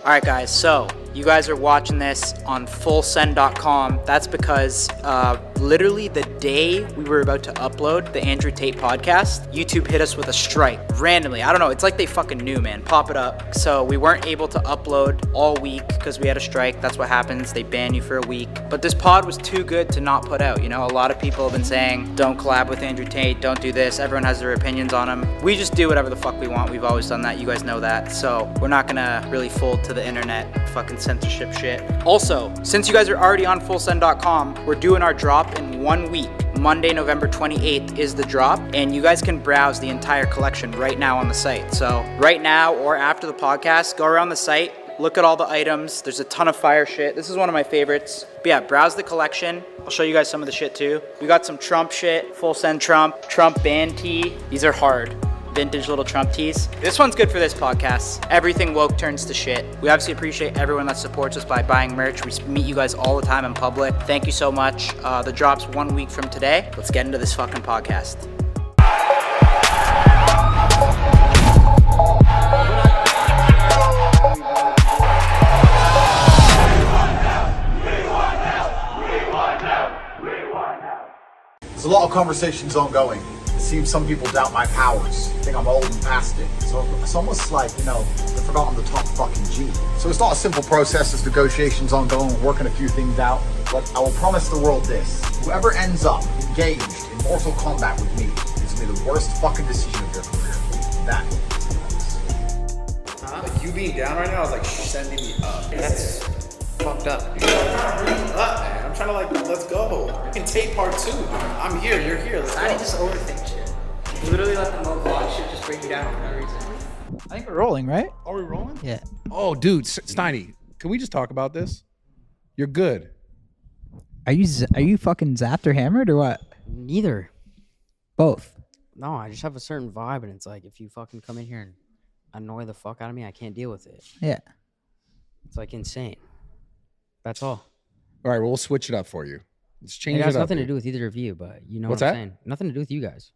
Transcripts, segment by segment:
All right, guys, so you guys are watching this on fullsend.com. That's because literally the day we were about to upload the Andrew Tate podcast, YouTube hit us with a strike randomly. I don't know. It's like they fucking knew, man. Pop it up. So we weren't able to upload all week because we had a strike. That's what happens. They ban you for a week. But this pod was too good to not put out. You know, a lot of people have been saying, don't collab with Andrew Tate. Don't do this. Everyone has their opinions on him. We just do whatever the fuck we want. We've always done that. You guys know that. So we're not going to really fold to the internet fucking censorship shit. Also, since you guys are already on fullsend.com, we're doing our drop in 1 week. Monday, November 28th is the drop, and you guys can browse the entire collection right now on the site. So right now or after the podcast, go around the site, look at all the items. There's a ton of fire shit. This is one of my favorites. But yeah, browse the collection. I'll show you guys some of the shit too. We got some Trump shit, Full Send Trump band tee. These are hard. Vintage little Trump tees. This one's good for this podcast. Everything woke turns to shit. We obviously appreciate everyone that supports us by buying merch. We meet you guys all the time in public. Thank you so much. The drop's 1 week from today. Let's get into this fucking podcast. There's a lot of conversations ongoing. It seems some people doubt my powers, think I'm old and past it. So it's almost like, you know, they've forgotten the top fucking G. So it's not a simple process, there's negotiations ongoing, we're working a few things out. But I will promise the world this. Whoever ends up engaged in mortal combat with me is going to be the worst fucking decision of their career. That. Like you being down right now is like sending me up. That's fucked up. I'm trying to bring you up, man. I'm trying to like, let's go. You can take part two. I'm here, you're here. Let's I go. just overthink shit. You literally let the mo vlog shit just bring you down for no reason. I think we're rolling, right? Are we rolling? Yeah. Oh, dude, Steiny, can we just talk about this? You're good. Are you fucking zapped or hammered or what? Neither. Both. No, I just have a certain vibe, and it's like if you fucking come in here and annoy the fuck out of me, I can't deal with it. Yeah. It's like insane. That's all. All right, well, we'll switch it up for you. Let's change It has it up. nothing to dude. do with either of you, but you know What's what I'm that? saying. Nothing to do with you guys.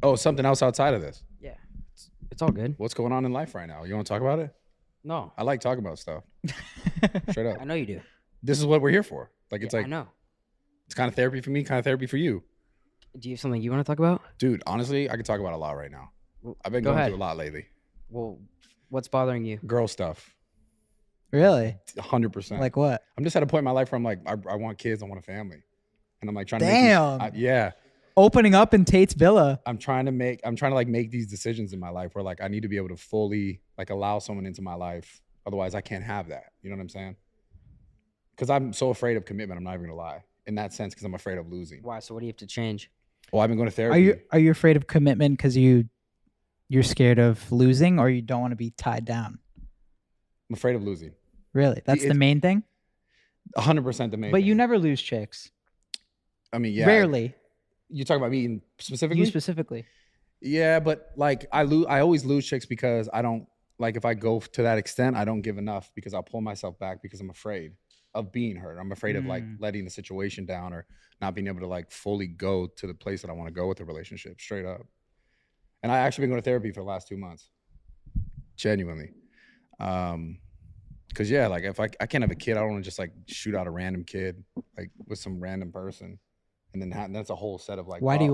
Oh, something else outside of this. Yeah. It's all good. What's going on in life right now? You want to talk about it? No. I like talking about stuff. Straight up. I know you do. This is what we're here for. Like, it's Yeah, like, I know. it's kind of therapy for me, kind of therapy for you. Do you have something you want to talk about? Dude, honestly, I could talk about a lot right now. Well, I've been go going ahead. through a lot lately. Well, what's bothering you? Girl stuff. Really? 100%. Like what? I'm just at a point in my life where I'm like, I want kids, I want a family. And I'm like trying to Damn. make these, yeah. Opening up in Tate's villa. I'm trying to like make these decisions in my life where like I need to be able to fully like allow someone into my life. Otherwise I can't have that. You know what I'm saying? Because I'm so afraid of commitment, I'm not even gonna lie. In that sense, because I'm afraid of losing. Why? So what do you have to change? Well, I've been going to therapy. Are you afraid of commitment because you're scared of losing, or you don't want to be tied down? I'm afraid of losing. Really? That's the main thing? 100% the main But thing. you never lose chicks. I mean, yeah. Rarely. You talking about me specifically? You specifically. Yeah, but like I always lose chicks because I don't, like if I go to that extent, I don't give enough because I'll pull myself back because I'm afraid of being hurt. I'm afraid of like letting the situation down or not being able to like fully go to the place that I want to go with the relationship, straight up. And I actually been going to therapy for the last 2 months. Genuinely. Cause yeah, like if I can't have a kid, I don't want to just like shoot out a random kid like with some random person. And then that's a whole set of like, Why do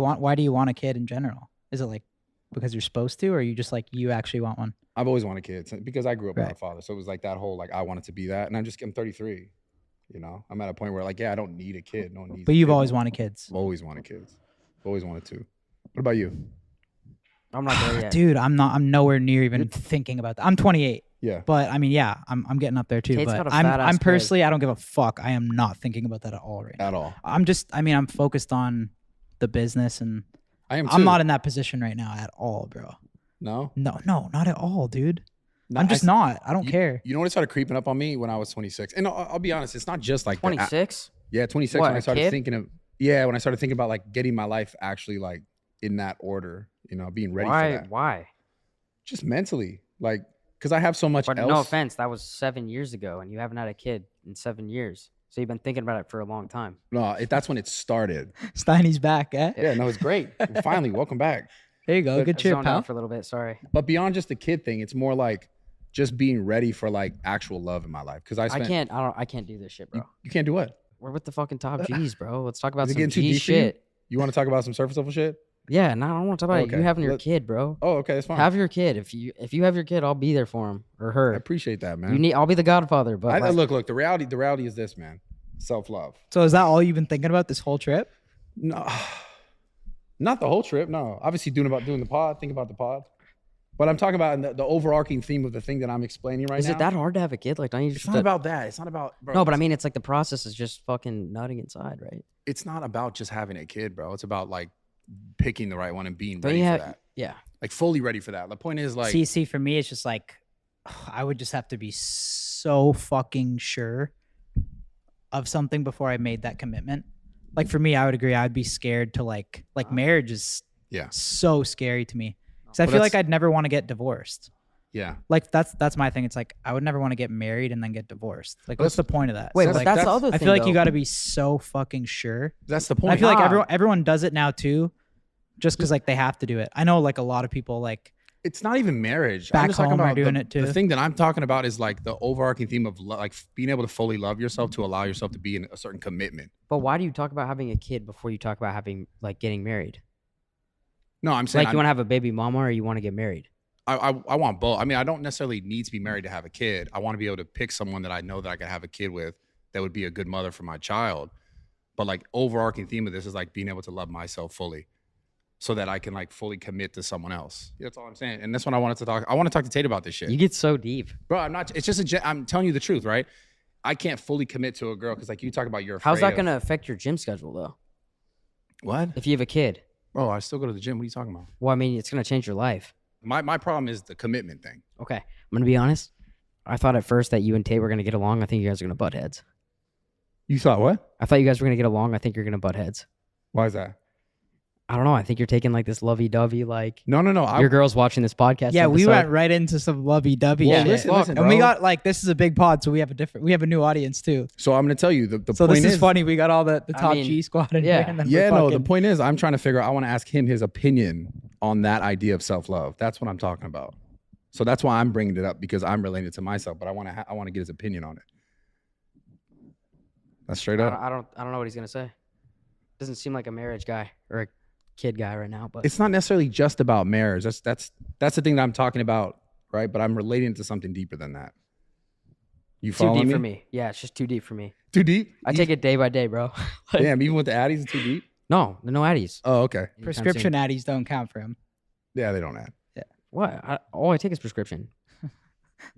you want a kid in general? Is it like because you're supposed to, or are you just like you actually want one? I've always wanted kids because I grew up without a Right. father. So it was like that whole, like, I wanted to be that. And I'm 33, you know, I'm at a point where like, yeah, I don't need a kid. No one needs But a you've kid. always wanted kids. I've always wanted kids. Always wanted to. What about you? I'm not there yet. Dude, I'm nowhere near even thinking about that. I'm 28. Yeah. But I mean, yeah, I'm getting up there too. Tate's But got a I'm fat-ass personally, I don't give a fuck. I am not thinking about that at all right now. At all. I'm focused on the business, and I am too. I'm not in that position right now at all, bro. No? No, not at all, dude. No, I'm just not. I don't you, care. You know what started creeping up on me when I was 26? And I'll be honest, it's not just like 26? Yeah, 26 What, when I a started kid? thinking about like getting my life actually like in that order, you know, being ready for that. Why? Just mentally. Like, because I have so much But else. no offense, that was 7 years ago, and you haven't had a kid in 7 years. So you've been thinking about it for a long time. No, that's when it started. Steiny's back, eh? Yeah, no, it's great. Finally, welcome back. There you go. But Good I cheer, zoned pal. out for a little bit. Sorry. But beyond just the kid thing, it's more like just being ready for like actual love in my life. Because I can't do this shit, bro. You can't do what? We're with the fucking top G's, bro. Let's talk about Is it some getting too G deep for you? shit. You want to talk about some surface level shit? Yeah, no, I don't want to talk about Okay. you having your kid, bro. Oh, okay, that's fine. Have your kid. If you have your kid, I'll be there for him or her. I appreciate that, man. I'll be the godfather. But look. The reality is this, man. Self-love. So is that all you've been thinking about this whole trip? No, not the whole trip. No, obviously doing the pod. Think about the pod. But I'm talking about the overarching theme of the thing that I'm explaining right now. is it that hard to have a kid? Like, don't you just? It's not about that. It's not about. Bro, No, but I mean, it's like the process is just fucking nutting inside, right? it's not about just having a kid, bro. It's about like picking the right one and being Don't ready you for have? that. Yeah. Like fully ready for that. The point is like, See, for me, it's just like I would just have to be so fucking sure of something before I made that commitment. Like for me, I would agree. I'd be scared to like marriage is so scary to me because I feel like I'd never want to get divorced. yeah. Like that's my thing. It's like I would never want to get married and then get divorced. Like what's the point of that? Wait, So, but like, that's the other thing. I feel like though. you got to be so fucking sure. That's the And point. I feel like everyone does it now too, just because like they have to do it. I know like a lot of people like It's not even marriage. Back I'm just talking home are about doing the, it too. The thing that I'm talking about is like the overarching theme of like being able to fully love yourself, to allow yourself to be in a certain commitment. But why do you talk about having a kid before you talk about having like getting married? No, I'm saying Like you want to have a baby mama or you want to get married? I want both. I mean, I don't necessarily need to be married to have a kid. I want to be able to pick someone that I know that I can have a kid with that would be a good mother for my child. But like overarching theme of this is like being able to love myself fully so that I can like fully commit to someone else. That's all I'm saying. And that's what I wanted to talk. I want to talk to Tate about this shit. You get so deep. Bro, I'm not, it's just I'm telling you the truth, right? I can't fully commit to a girl because like you talk about you're afraid How's that of- going to affect your gym schedule though? What? If you have a kid? Bro, I still go to the gym. What are you talking about? Well, I mean, it's going to change your life. My problem is the commitment thing. Okay. I'm going to be honest. I thought at first that you and Tate were going to get along. I think you guys are going to butt heads. You thought what? I thought you guys were going to get along. I think you're going to butt heads. Why is that? I don't know. I think you're taking like this lovey-dovey, like No. your girl's watching this podcast. yeah, we episode. went right into some lovey-dovey Well, shit. listen, And we bro. got like this is a big pod, so we have a new audience too. So I'm going to tell you the So point this is funny. We got all the top mean, G squad in yeah. here. And then Yeah, we're no, the fucking- point is I'm trying to figure out, I want to ask him his opinion on that idea of self-love. That's what I'm talking about. So that's why I'm bringing it up, because I'm relating it to myself, but I want to get his opinion on it. That's straight up. I don't know what he's going to say. Doesn't seem like a marriage guy or a kid guy right now, but It's not necessarily just about marriage. That's the thing that I'm talking about, right? But I'm relating to something deeper than that. You too following deep me? for me. Yeah, it's just too deep for me. Too deep? I take it day by day, bro. Like, Damn, even with the Addies, it's too deep? no Addies. Oh, okay. Anytime prescription soon. addies don't count for him. Yeah, they don't add. What? All I take is prescription.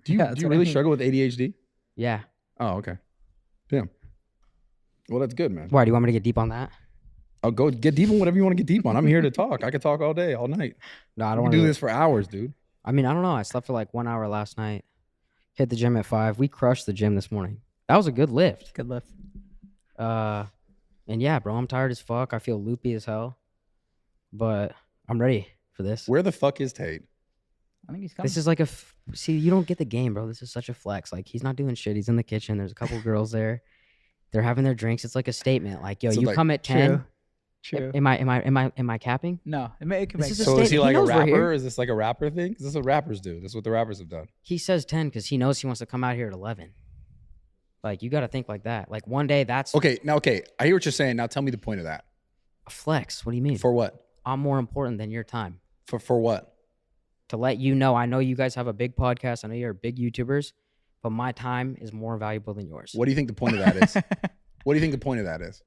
Do you, Yeah, do that's you what I really mean. struggle with ADHD? Yeah. Oh, okay. Damn. Well, that's good, man. Why? Do you want me to get deep on that? I'll go get deep on whatever you want to get deep on. I'm here to talk. I could talk all day, all night. No, I I don't can want do to this for hours, dude. I mean, I don't know. I slept for like 1 hour last night. Hit the gym at 5. We crushed the gym this morning. That was a good lift. Good lift. And yeah, bro, I'm tired as fuck. I feel loopy as hell. But I'm ready for this. Where the fuck is Tate? I think he's coming. This is like see, you don't get the game, bro. This is such a flex. Like, he's not doing shit. He's in the kitchen. There's a couple girls there. They're having their drinks. It's like a statement. Like, yo, So, you like, come at 10. True. Am I capping? No, it can This make is a sense. So is he statement. like He a knows we're here. rapper? Is this like a rapper thing? 'Cause this is what rappers do. This is what the rappers have done. He says 10 because he knows he wants to come out here at 11. Like, you got to think like that. Like, one day that's Okay. I hear what you're saying. Now tell me the point of that. a flex. What do you mean? For what? I'm more important than your time. For what? To let you know, I know you guys have a big podcast. I know you're big YouTubers, but my time is more valuable than yours. What do you think the point of that is? What do you think the point of that is?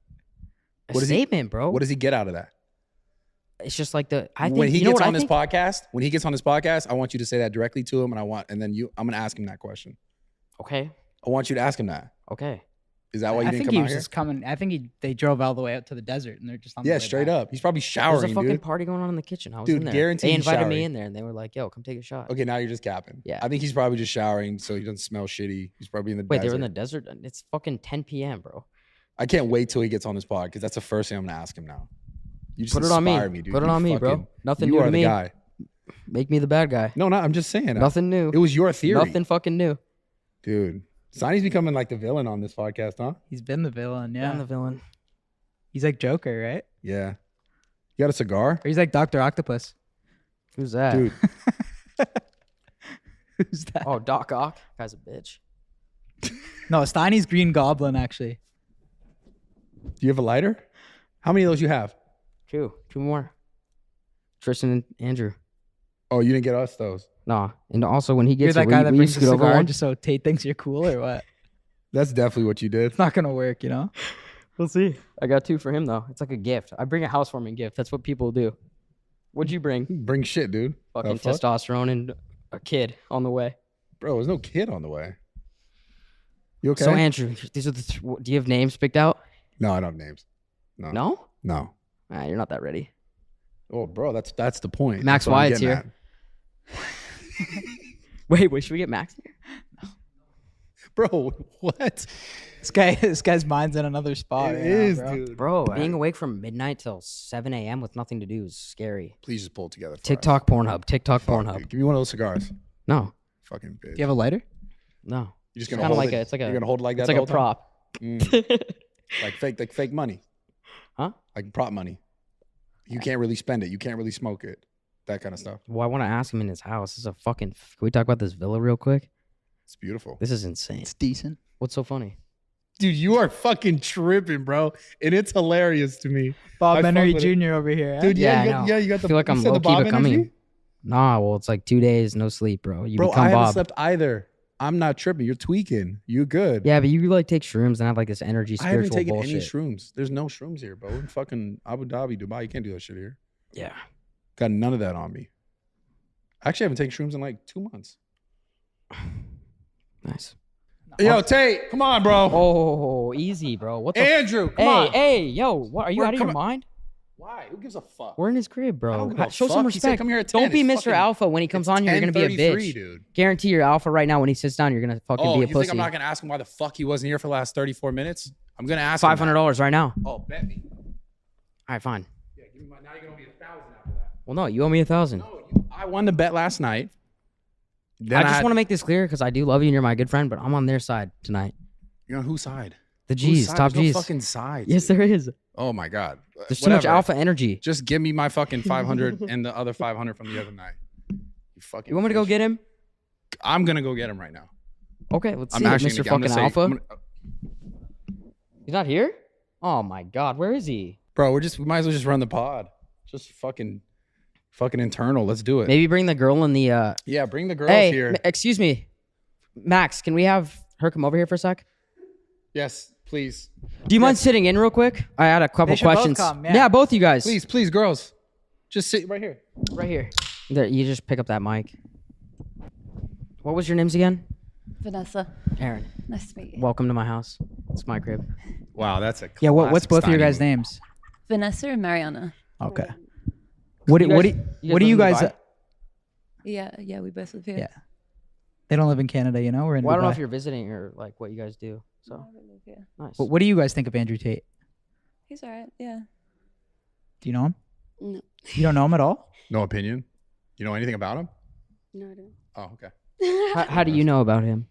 A what is he- statement, bro. What does he get out of that? It's just like I think When he you know gets what on I this think? podcast, I want you to say that directly to him, I'm gonna ask him that question. Okay. I want you to ask him that. Okay. Is that why you I didn't think come he out was here? just coming. I think they drove all the way out to the desert and they're just on the Yeah, way straight back. up. He's probably There's showering, a fucking dude. party going on in the kitchen. I was Dude, in there. guarantee They he's invited me showering. in there and they were like, yo, come take a shot. Okay, now you're just capping. Yeah. I think he's probably just showering so he doesn't smell shitty. He's probably in the Wait, desert. they were in the desert? It's fucking 10 p.m., bro. I can't wait till he gets on his pod because that's the first thing I'm gonna ask him now. You just Put it on me. inspire me, dude. Put it You on me, bro. fucking- Nothing you new are to the me. guy. Make me the bad guy. No, I'm just saying. Nothing new. It was your theory. Nothing fucking new. Dude. Sonny's becoming like the villain on this podcast, huh? He's been the villain. Yeah. I'm the villain. He's like Joker, right? Yeah. You got a cigar? Or he's like Dr. Octopus. Who's that? Dude. Who's that? Oh, Doc Ock. Guy's a bitch. No, Steiny's Green Goblin, actually. Do you have a lighter? How many of those you have? Two more. Tristan and Andrew. Oh, you didn't get us those. Nah. And also when he You're gets that it, guy that will you brings a scoot over cigar one? just so Tate thinks you're cool or what? That's definitely what you did. It's not gonna work, you know? We'll see. I got 2 for him though. It's like a gift. I bring a housewarming gift. That's what people do. What'd you bring? Bring shit, dude. Fucking Fuck? testosterone and a kid on the way. Bro, there's no kid on the way. You okay? So Andrew, these are the do you have names picked out? No, I don't have names. No. No? No. Ah, you're not that ready. Oh, bro, that's the point. Max That's what I'm Wyatt's getting here. at. Wait, should we get Max here? Bro, what? This guy's mind's in another spot. It right now, is, bro. dude. Bro, being awake from midnight till 7 a.m. with nothing to do is scary. Please just pull it together. For TikTok, us. Pornhub, TikTok, Fuck, Pornhub. dude. Give me one of those cigars. No, Fucking bitch. Do you have a lighter? no. You're just It's gonna kinda hold like it. it's like You're gonna hold it like that. It's like the a whole time? prop. Like fake money. Huh? Like prop money. You can't really spend it. You can't really smoke it. That kind of stuff. Well, I want to ask him in his house. This is a fucking. Can we talk about this villa real quick? It's beautiful. This is insane. It's decent. What's so funny? Dude, you are fucking tripping, bro. And it's hilarious to me. Bob I Henry fuck with it. Jr. over here. Eh? Dude, Yeah, I you know. got, you got the I feel like you I'm said the low-key Bob becoming. energy? Nah, well, it's like 2 days no sleep, bro. You Bro, become I haven't Bob. slept either. I'm not tripping. You're tweaking. You good. Yeah, but you like take shrooms and have like this energy, I haven't spiritual taken bullshit. any shrooms. There's no shrooms here, bro. We're in fucking Abu Dhabi, Dubai. You can't do that shit here. Yeah. Got none of that on me. Actually, I haven't taken shrooms in like 2 months. Nice. Yo, Tate, come on, bro. Oh, easy, bro. What the? Andrew, come Hey, on. hey, yo, what? Are you We're out of your coming- mind? Why? Who gives a fuck? We're in his crib, I bro. don't give a Show some fuck. He said respect. come here at 10. Don't be It's Mr. fucking- Alpha when he comes It's on. You're gonna be a 10:33, bitch. dude. Guarantee you're alpha right now. When he sits down, you're gonna fucking Oh, be you a think pussy. I'm not gonna ask him why the fuck he wasn't here for the last 34 minutes? I'm gonna ask him. $500 right now. Oh, bet me. All right, fine. Yeah, give me my. Now you're gonna be 1,000 after that. Well, no, you owe me 1,000. No, I won the bet last night. Then I just want to make this clear because I do love you and you're my good friend, but I'm on their side tonight. You're on whose side? The Whose G's, side? top There's G's. No fucking side. Yes, there is. Oh my god. There's too much Whatever. alpha energy. Just give me my fucking 500 and the other 500 from the other night. You fucking. You want me to go bitch. get him? I'm gonna go get him right now. Okay, let's I'm see it, actually Mr. gonna, I'm fucking gonna say, Alpha. He's not here? Oh my God, where is he? bro, we might as well just run the pod. Just fucking internal. Let's do it. Maybe bring the girl in the. Yeah, bring the girls Hey, here. excuse me, Max. Can we have her come over here for a sec? Yes, please. Do you mind sitting in real quick? I had a couple should both questions. come, yeah. Both you guys. Please, girls. Just sit right here. Right here. There, you just pick up that mic. What was your names again? Vanessa, Aaron. nice to meet you. Welcome to my house. It's my crib. Wow, that's a Yeah, what's classic both of your Steiny guys' move. names? Vanessa and Mariana. Okay. What do you live in guys? Dubai? Yeah, we both live here. Yeah. They don't live in Canada, you know. We're in. Well, I don't know Dubai. if you're visiting or like what you guys do. So No, we live here. nice. What do you guys think of Andrew Tate? He's alright. Yeah. Do you know him? No, You don't know him at all? No opinion? You know anything about him? no, I don't. Oh, okay. How do you know about him?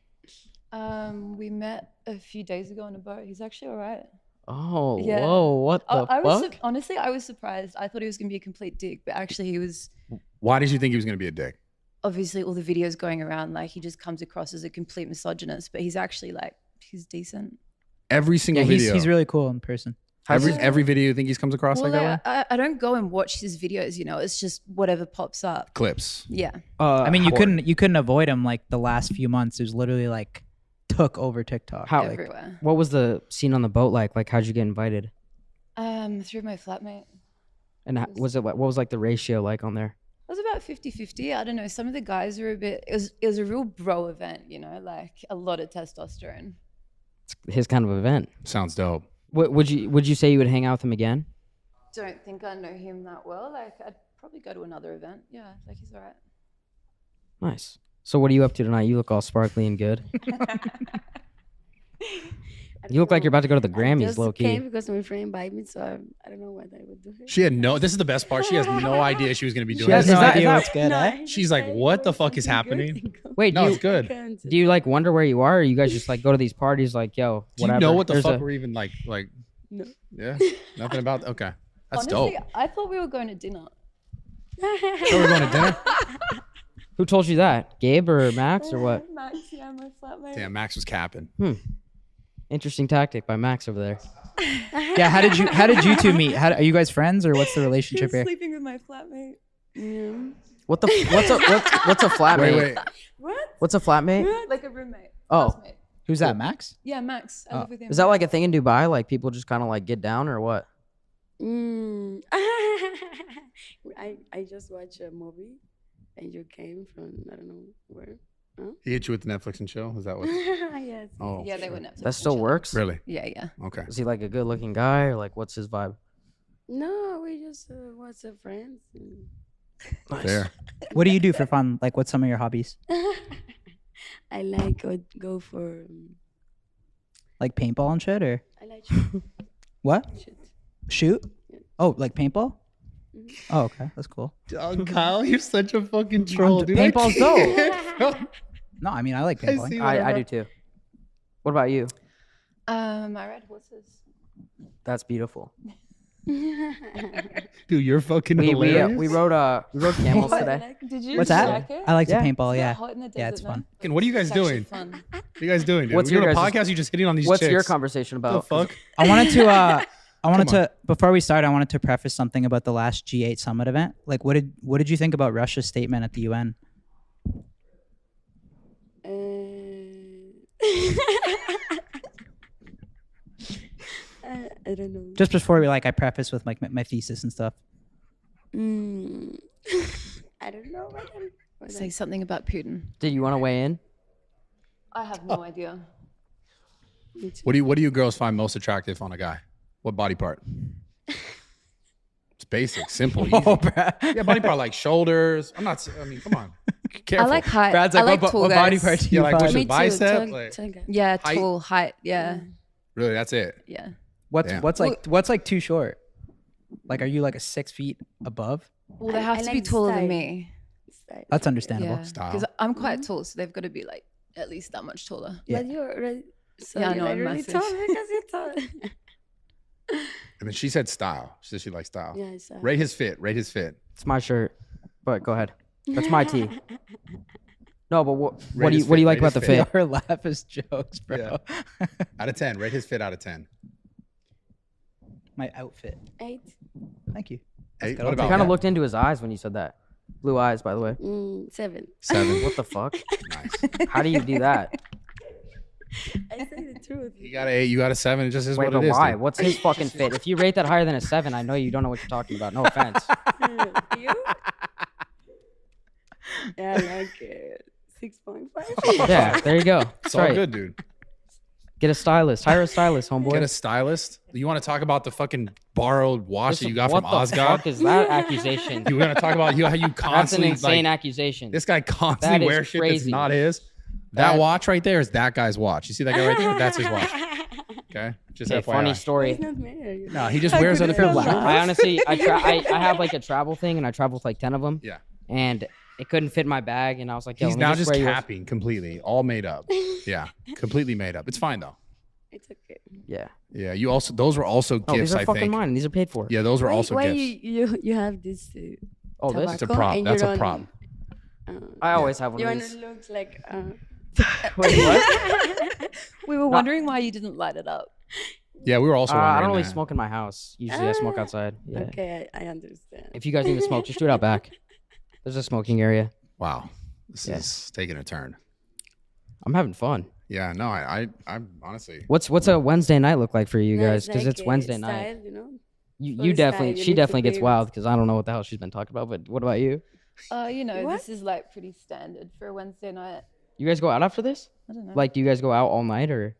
We met a few days ago on a boat. He's actually alright. Oh, Yeah. whoa! What the I was fuck? honestly, I was surprised. I thought he was gonna be a complete dick, but actually, he was. Why did you think he was going to be a dick? Obviously, all the videos going around, like he just comes across as a complete misogynist, but he's actually like he's decent. Every single Yeah, video. he's really cool in person. every video you think he comes across Well, like that way? I don't go and watch his videos. You know, it's just whatever pops up. Clips. Yeah. I mean, you couldn't avoid him like the last few months. It was literally like took over TikTok. How? Everywhere. What was the scene on the boat like? Like, how'd you get invited? Through my flatmate. And was it like, what was like the ratio like on there? It was about 50-50. I don't know. Some of the guys were a bit. It was a real bro event. You know, like a lot of testosterone. It's his kind of event. Sounds dope. Would you say you would hang out with him again? Don't think I know him that well. Like I'd probably go to another event. Yeah, like he's alright. Nice. So what are you up to tonight? You look all sparkly and good. You look like you're about to go to the Grammys, low I came key. because my friend invited me, so I don't know what I would do. She had this is the best part. She has no idea she was going to be doing She has this. no Is that- idea is what's good. No, eh? I She's just like, said, what the "Where's fuck is something happening?" good?" Wait, No, do it's you, good. do you like wonder where you are, or you guys just like go to these parties like, yo, Do you whatever? know what the There's fuck a- we're even like? No. Yeah, nothing about. Okay, that's Honestly, dope. I thought we were going to dinner. So we're going to dinner. Who told you that? Gabe or Max or what? Max, yeah, my flatmate. Damn, Max was capping. Interesting tactic by Max over there. Yeah, how did you two meet? Are you guys friends or what's the relationship here? Sleeping with my flatmate. Yeah. What's a flatmate? Wait. What? What's a flatmate? Like a roommate. Oh. Classmate. Who's that, Max? Yeah, Max. I live with him. Is that like a thing in Dubai? Like people just kind of like get down or what? I just watched a movie, and you came from I don't know where. Huh? He hit you with the Netflix and chill? Is that what? Yes. Oh, Yeah, they were Netflix. That still works? really? Yeah, yeah. Okay. Is he like a good looking guy or like what's his vibe? No, we just was friends. And Fair. What do you do for fun? Like, what's some of your hobbies? I like go for. Like paintball and shit, or I like shoot. what? Shoot. Shoot? Oh, like paintball? Oh, okay, that's cool. Oh, Kyle, you're such a fucking Paintball's dope. No, I mean I like paintball. see I do too. What about you? I ride horses. That's beautiful. Dude, you're fucking We hilarious. we rode camels today. Did you? What's Did you that? like it? I like Yeah. the paintball. It's Yeah, not hot in the yeah, desert, it's no? fun. Fucking, what are you guys It's actually doing? fun. What are you guys doing, dude? What's We're your doing a guys' podcast. You just hitting on these What's chicks. your conversation The about? fuck? I wanted to. I wanted Come on. to before we start. I wanted to preface something about the last G8 summit event. Like, what did you think about Russia's statement at the UN? I don't know. Just before we I preface with like my thesis and stuff. I don't know. Say something about Putin. Did you want to weigh in? I have no idea. What do you girls find most attractive on a guy? What body part? It's basic, simple, easy. Yeah, body part like shoulders. I mean, come on. Careful. I like height. Brad's I like, like tall what guys. body part do you Yeah, like find? what's Me your too, bicep? tall- Like, tall guy. Yeah, Height. tall height. Yeah, really, that's it. yeah. Damn. What's like too short? Like, are you like a 6 feet above? Well, they I have to be like taller than style. me. That's understandable. Yeah, Style. because I'm quite tall, so they've got to be like at least that much taller. Yeah. But you're really, so Yeah, I you're know, like I'm really massive. tall because you're tall. And then she said style. She said she likes style. Yeah, so. Rate his fit. Rate his fit. It's my shirt. But go ahead. That's my tee. No, but what Rate do his you fit, like rate about the his fit. fit? Our laugh is jokes, bro. Yeah. Out of 10. Rate his fit out of 10. My outfit. 8. Thank you. Hey, good. what I'll about I kind of that? looked into his eyes when you said that. Blue eyes, by the way. 7. 7. What the fuck? Nice. How do you do that? I say the truth. You got an 8. You got a 7. It just is Wait, what but it is. why? dude. What's his fucking fit? If you rate that higher than a 7, I know you don't know what you're talking about. No offense. You? Yeah, like 6.5. Yeah, there you go. That's It's all right. good, dude. Get a stylist. Hire a stylist, homeboy. Get a stylist. You want to talk about the fucking borrowed watch that you got what from the Osgod? fuck is that accusation? You want to talk about how you That's an constantly insane like accusation. this guy constantly That is wears shit that's crazy. not his. That That- watch right there is that guy's watch. You see that guy right there? That's his watch. Okay, just Okay, FYI. funny It's story. not married. No, he just wears other people's laugh. watches. I honestly, I have like a travel thing, and I travel with like 10 of them. Yeah. And it couldn't fit in my bag, and I was like, Yo, He's let me now just wear yours. capping completely, all made up. Yeah, completely made up. It's fine though. It's okay. Yeah. Yeah, you also those were also Oh, gifts. these are I fucking think. mine. These are paid for. Yeah, those were Why, also why gifts. you have this? Oh, this? It's a tobacco prop. and That's you a don't, prop. I always have one You of want these. to look like. Wait, what? We were wondering why you didn't light it up. Yeah, we were also. I don't wondering really that. smoke in my house. Usually I smoke Ah, outside. Yeah. Okay, I understand. If you guys need to smoke, just do it out back. There's a smoking area. Wow, this Yeah. is taking a turn. I'm having fun. Yeah, no, I'm honestly. What's a Wednesday night look like for you No, guys? Because like it's a Wednesday night. style, you know? You for definitely, style, you she need to definitely gets be wild because I don't know what the hell she's been talking about. But what about you? You know, What? this is like pretty standard for a Wednesday night. You guys go out after this? I don't know. Like, do you guys go out all night or?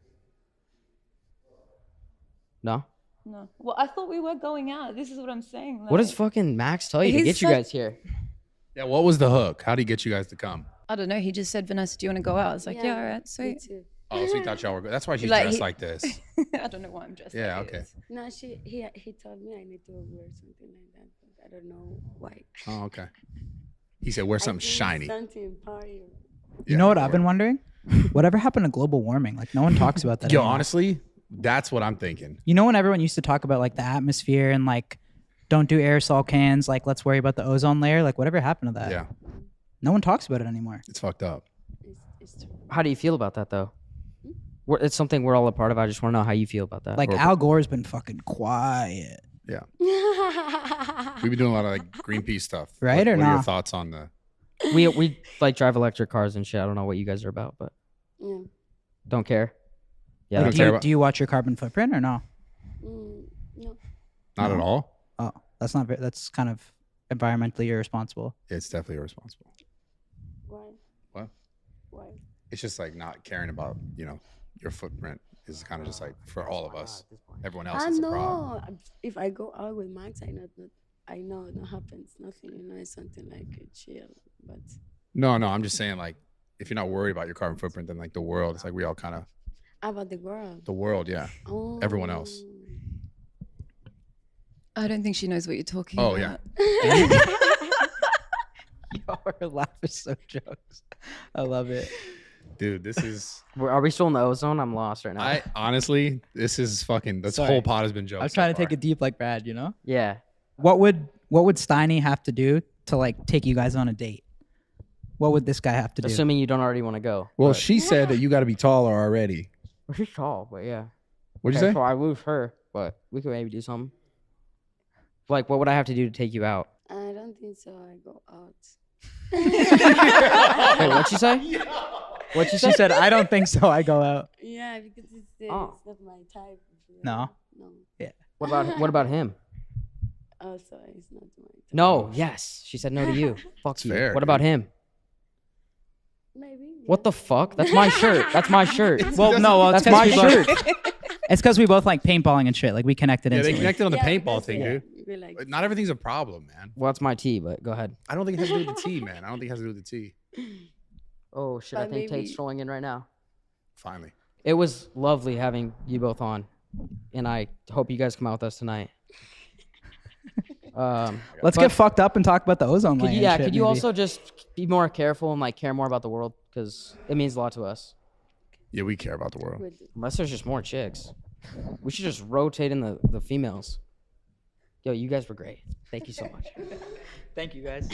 No. No. Well, I thought we were going out. This is what I'm saying. What does like- fucking Max tell you to He's get you so- guys here? Yeah, what was the hook? How did he get you guys to come? I don't know. He just said, Vanessa, do you want to go out? I was like, yeah, all right, Me sweet. too. Oh, so he thought y'all were good. That's why she's Like, dressed he- like this. I don't know why I'm dressed Yeah, like okay. this. No, he told me I need to wear something like that, but I don't know why. Oh, okay. He said, wear I something think shiny. Something party. You know what I've been wondering? Whatever happened to global warming? Like no one talks about that. Yo, anymore. honestly, that's what I'm thinking. You know when everyone used to talk about like the atmosphere and like don't do aerosol cans, like let's worry about the ozone layer. Like whatever happened to that? Yeah. No one talks about it anymore. It's fucked up. It's true. How do you feel about that though? It's something we're all a part of. I just want to know how you feel about that. Like Al Gore's been fucking quiet, Yeah. We've been doing a lot of like Greenpeace stuff. Right, What or are your not? thoughts on the? we like drive electric cars and shit. I don't know what you guys are about, but Yeah. don't care. Yeah, I don't that's- care about- Do you watch your carbon footprint or no? No. Not at all. Oh, that's not. That's kind of environmentally irresponsible. It's definitely irresponsible. Why? What? Why? It's just like not caring about your footprint is kind of just like for all of us. Everyone else I is a problem. know. If I go out with Max, I know it happens. Nothing. It's something like chill. But No, I'm just saying like if you're not worried about your carbon footprint, then like the world, it's like we all kind of how about the world? the world, yeah. Oh. Everyone else. I don't think she knows what you're talking Oh, about. yeah. Your laugh is so jokes. I love it. Dude, this is Are we still in the ozone? I'm lost right now. I honestly, this is fucking this Sorry. whole pod has been jokes. I was trying to take it deep like Brad, you know? yeah. What would Steiny have to do to like take you guys on a date? What would this guy have to do? Assuming you don't already want to go. Well, but- she said that you got to be taller already. Well, she's tall, but yeah. What'd Okay, you say? So I lose her, but we could maybe do something. Like, what would I have to do to take you out? I don't think so. I go out. Wait, what'd she say? What'd she She say? said, "I don't think so. I go out." Yeah, because it's Oh. not my type. No. No. What about him? Oh, sorry, it's not my type. No. Yes. She said no to you. Fuck you. fair, What about dude. him? Maybe. What the fuck? That's my shirt. That's my shirt. Well, no, That's it's 'cause my we both- shirt. It's because we both like paintballing and shit. Like we connected Yeah, they instantly. connected on the Yeah, paintball that's thing, it. dude. We like But not everything's a problem, man. Well, that's my tea, but go ahead. I don't think it has to do with the tea, man. I don't think it has to do with the tea. Oh shit! I But think maybe- Tate's strolling in right now. Finally. It was lovely having you both on, and I hope you guys come out with us tonight. Let's but get fucked up and talk about the ozone Could layer. you, and yeah, shit, could you maybe. also just be more careful and like care more about the world because it means a lot to us. Yeah, we care about the world. with Unless there's just more chicks, we should just rotate in the females. Yo, you guys were great. Thank you so much. Thank you guys.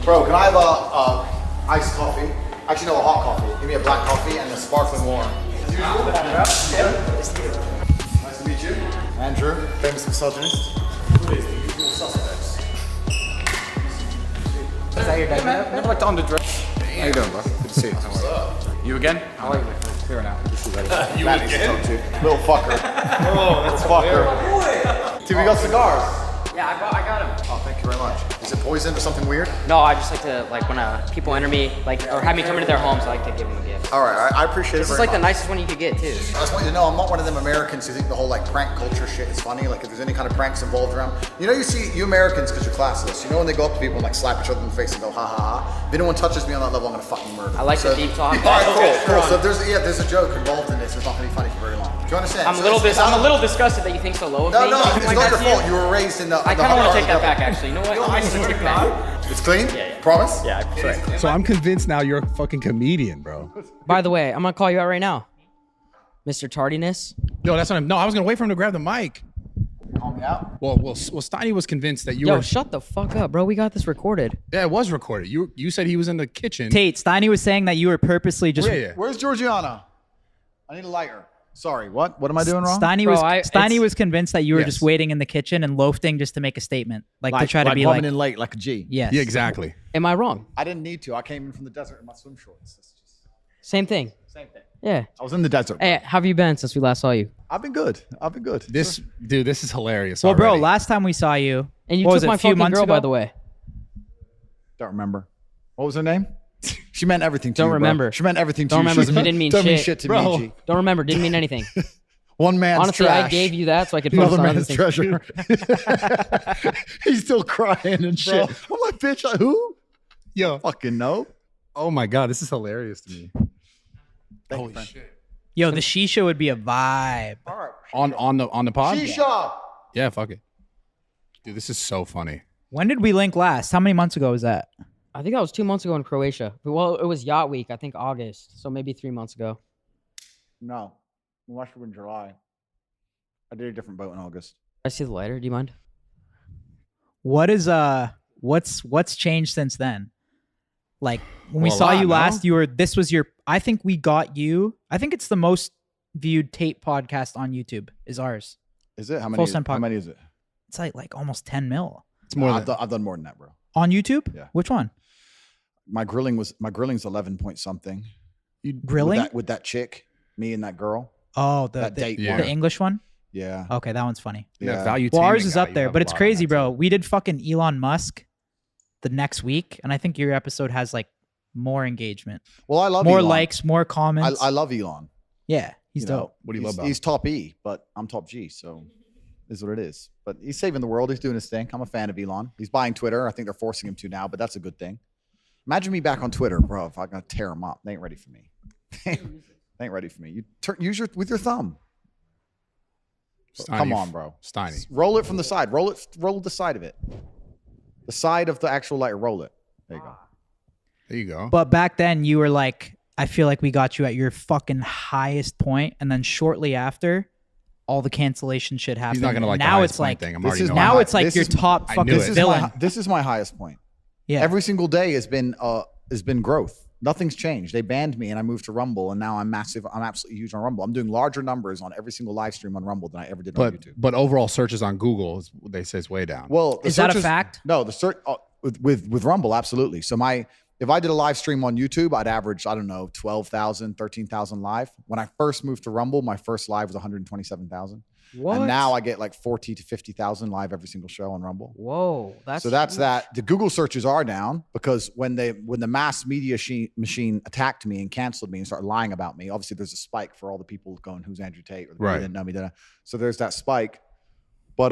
Bro, can I have a iced coffee? Actually, no, a hot coffee. Give me a black coffee and a sparkling water. Nice to meet you. Andrew, famous misogynist. Who is the usual suspects? Is that your dad? I'd like to underdress. How you doing, bro? Good to see you. How are you? You again? I like my friend. Clear now. You again? Little fucker. Oh, that's fucker. Dude, we got cigars. Yeah, I got him. Oh, thank you very much. Is it poison or something weird? No, I just like to when people enter me or have me come into their homes, I like to give them a gift. All right, I appreciate This it is very like the much. nicest one you could get too. I just want you to know I'm not one of them Americans who think the whole like prank culture shit is funny. Like if there's any kind of pranks involved around, you Americans because you're classless. You know when they go up to people and like slap each other in the face and go ha ha ha. If anyone touches me on that level, I'm gonna fucking murder. I like them. the deep talk. All right, Okay, cool. strong. So there's a joke involved in this. It's not gonna be funny for very long. Do you understand? I'm So a little it's- I'm a little disgusted that you think so low of No, me. no, Something it's like not that your to you. fault. You were raised in the. I kind of want to take that back actually. You know what? I should take that. It's clean. Yeah. Promise. Yeah, I swear. So I'm convinced now you're a fucking comedian, bro. By the way, I'm gonna call you out right now, Mr. Tardiness. No, that's what I'm. No, I was gonna wait for him to grab the mic. Call me out. Well, Steiny was convinced that you Yo, were. shut the fuck up, bro. We got this recorded. Yeah, it was recorded. You said he was in the kitchen. Tate, Steiny was saying that you were purposely just. Yeah, yeah. Where's Georgiana? I need a lighter. Sorry, what? What am I doing wrong? Steiny Bro, was it's- was convinced that you were Yes. just waiting in the kitchen and loafing just to make a statement, like to try to be like, in late like a G. yes, Yeah, exactly. Am I wrong? I didn't need to. I came in from the desert in my swim shorts. It's just Same thing. same thing. Yeah. I was in the desert. Hey, how have you been since we last saw you? I've been good. I've been good. This dude, this is hilarious. Well, bro, already. last time we saw you, And you what took was it, my a few fucking months girl, ago? by the way. Don't remember. What was her name? She meant everything to Don't you, bro. remember. She meant everything to Don't you. remember. She She didn't mean don't mean shit. shit to Bro. me, G. Don't remember. Didn't mean anything. One man's Honestly, trash. I gave you that so I could focus another on other man's things. treasure. He's still crying and shit. I'm like, bitch, like, who? Yo. Fucking no. Oh my god, this is hilarious to me. Holy shit. yo, the shisha would be a vibe. On the pod. Shisha. Yeah, fuck it. Dude, this is so funny. When did we link last? How many months ago was that? I think that was 2 months ago in Croatia. Well, it was Yacht Week. I think August. So maybe 3 months ago. No. We watched it in July. I did a different boat in August. I see the lighter. Do you mind? What is what's changed since then? Like when we Well, a saw lot, you no? last, this was your. I think we got you. I think it's the most viewed Tate podcast on YouTube is ours. Is it? How many? Full Send How pod- many is it? It's like almost 10 mil It's more I've than done more than that, bro. on YouTube. Yeah. Which one? My grilling's 11 point something. Grilling? with that chick, me and that girl. Oh, That date Yeah. one. the English one. Yeah. Okay, that one's funny. that Yeah. value. Well, ours taming is guy, up you there, have but a it's lot on crazy, that, bro. too. We did fucking Elon Musk the next week, and I think your episode has like more engagement, Well, I love more Elon. likes, more comments. I love Elon. yeah, he's You know, dope. What do you love about He's top E, but I'm top G, so is what it is. But he's saving the world. He's doing his thing. I'm a fan of Elon. He's buying Twitter. I think they're forcing him to now, but that's a good thing. Imagine me back on Twitter, bro. If I'm gonna tear him up, they ain't ready for me. They ain't ready for me. You use with your thumb. Steiny. Come on, bro. Steiny. Roll it from the side. Roll the side of it. The side of the actual light. Roll it. There you go. There you go. But back then, you were like, I feel like we got you at your fucking highest point, and then shortly after, all the cancellation shit happened. He's not gonna like the now highest it's point like thing. I'm this already is knowing now that. it's like This your is- top I fucking knew This it. is villain. this is my highest point. Yeah, Every single day has been growth. Nothing's changed. They banned me and I moved to Rumble, and now I'm massive. I'm absolutely huge on Rumble. I'm doing larger numbers on every single live stream on Rumble than I ever did on YouTube. But overall searches on Google they say it's way down. Well, the Is that a searches- fact? No, the search with Rumble, absolutely. So if I did a live stream on YouTube, I'd average, I don't know, 12,000, 13,000 live. When I first moved to Rumble, my first live was 127,000. What? And now I get like 40 to 50,000 live every single show on Rumble. Whoa, that's So that's huge. that. The Google searches are down because when the mass media machine attacked me and canceled me and started lying about me, obviously there's a spike for all the people going, "Who's Andrew Tate?" or the people Right. who didn't know me. So there's that spike. But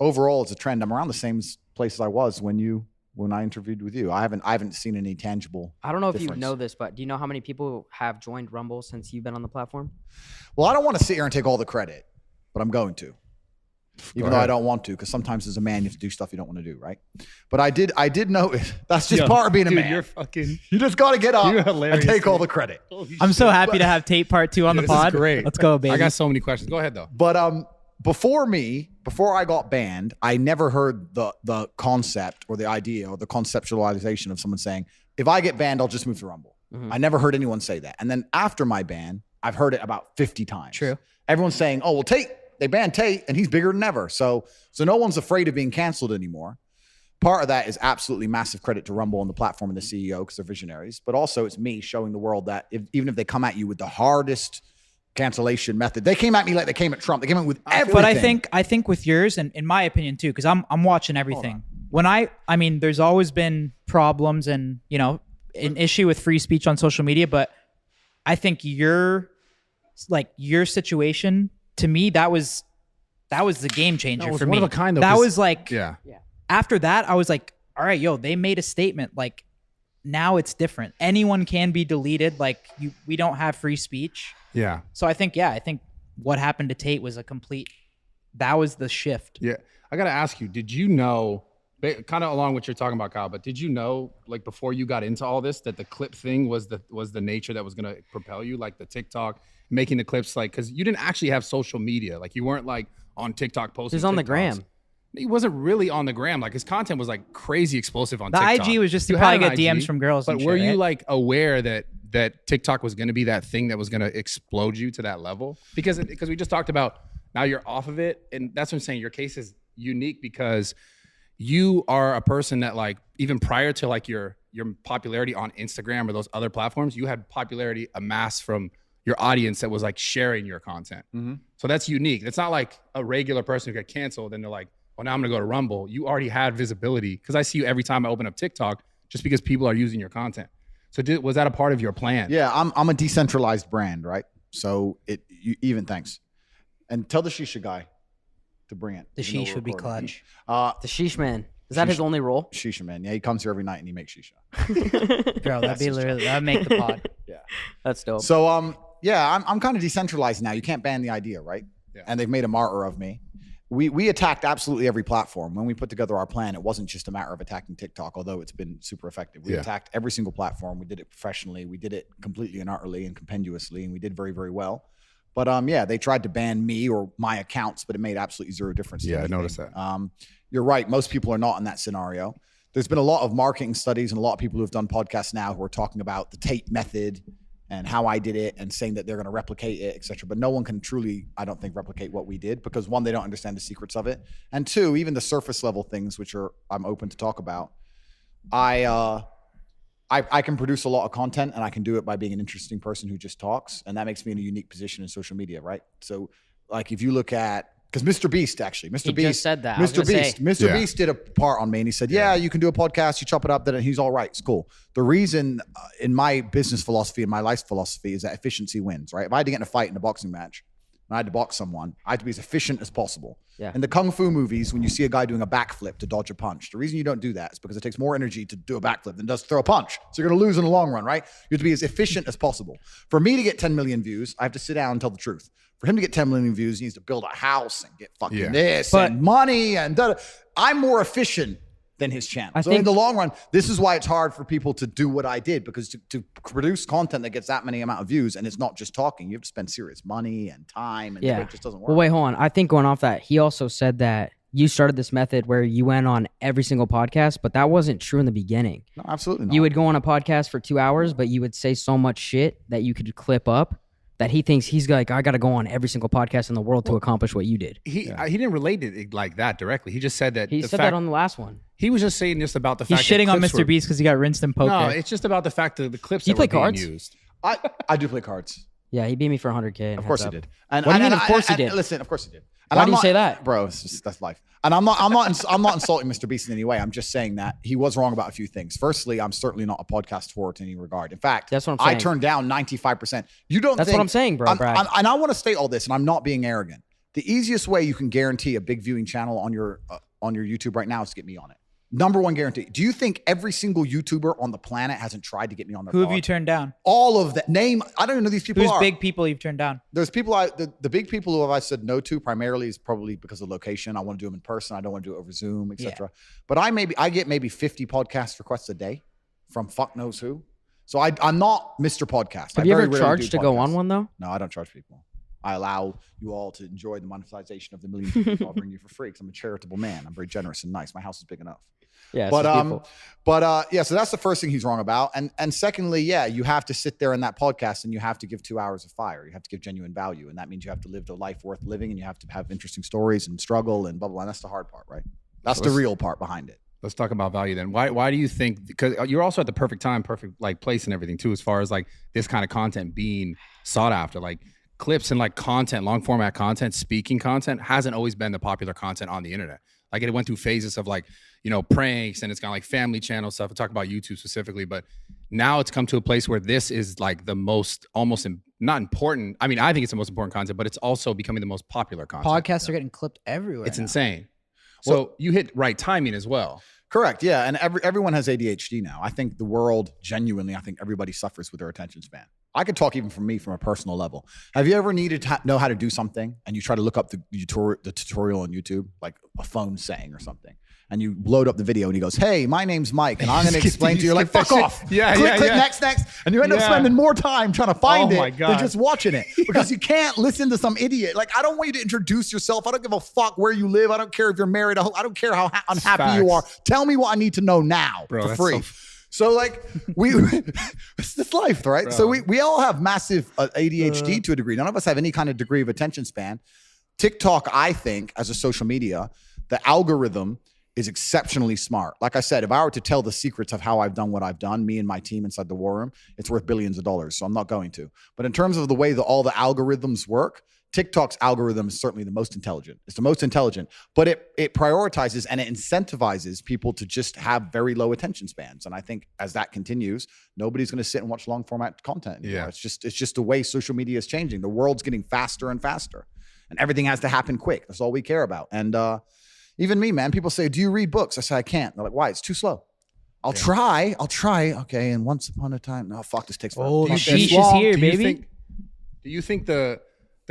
overall, it's a trend. I'm around the same place as I was when I interviewed with you. I haven't seen any tangible. I don't know if you difference. know this, but do you know how many people have joined Rumble since you've been on the platform? Well, I don't want to sit here and take all the credit, but I'm going to. Even though I don't want to, because sometimes as a man you have to do stuff you don't want to do, right? But I did know it. That's just part of being a man. You're fucking. You just got to get up You're and hilarious, take all dude. the credit. I'm so happy to have Tate Part 2 on the This is pod. great. Let's go, baby. I got so many questions. Go ahead though. But before I got banned, I never heard the concept or the idea or the conceptualization of someone saying, if I get banned, I'll just move to Rumble. I never heard anyone say that. And then after my ban, I've heard it about 50 times. True. Everyone's saying, oh, well, Tate, they banned Tate and he's bigger than ever. So no one's afraid of being canceled anymore. Part of that is absolutely massive credit to Rumble and the platform and the CEO because they're visionaries. But also it's me showing the world that even if they come at you with the hardest cancellation method, they came at me like they came at Trump. They came at with everything. But I think with yours, and in my opinion too, because I'm watching everything. When I mean, there's always been problems and an issue with free speech on social media, but I think your situation to me that was the game changer That was for one me. of a kind, though, That 'cause- was like Yeah. after that I was like, all right, yo, they made a statement. Like now it's different. Anyone can be deleted. Like we don't have free speech. Yeah. So I think what happened to Tate was that was the shift. Yeah. I got to ask you, did you know, kind of along what you're talking about, Kyle, but did you know, like before you got into all this, that the clip thing was the nature that was going to propel you, like the TikTok, making the clips, like, because you didn't actually have social media. Like you weren't like on TikTok posting. He was on the TikToks. gram. He wasn't really on the gram. Like his content was like crazy explosive on The TikTok. IG was just You to probably had get an DMs from girls. But and were shit, you right? like aware that TikTok was going to be that thing that was going to explode you to that level? Because we just talked about now you're off of it, and that's what I'm saying. Your case is unique because you are a person that, like, even prior to like your popularity on Instagram or those other platforms, you had popularity amassed from your audience that was like sharing your content. So that's unique. It's not like a regular person who got canceled and they're like, well, now I'm gonna go to Rumble. You already had visibility because I see you every time I open up TikTok just because people are using your content. So was that a part of your plan? Yeah, I'm a decentralized brand, right? So thanks. And tell the Shisha guy to bring it. The even though sheesh we're would be recording. clutch. The sheesh man. Is that his only role? Shisha man. Yeah, he comes here every night and he makes shisha. Bro, that'd make the pod. Yeah. That's dope. So I'm kind of decentralized now. You can't ban the idea, right? Yeah. And they've made a martyr of me. We attacked absolutely every platform. When we put together our plan, it wasn't just a matter of attacking TikTok, although it's been super effective. We attacked every single platform. We did it professionally. We did it completely and utterly and compendiously, and we did very, very well. But yeah, they tried to ban me or my accounts, but it made absolutely zero difference. To Yeah, I anything. noticed that. You're right. Most people are not in that scenario. There's been a lot of marketing studies and a lot of people who have done podcasts now who are talking about the Tate method and how I did it and saying that they're going to replicate it, etc. But no one can truly, I don't think, replicate what we did because one, they don't understand the secrets of it. And two, even the surface level things, which are I'm open to talk about. I can produce a lot of content and I can do it by being an interesting person who just talks. And that makes me in a unique position in social media, right? So like if you look at, because Mr. Beast actually, Mr. Beast just said that. I was Mr. gonna Beast, say- Mr. Yeah. Beast did a part on me and he said, yeah, you can do a podcast, you chop it up, then he's all right, it's cool. The reason in my business philosophy and my life philosophy is that efficiency wins, right? If I had to get in a fight in a boxing match, and I had to box someone, I had to be as efficient as possible. Yeah. In the Kung Fu movies, when you see a guy doing a backflip to dodge a punch, the reason you don't do that is because it takes more energy to do a backflip than it does to throw a punch. So you're going to lose in the long run, right? You have to be as efficient as possible. For me to get 10 million views, I have to sit down and tell the truth. For him to get 10 million views, he needs to build a house and get fucking this and money and da-da. I'm more efficient than his channel. So in the long run, this is why it's hard for people to do what I did, because to produce content that gets that many amount of views, and it's not just talking, you have to spend serious money and time, and it just doesn't work. Well, wait, hold on. I think going off that, he also said that you started this method where you went on every single podcast, but that wasn't true in the beginning. No, absolutely not. You would go on a podcast for 2 hours, but you would say so much shit that you could clip up that he thinks he's like, I got to go on every single podcast in the world to accomplish what you did. He didn't relate it like that directly. He just said that. He said that on the last one. He was just saying just about the He's fact that shitting on clips Mr. were- Beast because he got rinsed in poker. No, it's just about the fact that the clips You that were play cards? being used. I do play cards. Yeah, he beat me for 100K. Of course he did. And, What do you and- mean, of course he and- did? Listen, of course he did. Why do you say that? Bro, it's just, that's life. And I'm not insulting Mr. Beast in any way. I'm just saying that he was wrong about a few things. Firstly, I'm certainly not a podcast whore in any regard. In fact, That's what I'm I saying. turned down 95%. You don't That's think, what I'm saying, bro, Brad. and I want to state all this, and I'm not being arrogant. The easiest way you can guarantee a big viewing channel on your YouTube right now is to get me on it. Number one guarantee. Do you think every single YouTuber on the planet hasn't tried to get me on their Who have pod? you turned down? All of that. Name, I don't even know who these people Who's are. big people you've turned down? There's people the big people who I said no to primarily is probably because of location. I want to do them in person. I don't want to do it over Zoom, etc. But I get maybe 50 podcast requests a day from fuck knows who. So I'm not Mr. Podcast. Have I you very ever rarely charged do to go podcasts. on one, though? No, I don't charge people. I allow you all to enjoy the monetization of the millions of people I'll bring you for free because I'm a charitable man. I'm very generous and nice. My house is big enough. Yeah, Yeah, so that's the first thing he's wrong about. And secondly, yeah, you have to sit there in that podcast and you have to give 2 hours of fire. You have to give genuine value. And that means you have to live a life worth living and you have to have interesting stories and struggle and blah, blah, blah. And that's the hard part, right? That's the real part behind it. Let's talk about value then. Why do you think, because you're also at the perfect time, perfect like place and everything too, as far as like this kind of content being sought after, like clips and like content, long format content, speaking content hasn't always been the popular content on the internet. Like it went through phases of like, you know, pranks and it's kind of like family channel stuff. We'll talk about YouTube specifically, but now it's come to a place where this is like the most not important. I mean, I think it's the most important content, but it's also becoming the most popular content. Podcasts are getting clipped everywhere. It's now. insane. So you hit right timing as well. Correct. Yeah. And everyone has ADHD now. I think the world genuinely, I think everybody suffers with their attention span. I could talk even from me from a personal level. Have you ever needed to know how to do something and you try to look up the tutorial on YouTube, like a phone saying or something, and you load up the video and he goes, hey, my name's Mike and I'm going to explain to you. You're like, fuck off. Yeah, click, next. And you end up spending more time trying to find Oh my it God. than just watching it because you can't listen to some idiot. Like, I don't want you to introduce yourself. I don't give a fuck where you live. I don't care if you're married. I don't care how unhappy you are. Facts. Tell me what I need to know now Bro, for that's free. So like it's this life, right? Bro. So we all have massive ADHD to a degree. None of us have any kind of degree of attention span. TikTok, I think, as a social media, the algorithm is exceptionally smart. Like I said, if I were to tell the secrets of how I've done what I've done, me and my team inside the war room, it's worth billions of dollars. So I'm not going to. But in terms of the way that all the algorithms work, TikTok's algorithm is certainly the most intelligent. It's the most intelligent, but it prioritizes and it incentivizes people to just have very low attention spans. And I think as that continues, nobody's going to sit and watch long format content anymore. Yeah. It's just the way social media is changing. The world's getting faster and faster, and everything has to happen quick. That's all we care about. And even me, man, people say, do you read books? I say, I can't. They're like, why? It's too slow. I'll try. Okay. And once upon a time, no, fuck, this takes forever. Oh, Do you the think- sheesh is here, do you baby. think- Do you think the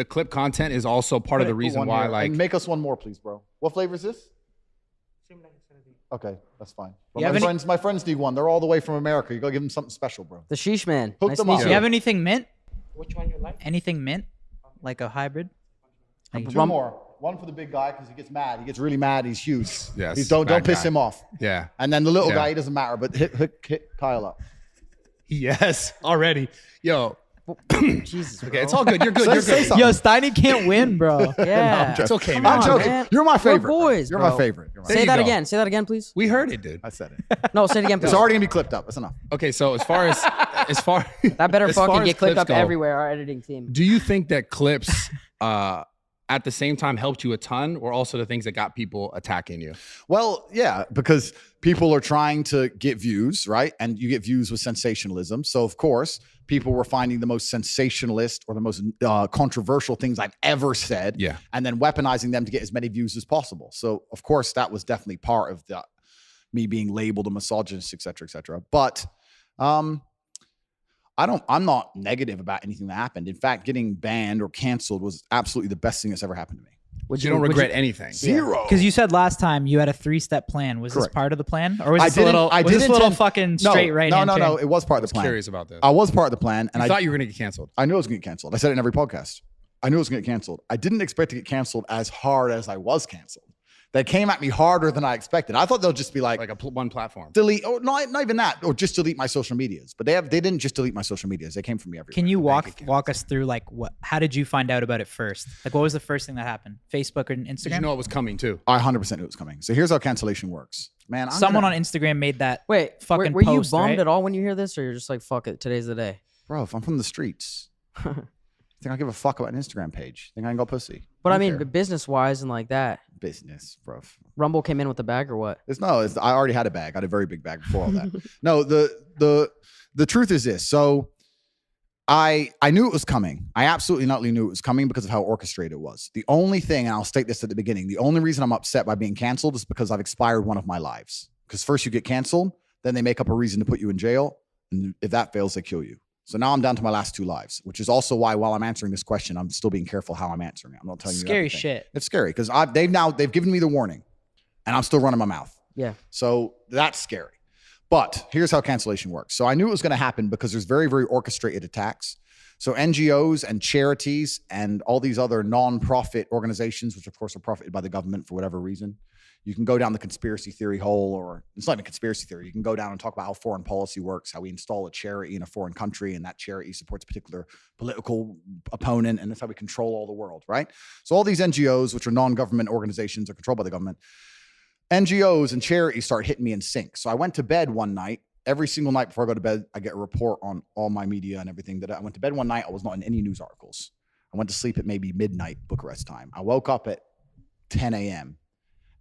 clip content is also part of the Put reason one why, here. like, And make us one more, please, bro. What flavor is this? Okay, that's fine. Bro, You have any- my friends need one. They're all the way from America. You gotta give them something special, bro. The sheesh man. Hook Nice them to meet up. Do you. you have anything mint? Which one you like? Anything mint? like a hybrid? Like, Two more. One for the big guy because he gets mad. He gets really mad. He's huge. Yes, Don't bad piss guy. him off. Yeah. And then the little Yeah. guy, he doesn't matter, but hit Kyle up. Yes, already. Yo. Jesus. Okay, it's all good. You're good. Say- You're say good. something. Yo, Steiny can't win, bro. Yeah. It's okay, Come man. I'm on, joking. man. You're my We're favorite. boys, You're bro. my favorite. You're my There Say you that go. again. Say that again, please. We heard it, dude. I said it. No, say it again, please. It's already gonna be clipped up. That's enough. Okay, so as far That better as far fucking as get clipped clips up go, everywhere. Our editing team. Do you think that clips at the same time helped you a ton, or also the things that got people attacking you? Well, yeah, because people are trying to get views, right? And you get views with sensationalism. So, of course, people were finding the most sensationalist or the most controversial things I've ever said, Yeah. and then weaponizing them to get as many views as possible. So, of course, that was definitely part of me being labeled a misogynist, et cetera, et cetera. But I'm not negative about anything that happened. In fact, getting banned or canceled was absolutely the best thing that's ever happened to me. You don't regret anything. Zero. Because you said last time you had a 3-step plan. Was this Correct. part of the plan, or was I this a little? didn't- Was this a little intend- fucking straight right? No. It was part of the plan. Curious about this. I was part of the plan, and I I thought you were gonna get canceled. I knew it was going to get canceled. I said it in every podcast. I knew it was going to get canceled. I didn't expect to get canceled as hard as I was canceled. They came at me harder than I expected. I thought they'll just be like One platform. delete, or not even that, or just delete my social medias. But they didn't just delete my social medias. They came from me everywhere. Can you bank accounts. walk us through like what? How did you find out about it first? Like, what was the first thing that happened? Facebook or Did Instagram? you know it was coming too? I 100% knew it was coming. So here's how cancellation works, man. Someone on Instagram made that. Wait, fucking were you post, bummed right? at all when you hear this, or you're just like, fuck it, today's the day? bro. If I'm from the streets, think I give a fuck about an Instagram page? Think I can go pussy? But I Don't mean, care. but business wise and like that, Business, bro. Rumble came in with the bag or what? I already had a bag. I had a very big bag before all that. No, the truth is this. So I knew it was coming. I absolutely not knew it was coming because of how orchestrated it was. The only thing, and I'll state this at the beginning, the only reason I'm upset by being canceled is because I've expired one of my lives. Because first you get canceled, then they make up a reason to put you in jail. And if that fails, they kill you. So now I'm down to my last 2 lives, which is also why while I'm answering this question, I'm still being careful how I'm answering it. I'm not telling you Scary everything. shit. It's scary because they've given me the warning and I'm still running my mouth. Yeah. So that's scary. But here's how cancellation works. So I knew it was going to happen because there's very, very orchestrated attacks. So NGOs and charities and all these other non-profit organizations, which of course are profited by the government for whatever reason, you can go down the conspiracy theory hole, or it's not even a conspiracy theory. You can go down and talk about how foreign policy works, how we install a charity in a foreign country and that charity supports a particular political opponent, and that's how we control all the world, right? So all these NGOs, which are non-government organizations, are controlled by the government. NGOs and charities start hitting me in sync. So I went to bed one night. Every single night before I go to bed, I get a report on all my media and everything. That I went to bed one night, I was not in any news articles. I went to sleep at maybe midnight Bucharest time. I woke up at 10 a.m.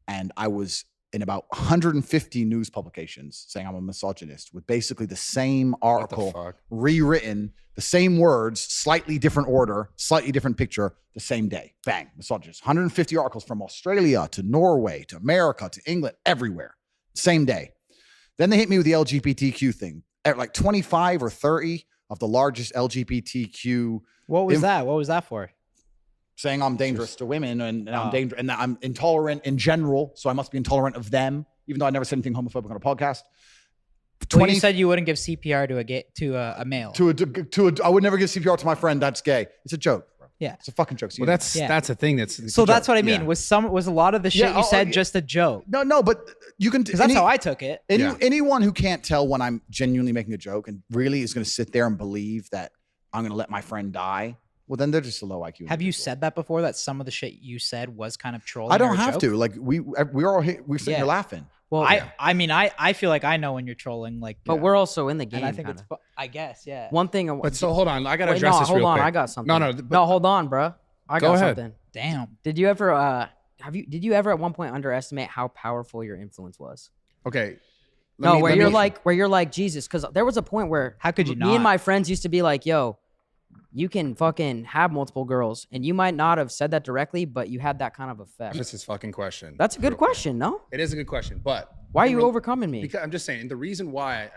and I was in about 150 news publications saying I'm a misogynist with basically the same article fuck? rewritten, the same words, slightly different order, slightly different picture, the same day. Bang, misogynist. 150 articles from Australia to Norway to America to England, everywhere. Same day. Then they hit me with the LGBTQ thing. At like 25 or 30 of the largest LGBTQ What was that? What was that for? saying I'm dangerous to women and I'm dangerous and that I'm intolerant in general, so I must be intolerant of them, even though I never said anything homophobic on a podcast. Well, you said you wouldn't give CPR to a male. I would never give CPR to my friend that's gay. It's a joke, bro. Yeah. It's a fucking joke. Well, that's a thing. So that's what I mean. Yeah. Was a lot of the shit Yeah, you said yeah. just a joke? No, but you can. Because that's how I took it. Anyone who can't tell when I'm genuinely making a joke and really is going to sit there and believe that I'm going to let my friend die, well, then they're just a low IQ. Have you individual. said that before? That some of the shit you said was kind of trolling? I don't or a have joke? to. Like we're sitting Yeah. here laughing. Well, I mean, I feel like I know when you're trolling. Like, but we're also in the game. and I think kinda. it's. I guess, yeah. One thing. But so hold on, I gotta Wait, address no, this hold real on. quick. I got something. No, No, hold on, bro. I Go got ahead. something. Damn. Did you ever did you ever at one point underestimate how powerful your influence was? Okay. Where you're like Jesus, because there was a point where How could you me not? and my friends used to be like, yo, you can fucking have multiple girls, and you might not have said that directly, but you had that kind of effect. That's his fucking question. That's a good question, no? It is a good question, but Why are you overcoming me? Because I'm just saying the reason why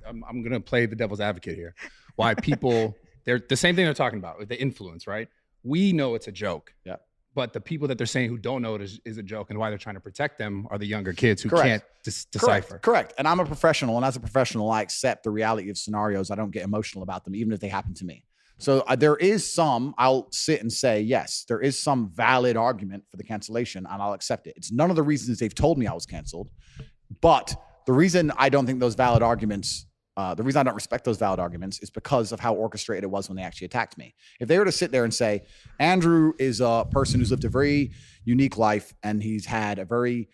I'm gonna play the devil's advocate here. Why people they're the same thing they're talking about with the influence, right? We know it's a joke. Yeah. But the people that they're saying who don't know it is a joke and why they're trying to protect them are the younger kids who Correct. can't decipher. Correct. And I'm a professional, and as a professional, I accept the reality of scenarios. I don't get emotional about them, even if they happen to me. So there is some, I'll sit and say, yes, there is some valid argument for the cancellation, and I'll accept it. It's none of the reasons they've told me I was canceled. But the reason I don't think those valid arguments, the reason I don't respect those valid arguments is because of how orchestrated it was when they actually attacked me. If they were to sit there and say, Andrew is a person who's lived a very unique life and he's had a very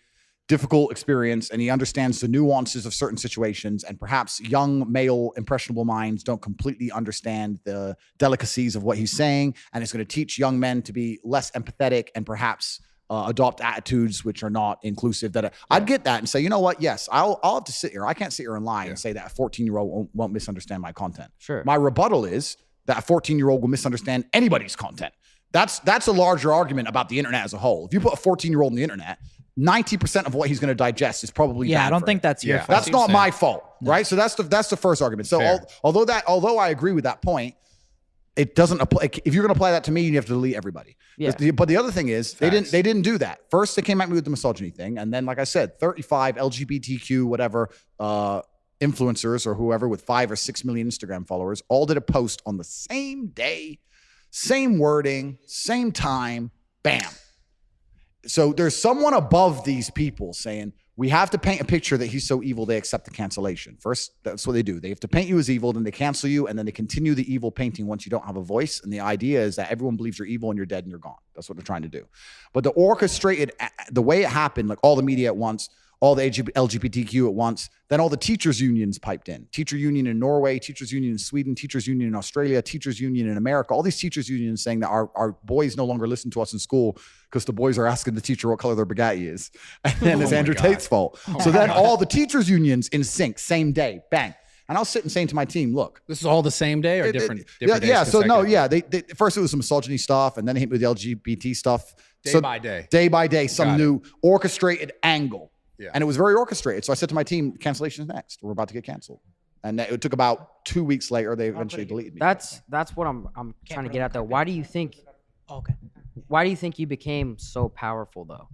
difficult experience and he understands the nuances of certain situations, and perhaps young male impressionable minds don't completely understand the delicacies of what he's saying, and it's going to teach young men to be less empathetic and perhaps adopt attitudes which are not inclusive, I'd get that and say, you know what? Yes, I'll have to sit here. I can't sit here and lie and say that a 14-year-old won't misunderstand my content. Sure. My rebuttal is that a 14-year-old will misunderstand anybody's content. That's a larger argument about the internet as a whole. If you put a 14-year-old on the internet, 90% of what he's going to digest is probably bad I don't for think him. that's your fault. That's not my fault, right? So that's the first argument. So although I agree with that point, it doesn't apply. If you're going to apply that to me, you have to delete everybody. Yeah. But the other thing is, they didn't do that. First, they came at me with the misogyny thing, and then, like I said, 35 LGBTQ whatever influencers or whoever with 5 or 6 million Instagram followers all did a post on the same day, same wording, same time, bam. So there's someone above these people saying, we have to paint a picture that he's so evil they accept the cancellation. First, that's what they do. They have to paint you as evil, then they cancel you, and then they continue the evil painting once you don't have a voice. And the idea is that everyone believes you're evil and you're dead and you're gone. That's what they're trying to do. But the orchestrated, the way it happened, like all the media at once, all the LGBTQ at once, then all the teachers' unions piped in. Teacher union in Norway, teachers' union in Sweden, teachers' union in Australia, teachers' union in America. All these teachers' unions saying that our boys no longer listen to us in school because the boys are asking the teacher what color their Bugatti is. And then it's Andrew Tate's fault. So then all the teachers' unions in sync, same day, bang. And I was sitting saying to my team, look. This is all the same day or different days? Yeah. So no, yeah. They first it was some misogyny stuff, and then they hit me with the LGBT stuff. Day by day. Day by day, some new orchestrated angle. Yeah. And it was very orchestrated. So I said to my team, cancellation is next. We're about to get canceled. And it took about 2 weeks later, they eventually deleted me. That's what I'm trying to get at though. Why do you think you became so powerful though?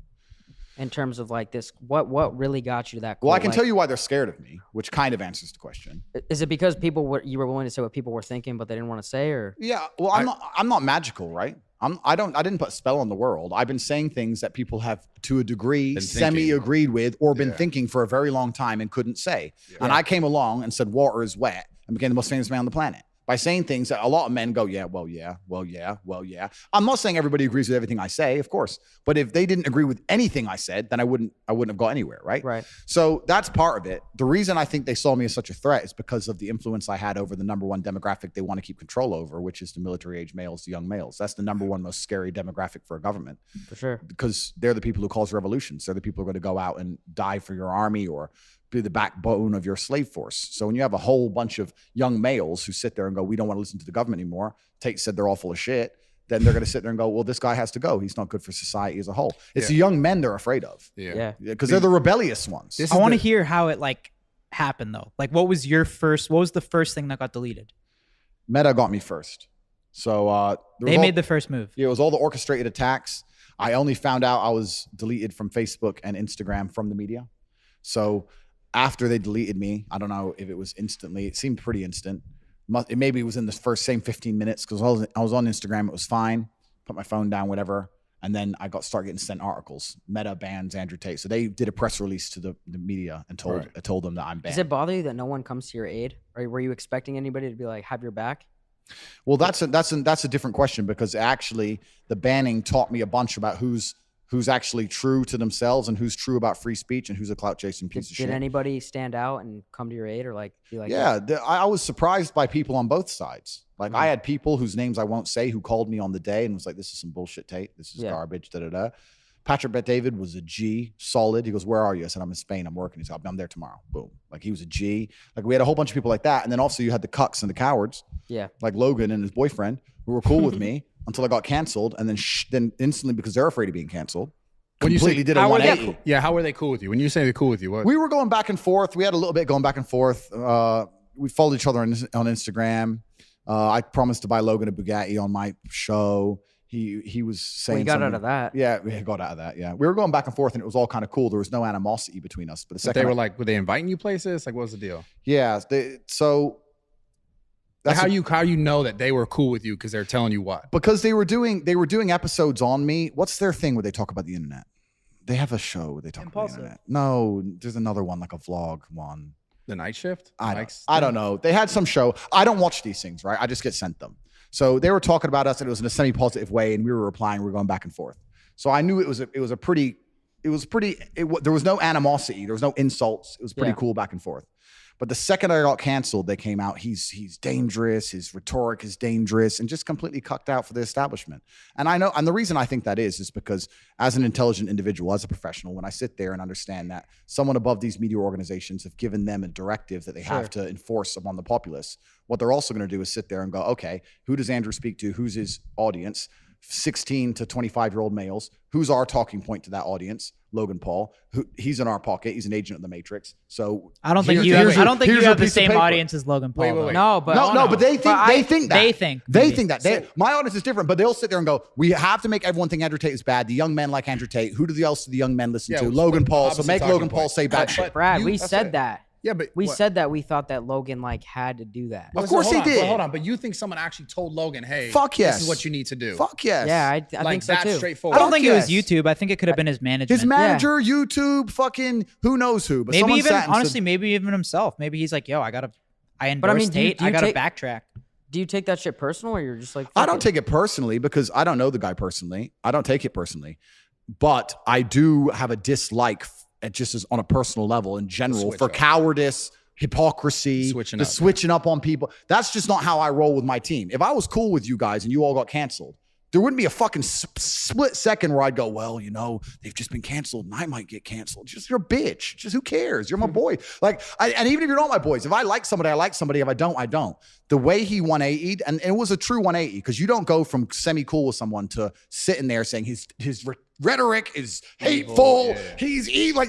In terms of like this, what really got you to that? Well, I can tell you why they're scared of me, which kind of answers the question. Is it because you were willing to say what people were thinking, but they didn't want to say, or? Yeah. Well, I'm not magical, right? I didn't put a spell on the world. I've been saying things that people have to a degree semi-agreed with or been thinking for a very long time and couldn't say. Yeah. And I came along and said water is wet and became the most famous man on the planet by saying things that a lot of men go, yeah, well, yeah, well, yeah, well, yeah. I'm not saying everybody agrees with everything I say, of course. But if they didn't agree with anything I said, then I wouldn't have got anywhere, right? Right. So that's part of it. The reason I think they saw me as such a threat is because of the influence I had over the number one demographic they want to keep control over, which is the military age males, the young males. That's the number one most scary demographic for a government. For sure. Because they're the people who cause revolutions. They're the people who are going to go out and die for your army or be the backbone of your slave force. So when you have a whole bunch of young males who sit there and go, we don't want to listen to the government anymore. Tate said they're all full of shit. Then they're going to sit there and go, well, this guy has to go. He's not good for society as a whole. It's the young men they're afraid of. Yeah. Because they're the rebellious ones. I want to hear how it like happened though. Like what was the first thing that got deleted? Meta got me first. So they made the first move. Yeah, it was all the orchestrated attacks. I only found out I was deleted from Facebook and Instagram from the media. So after they deleted me, I don't know if it was instantly. It seemed pretty instant. Maybe it was in the first same 15 minutes because I was on Instagram. It was fine. Put my phone down, whatever. And then I started getting sent articles. Meta bans Andrew Tate. So they did a press release to the media and told them that I'm banned. Does it bother you that no one comes to your aid? Or were you expecting anybody to be like, have your back? Well, that's a different question because actually the banning taught me a bunch about who's actually true to themselves and who's true about free speech and who's a clout chasing piece of shit. Did anybody stand out and come to your aid or like be like? Yeah, I was surprised by people on both sides. Like I had people whose names I won't say who called me on the day and was like, "This is some bullshit, Tate. This is garbage." Da da da. Patrick Bet David was a G, solid. He goes, "Where are you?" I said, "I'm in Spain. I'm working." He said, "I'm there tomorrow." Boom. Like he was a G. Like we had a whole bunch of people like that, and then also you had the cucks and the cowards. Yeah. Like Logan and his boyfriend who were cool with me until I got canceled, and then instantly because they're afraid of being canceled. When you say did a 180. How were they cool with you? When you say they're cool with you, what? We were going back and forth. We had a little bit going back and forth. We followed each other on Instagram. I promised to buy Logan a Bugatti on my show. He was saying you got out of that. Yeah, we got out of that. Yeah, we were going back and forth, and it was all kind of cool. There was no animosity between us. But the second they were like, were they inviting you places? Like, what was the deal? Yeah. So That's how you know that they were cool with you because they're telling you what? Because they were doing episodes on me. What's their thing where they talk about the internet? They have a show where they talk about the internet. No, there's another one, like a vlog one. The Night Shift? I don't know. They had some show. I don't watch these things, right? I just get sent them. So they were talking about us, and it was in a semi-positive way, and we were replying. We were going back and forth. So I knew there was no animosity. There was no insults. It was pretty cool back and forth. But the second I got canceled, they came out, he's dangerous, his rhetoric is dangerous, and just completely cucked out for the establishment. And I know, and the reason I think that is because as an intelligent individual, as a professional, when I sit there and understand that someone above these media organizations have given them a directive that they have to enforce upon the populace, what they're also going to do is sit there and go, okay, who does Andrew speak to? Who's his audience? 16 to 25-year-old males. Who's our talking point to that audience? Logan Paul. He's in our pocket. He's an agent of the Matrix. So I don't think you have the same audience as Logan Paul. Wait. No, but they think that. My audience is different, but they'll sit there and go, we have to make everyone think Andrew Tate is bad. The young men like Andrew Tate. Who else do the young men listen to? Logan Paul. So make Logan Paul say bad shit. Brad, we said that. Yeah, but we said that we thought that Logan had to do that. Of course he did. But hold on, but you think someone actually told Logan, "Hey, fuck yes, this is what you need to do." Fuck yes. Yeah, I think so too. Straightforward. I don't think it was YouTube. I think it could have been his management. His manager, YouTube, fucking who knows who. But maybe even honestly, maybe even himself. Maybe he's like, "Yo, I endorse Tate. I gotta backtrack." Do you take that shit personal, or you're just like? I don't take it personally because I don't know the guy personally. I don't take it personally, but I do have a dislike, just as on a personal level in general, for cowardice. Hypocrisy, switching up on people. That's just not how I roll with my team. If I was cool with you guys and you all got canceled, there wouldn't be a fucking split second where I'd go, well, they've just been canceled and I might get canceled. Just you're a bitch. Just who cares? You're my boy. And even if you're not my boys, if I like somebody, I like somebody. If I don't, I don't. The way he 180'd, and it was a true 180 because you don't go from semi-cool with someone to sitting there saying his rhetoric is hateful. Yeah. He's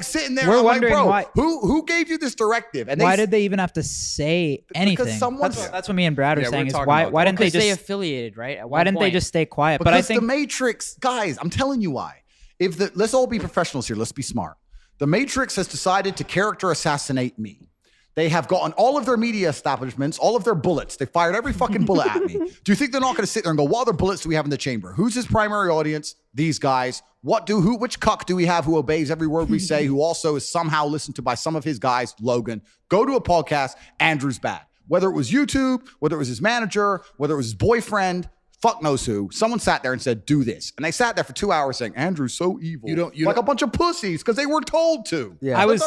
sitting there. We're wondering why. Who gave you this directive? And why did they even have to say anything? That's what me and Brad are saying. Is why didn't they just stay affiliated? Right? Why didn't they just stay quiet? Because but I think the Matrix, guys. I'm telling you why. Let's all be professionals here. Let's be smart. The Matrix has decided to character assassinate me. They have gotten all of their media establishments, all of their bullets. They fired every fucking bullet at me. Do you think they're not going to sit there and go, what other bullets do we have in the chamber? Who's his primary audience? These guys. Which cuck do we have who obeys every word we say, who also is somehow listened to by some of his guys? Logan. Go to a podcast. Andrew's bad. Whether it was YouTube, whether it was his manager, whether it was his boyfriend, fuck knows who. Someone sat there and said, do this. And they sat there for 2 hours saying, Andrew's so evil. Like a bunch of pussies because they were told to. Yeah. We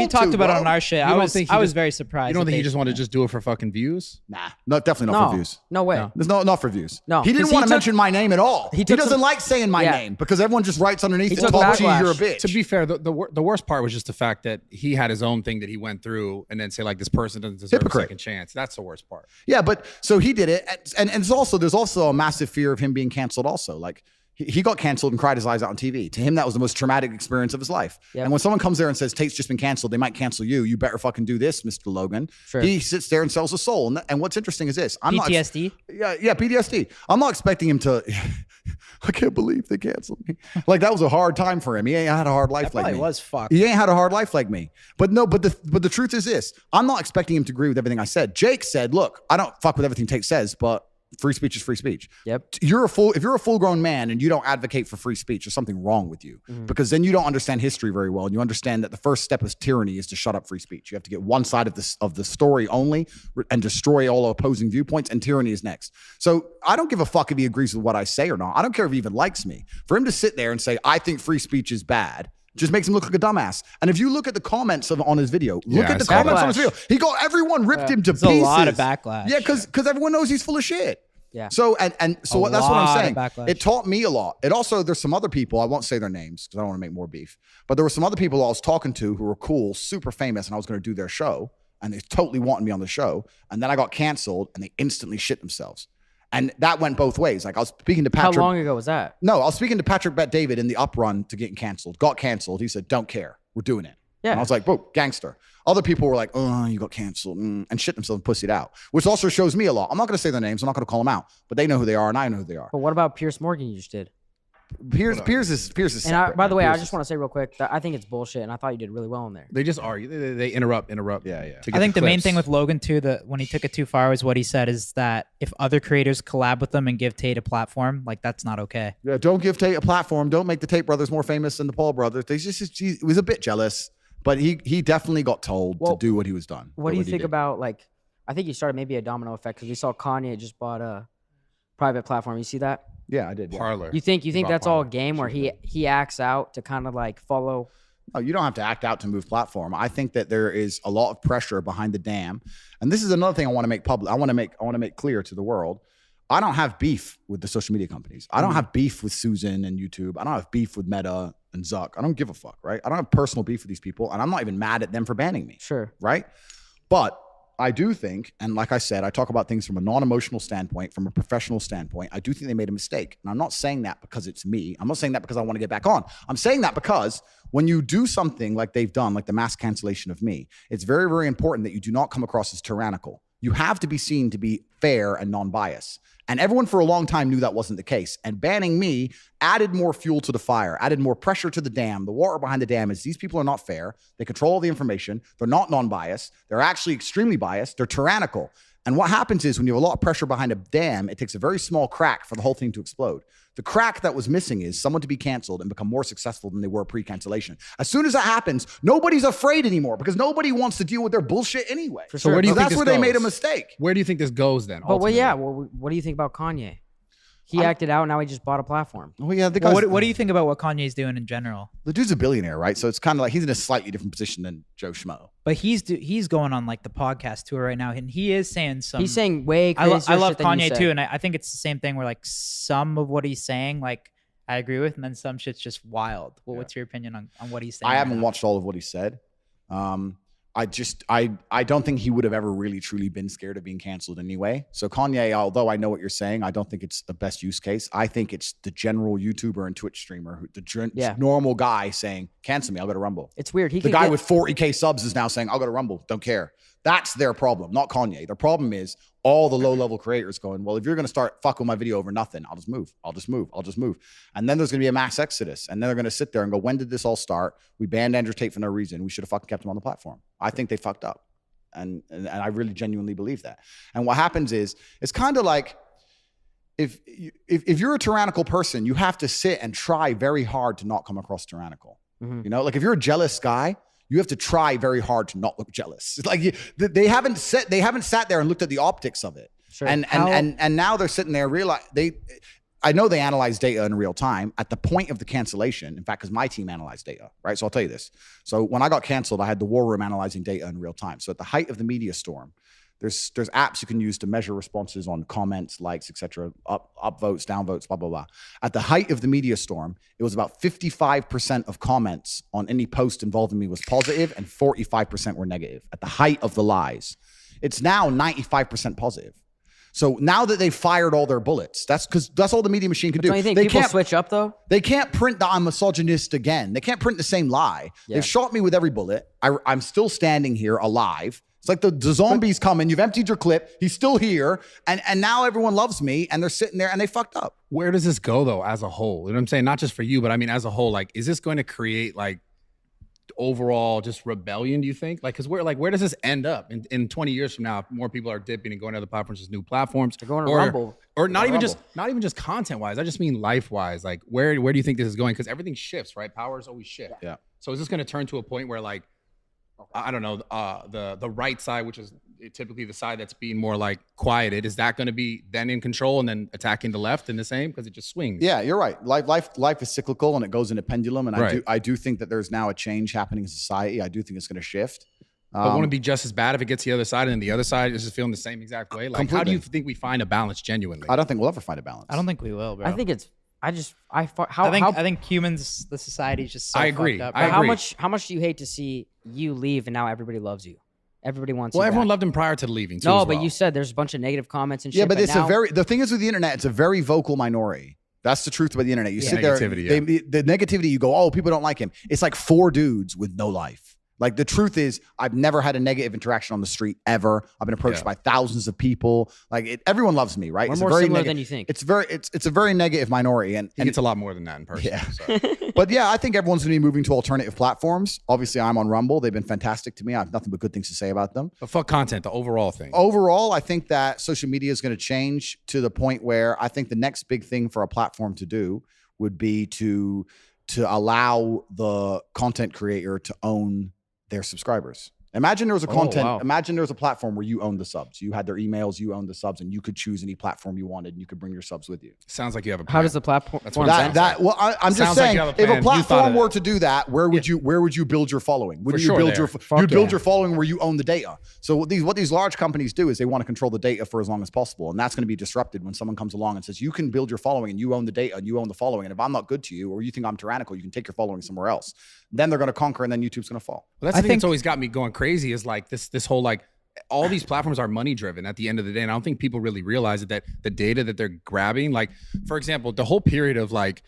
talked about it on our shit. I was very surprised. You don't think he just wanted to just do it for fucking views? Nah, definitely not for views. No way. There's not for views. No. He didn't want to mention my name at all. He doesn't like saying my name because everyone just writes underneath it, talk to you, you're a bitch. To be fair, the worst part was just the fact that he had his own thing that he went through and then say this person doesn't deserve a second chance. That's the worst part. Yeah, but so he did it. And there's also a massive fear of him being canceled also. He got canceled and cried his eyes out on TV. To him, that was the most traumatic experience of his life. Yep. And when someone comes there and says, Tate's just been canceled, they might cancel you. You better fucking do this, Mr. Logan. Sure. He sits there and sells a soul. And what's interesting is this. PTSD? Yeah, PTSD. I'm not expecting him to, I can't believe they canceled me. That was a hard time for him. He ain't had a hard life like me. It was fucked. He ain't had a hard life like me. But the truth is this. I'm not expecting him to agree with everything I said. Jake said, look, I don't fuck with everything Tate says, but free speech is free speech. Yep. If you're a full-grown man and you don't advocate for free speech, there's something wrong with you. Mm-hmm. Because then you don't understand history very well, and you understand that the first step of tyranny is to shut up free speech. You have to get one side of the story only and destroy all opposing viewpoints, and tyranny is next. So I don't give a fuck if he agrees with what I say or not. I don't care if he even likes me. For him to sit there and say, I think free speech is bad, just makes him look like a dumbass. And if you look at the comments on his video, comments on his video. Everyone ripped him to pieces. A lot of backlash. Yeah, because everyone knows he's full of shit. Yeah. So that's what I'm saying. It taught me a lot. It also, there's some other people, I won't say their names because I don't want to make more beef, but there were some other people I was talking to who were cool, super famous, and I was going to do their show, and they totally wanted me on the show. And then I got canceled, and they instantly shit themselves. And that went both ways. I was speaking to Patrick. How long ago was that? No, I was speaking to Patrick Bet David in the uprun to getting canceled. Got canceled. He said, don't care. We're doing it. Yeah. And I was like, whoa, gangster. Other people were like, oh, you got canceled, and shit themselves and pussied out, which also shows me a lot. I'm not going to say their names. I'm not going to call them out, but they know who they are, and I know who they are. But what about Pierce Morgan you just did? Piers is And separate, by the man. way, I Piers just is- want to say real quick that I think it's bullshit, and I thought you did really well in there. They just argue. They interrupt. Yeah. to get I think the main clips. thing with Logan too, that when he took it too far, was what he said is that if other creators collab with them and give Tate a platform, like that's not okay. Yeah, don't give Tate a platform. Don't make the Tate brothers more famous than the Paul brothers. He was a bit jealous, but he definitely got told to do what he was done. What do you he think did. about, like, I think you started maybe a domino effect because we saw Kanye just bought a private platform. You see that? Yeah, I did. Yeah. Parlor. You think He bought that's all a Parler. game where he acts out to kind of like follow? No, you don't have to act out to move platform. I think that there is a lot of pressure behind the dam, and this is another thing I want to make public. I want to make clear to the world. I don't have beef with the social media companies. I don't have beef with Susan and YouTube. I don't have beef with Meta and Zuck. I don't give a fuck, right? I don't have personal beef with these people, and I'm not even mad at them for banning me. Sure. Right? But I do think, and like I said, I talk about things from a non-emotional standpoint, from a professional standpoint. I do think they made a mistake. And I'm not saying that because it's me. I'm not saying that because I want to get back on. I'm saying that because when you do something like they've done, like the mass cancellation of me, it's very, very important that you do not come across as tyrannical. You have to be seen to be fair and non-biased. And everyone for a long time knew that wasn't the case. And banning me added more fuel to the fire, added more pressure to the dam. The water behind the dam is these people are not fair. They control all the information. They're not non-biased. They're actually extremely biased. They're tyrannical. And what happens is when you have a lot of pressure behind a dam, it takes a very small crack for the whole thing to explode. The crack that was missing is someone to be canceled and become more successful than they were pre-cancellation. As soon as that happens, nobody's afraid anymore because nobody wants to deal with their bullshit anyway. So where do you think that's this where they made a goes? mistake. Where do you think this goes then? But well, yeah. ultimately? Well, what do you think about Kanye? He acted out. Now he just bought a platform. Oh yeah, the Well, guy's, what do you think about what Kanye's doing in general? the dude's a billionaire, right? So it's kind of like he's in a slightly different position than Joe Schmo. But he's going on like the podcast tour right now, and he is saying some. He's saying way I, crazier I love shit than you Kanye said. too, and I think it's the same thing where like some of what he's saying, like I agree with, and then some shit's just wild. Well, what's your opinion on what he's saying? I right haven't now? watched all of what he said. I don't think he would have ever really truly been scared of being canceled anyway. So Kanye, although I know what you're saying, I don't think it's the best use case. I think it's the general YouTuber and Twitch streamer, normal guy saying, cancel me, I'll go to Rumble. It's weird. The guy with 40K subs is now saying, I'll go to Rumble, don't care. That's their problem, not Kanye. Their problem is all the low-level creators going, well, if you're going to start fucking my video over nothing, I'll just move. And then there's going to be a mass exodus. And then they're going to sit there and go, when did this all start? We banned Andrew Tate for no reason. We should have fucking kept him on the platform. I think they fucked up. And I really genuinely believe that. And what happens is, it's kind of like, if you're a tyrannical person, you have to sit and try very hard to not come across tyrannical. Mhm. You know, like if you're a jealous guy, you have to try very hard to not look jealous. It's like they haven't sat there and looked at the optics of it. Sure. And now they're sitting there I know they analyze data in real time at the point of the cancellation. In fact, because my team analyzed data, right? So I'll tell you this. So when I got canceled, I had the war room analyzing data in real time. So at the height of the media storm, there's apps you can use to measure responses on comments, likes, etc., up votes, down votes, blah, blah, blah. At the height of the media storm, it was about 55% of comments on any post involving me was positive and 45% were negative at the height of the lies. It's now 95% positive. So now that they've fired all their bullets, that's all the media machine can do. Don't you think They people can't switch up though? They can't print that I'm misogynist again. They can't print the same lie. Yeah. They've shot me with every bullet. I'm still standing here alive. It's like the zombies coming. You've emptied your clip. He's still here. And now everyone loves me and they're sitting there and they fucked up. Where does this go though, as a whole? You know what I'm saying? Not just for you, but I mean, as a whole, like, is this going to create like overall just rebellion, do you think? Like, cause where does this end up in 20 years from now? If more people are dipping and going to other platforms, just new platforms. They're going to or, Rumble. Or not even Rumble. just content wise. I just mean life wise. Like where do you think this is going? Cause everything shifts, right? Powers always shift. Yeah. So is this going to turn to a point where like, I don't know, the right side, which is typically the side that's being more like quieted, is that going to be then in control and then attacking the left in the same? Because it just swings. Yeah, you're right. Life is cyclical and it goes in a pendulum. And Right. I do think that there's now a change happening in society. I do think it's going to shift. But won't it be just as bad if it gets the other side and then the other side is just feeling the same exact way? Like, how do Completely. you think we find a balance genuinely? I don't think we'll ever find a balance. I don't think we will, bro. I think it's. I think humans, the society's just so I agree. fucked up. I bro. agree. How much do you hate to see you leave and now everybody loves you? Everybody wants Well, you everyone back. loved him prior to leaving too. No, as but well. you said there's a bunch of negative comments and shit. Yeah, but it's now, the thing is with the internet, it's a very vocal minority. That's the truth about the internet. You sit there, Negativity, yeah. the negativity, you go, oh, people don't like him. It's like 4 dudes with no life. Like the truth is, I've never had a negative interaction on the street ever. I've been approached by thousands of people. Like everyone loves me, right? We're It's more a very similar than you think. It's a very negative minority, and It's a lot more than that in person. Yeah. So. But yeah, I think everyone's going to be moving to alternative platforms. Obviously, I'm on Rumble. They've been fantastic to me. I have nothing but good things to say about them. But fuck content, the overall thing. Overall, I think that social media is going to change to the point where I think the next big thing for a platform to do would be to allow the content creator to own their subscribers. Imagine there was imagine there was a platform where you owned the subs. You had their emails, you owned the subs, and you could choose any platform you wanted, and you could bring your subs with you. Sounds like you have a plan. How does the platform? That's what I'm just saying, if a platform were to do that, where would you build your following? Would you build your following where you own the data? So what these large companies do is they want to control the data for as long as possible, and that's going to be disrupted when someone comes along and says you can build your following and you own the data and you own the following, and if I'm not good to you or you think I'm tyrannical, you can take your following somewhere else. Then they're going to conquer, and then YouTube's going to fall. Well, that's the thing that's always got me going crazy is like this whole like all these platforms are money driven at the end of the day. And I don't think people really realize that the data that they're grabbing, like for example, the whole period of like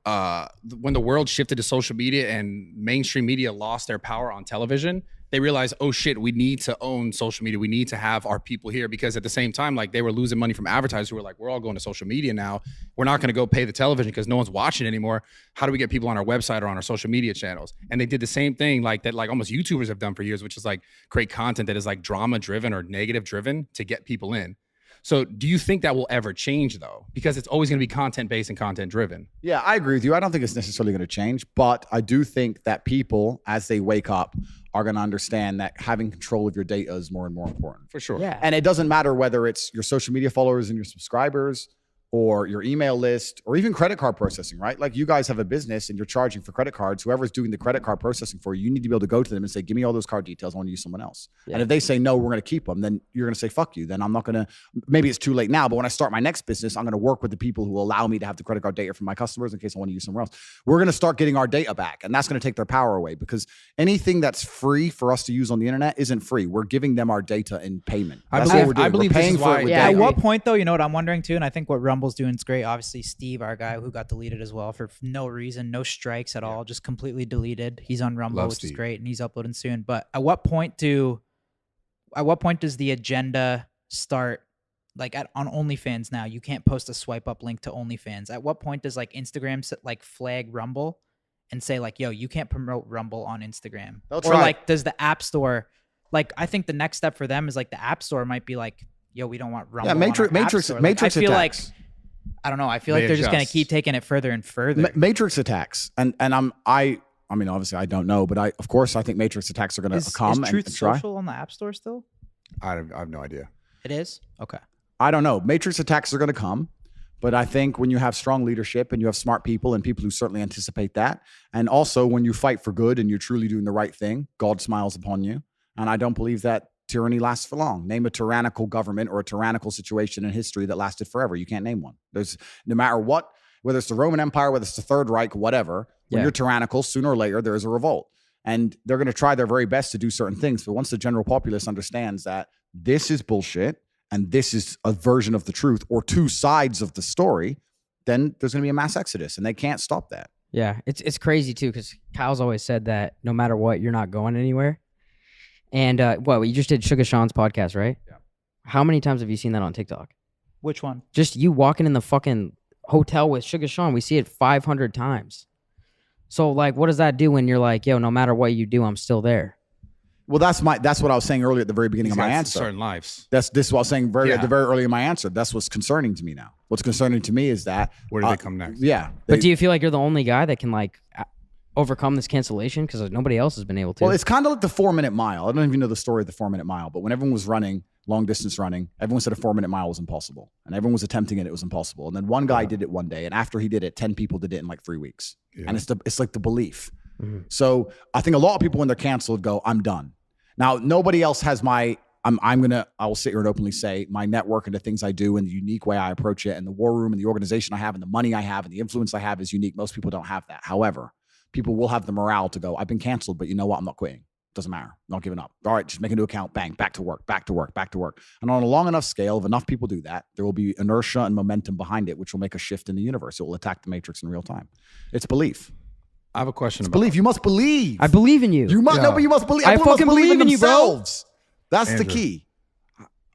when the world shifted to social media and mainstream media lost their power on television, they realized, oh shit, we need to own social media. We need to have our people here, because at the same time, like they were losing money from advertisers who were like, we're all going to social media now. We're not going to go pay the television because no one's watching anymore. How do we get people on our website or on our social media channels? And they did the same thing like that, like almost YouTubers have done for years, which is like create content that is like drama driven or negative driven to get people in. So do you think that will ever change though? Because it's always going to be content based and content driven. Yeah, I agree with you. I don't think it's necessarily going to change, but I do think that people, as they wake up, are going to understand that having control of your data is more and more important. For sure. Yeah. And it doesn't matter whether it's your social media followers and your subscribers or your email list or even credit card processing, right? Like you guys have a business and you're charging for credit cards. Whoever's doing the credit card processing for you, you need to be able to go to them and say, give me all those card details. I want to use someone else. Yeah. And if they say, no, we're going to keep them, then you're going to say, fuck you. Then I'm not going to, maybe it's too late now, but when I start my next business, I'm going to work with the people who allow me to have the credit card data from my customers in case I want to use somewhere else. We're going to start getting our data back, and that's going to take their power away, because anything that's free for us to use on the internet isn't free. We're giving them our data in payment. That's what we're doing. I believe we're paying for it with data. At what point though, you know what I'm wondering too, and I think what Rumble's doing is great. Obviously Steve, our guy who got deleted as well for no reason, no strikes at all, just completely deleted. He's on Rumble, which is great, and he's uploading soon. But at what point does the agenda start? Like on OnlyFans now, you can't post a swipe up link to OnlyFans. At what point does like Instagram like flag Rumble and say like, yo, you can't promote Rumble on Instagram? Or like does the App Store, like I think the next step for them is like the App Store might be like, yo, we don't want Rumble. Yeah, Matrix I feel attacks. like I don't know. I feel like they're just going to keep taking it further and further. Matrix attacks, and I mean, obviously, I don't know, but I think Matrix attacks are going to come is Truth and try. Social on the App Store still? I have no idea. It is? Okay. I don't know. Matrix attacks are going to come, but I think when you have strong leadership and you have smart people and people who certainly anticipate that, and also when you fight for good and you're truly doing the right thing, God smiles upon you. And I don't believe that tyranny lasts for long. Name a tyrannical government or a tyrannical situation in history that lasted forever. You can't name one. There's no matter what, whether it's the Roman Empire, whether it's the Third Reich, whatever, when you're tyrannical, sooner or later, there is a revolt. And they're going to try their very best to do certain things. But once the general populace understands that this is bullshit and this is a version of the truth or two sides of the story, then there's going to be a mass exodus, and they can't stop that. Yeah, it's crazy too, because Kyle's always said that no matter what, you're not going anywhere. And you just did Sugar Sean's podcast, right? Yeah. How many times have you seen that on TikTok? Which one? Just you walking in the fucking hotel with Sugar Sean. We see it 500 times. So like, what does that do when you're like, yo, no matter what you do, I'm still there? Well, that's what I was saying earlier at the very beginning of my answer. Certain lives. This is what I was saying at the very early in my answer. That's what's concerning to me now. What's concerning to me is that where do they come next? Yeah. But do you feel like you're the only guy that can like overcome this cancellation, because nobody else has been able to? Well, it's kind of like the 4-minute mile. I don't even know the story of the 4-minute mile, but when everyone was running long distance running, everyone said a 4-minute mile was impossible, and everyone was attempting it. It was impossible. And then one guy did it one day, and after he did it, 10 people did it in like 3 weeks. Yeah. And it's like the belief. Mm-hmm. So I think a lot of people when they're canceled go, I'm done. Now, nobody else has I will sit here and openly say my network and the things I do and the unique way I approach it and the war room and the organization I have and the money I have and the influence I have is unique. Most people don't have that. However, people will have the morale to go, I've been canceled, but you know what? I'm not quitting. Doesn't matter. I'm not giving up. All right, just make a new account. Bang, back to work, back to work, back to work. And on a long enough scale, if enough people do that, there will be inertia and momentum behind it, which will make a shift in the universe. It will attack the matrix in real time. It's belief. I have a question about Believe. You must believe. I believe in you. You must no, but you must believe. I Everyone must fucking believe in you, bro. themselves. That's the Andrew. key.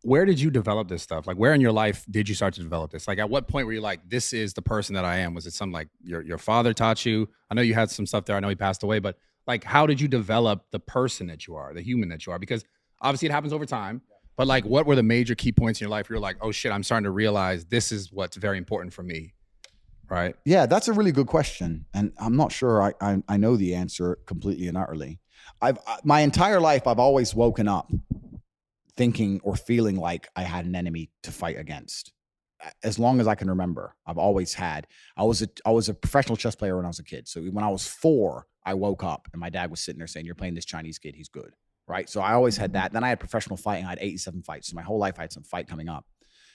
where did you develop this stuff? Like, where in your life did you start to develop this? Like, at what point were you like, this is the person that I am? Was it something like your father taught you? I know you had some stuff there. I know he passed away, but like, how did you develop the person that you are, the human that you are? Because obviously it happens over time, but like, what were the major key points in your life where you're like, oh shit, I'm starting to realize this is what's very important for me, right? Yeah, that's a really good question. And I'm not sure I know the answer completely and utterly. My entire life, I've always woken up thinking or feeling like I had an enemy to fight against. As long as I can remember, I've always had. I was a professional chess player when I was a kid. So when I was 4, I woke up and my dad was sitting there saying, "You're playing this Chinese kid. He's good." Right. So I always had that. Then I had professional fighting. I had 87 fights. So my whole life I had some fight coming up.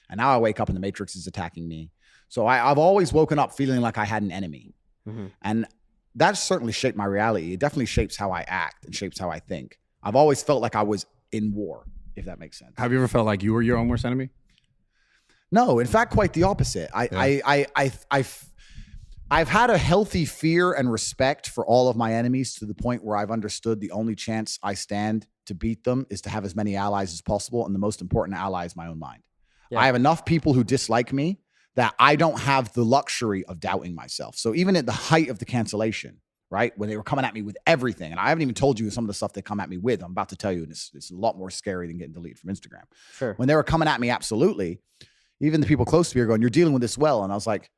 And now I wake up and the Matrix is attacking me. So I've always woken up feeling like I had an enemy. Mm-hmm. And that's certainly shaped my reality. It definitely shapes how I act and shapes how I think. I've always felt like I was in war, if that makes sense. Have you ever felt like you were your own worst enemy? No, in fact, quite the opposite. I've had a healthy fear and respect for all of my enemies to the point where I've understood the only chance I stand to beat them is to have as many allies as possible. And the most important ally is my own mind. Yeah. I have enough people who dislike me that I don't have the luxury of doubting myself. So even at the height of the cancellation, right, when they were coming at me with everything, and I haven't even told you some of the stuff they come at me with, I'm about to tell you, and it's a lot more scary than getting deleted from Instagram. Sure. When they were coming at me, absolutely, even the people close to me are going, "You're dealing with this well." And I was like,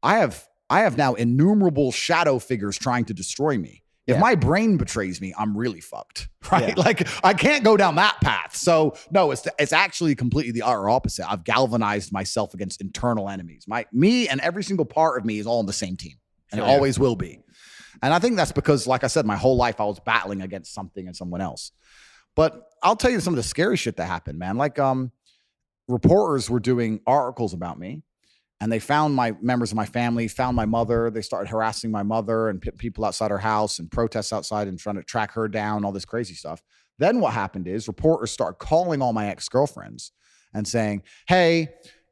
I have now innumerable shadow figures trying to destroy me. If my brain betrays me, I'm really fucked, right? Yeah. Like I can't go down that path. So no, it's actually completely the utter opposite. I've galvanized myself against internal enemies. Me and every single part of me is all on the same team, and it always will be. And I think that's because, like I said, my whole life I was battling against something and someone else. But I'll tell you some of the scary shit that happened, man. Like reporters were doing articles about me. And they found my members of my family, found my mother. They started harassing my mother and people outside her house and protests outside and trying to track her down, all this crazy stuff. Then what happened is reporters started calling all my ex-girlfriends and saying, "Hey,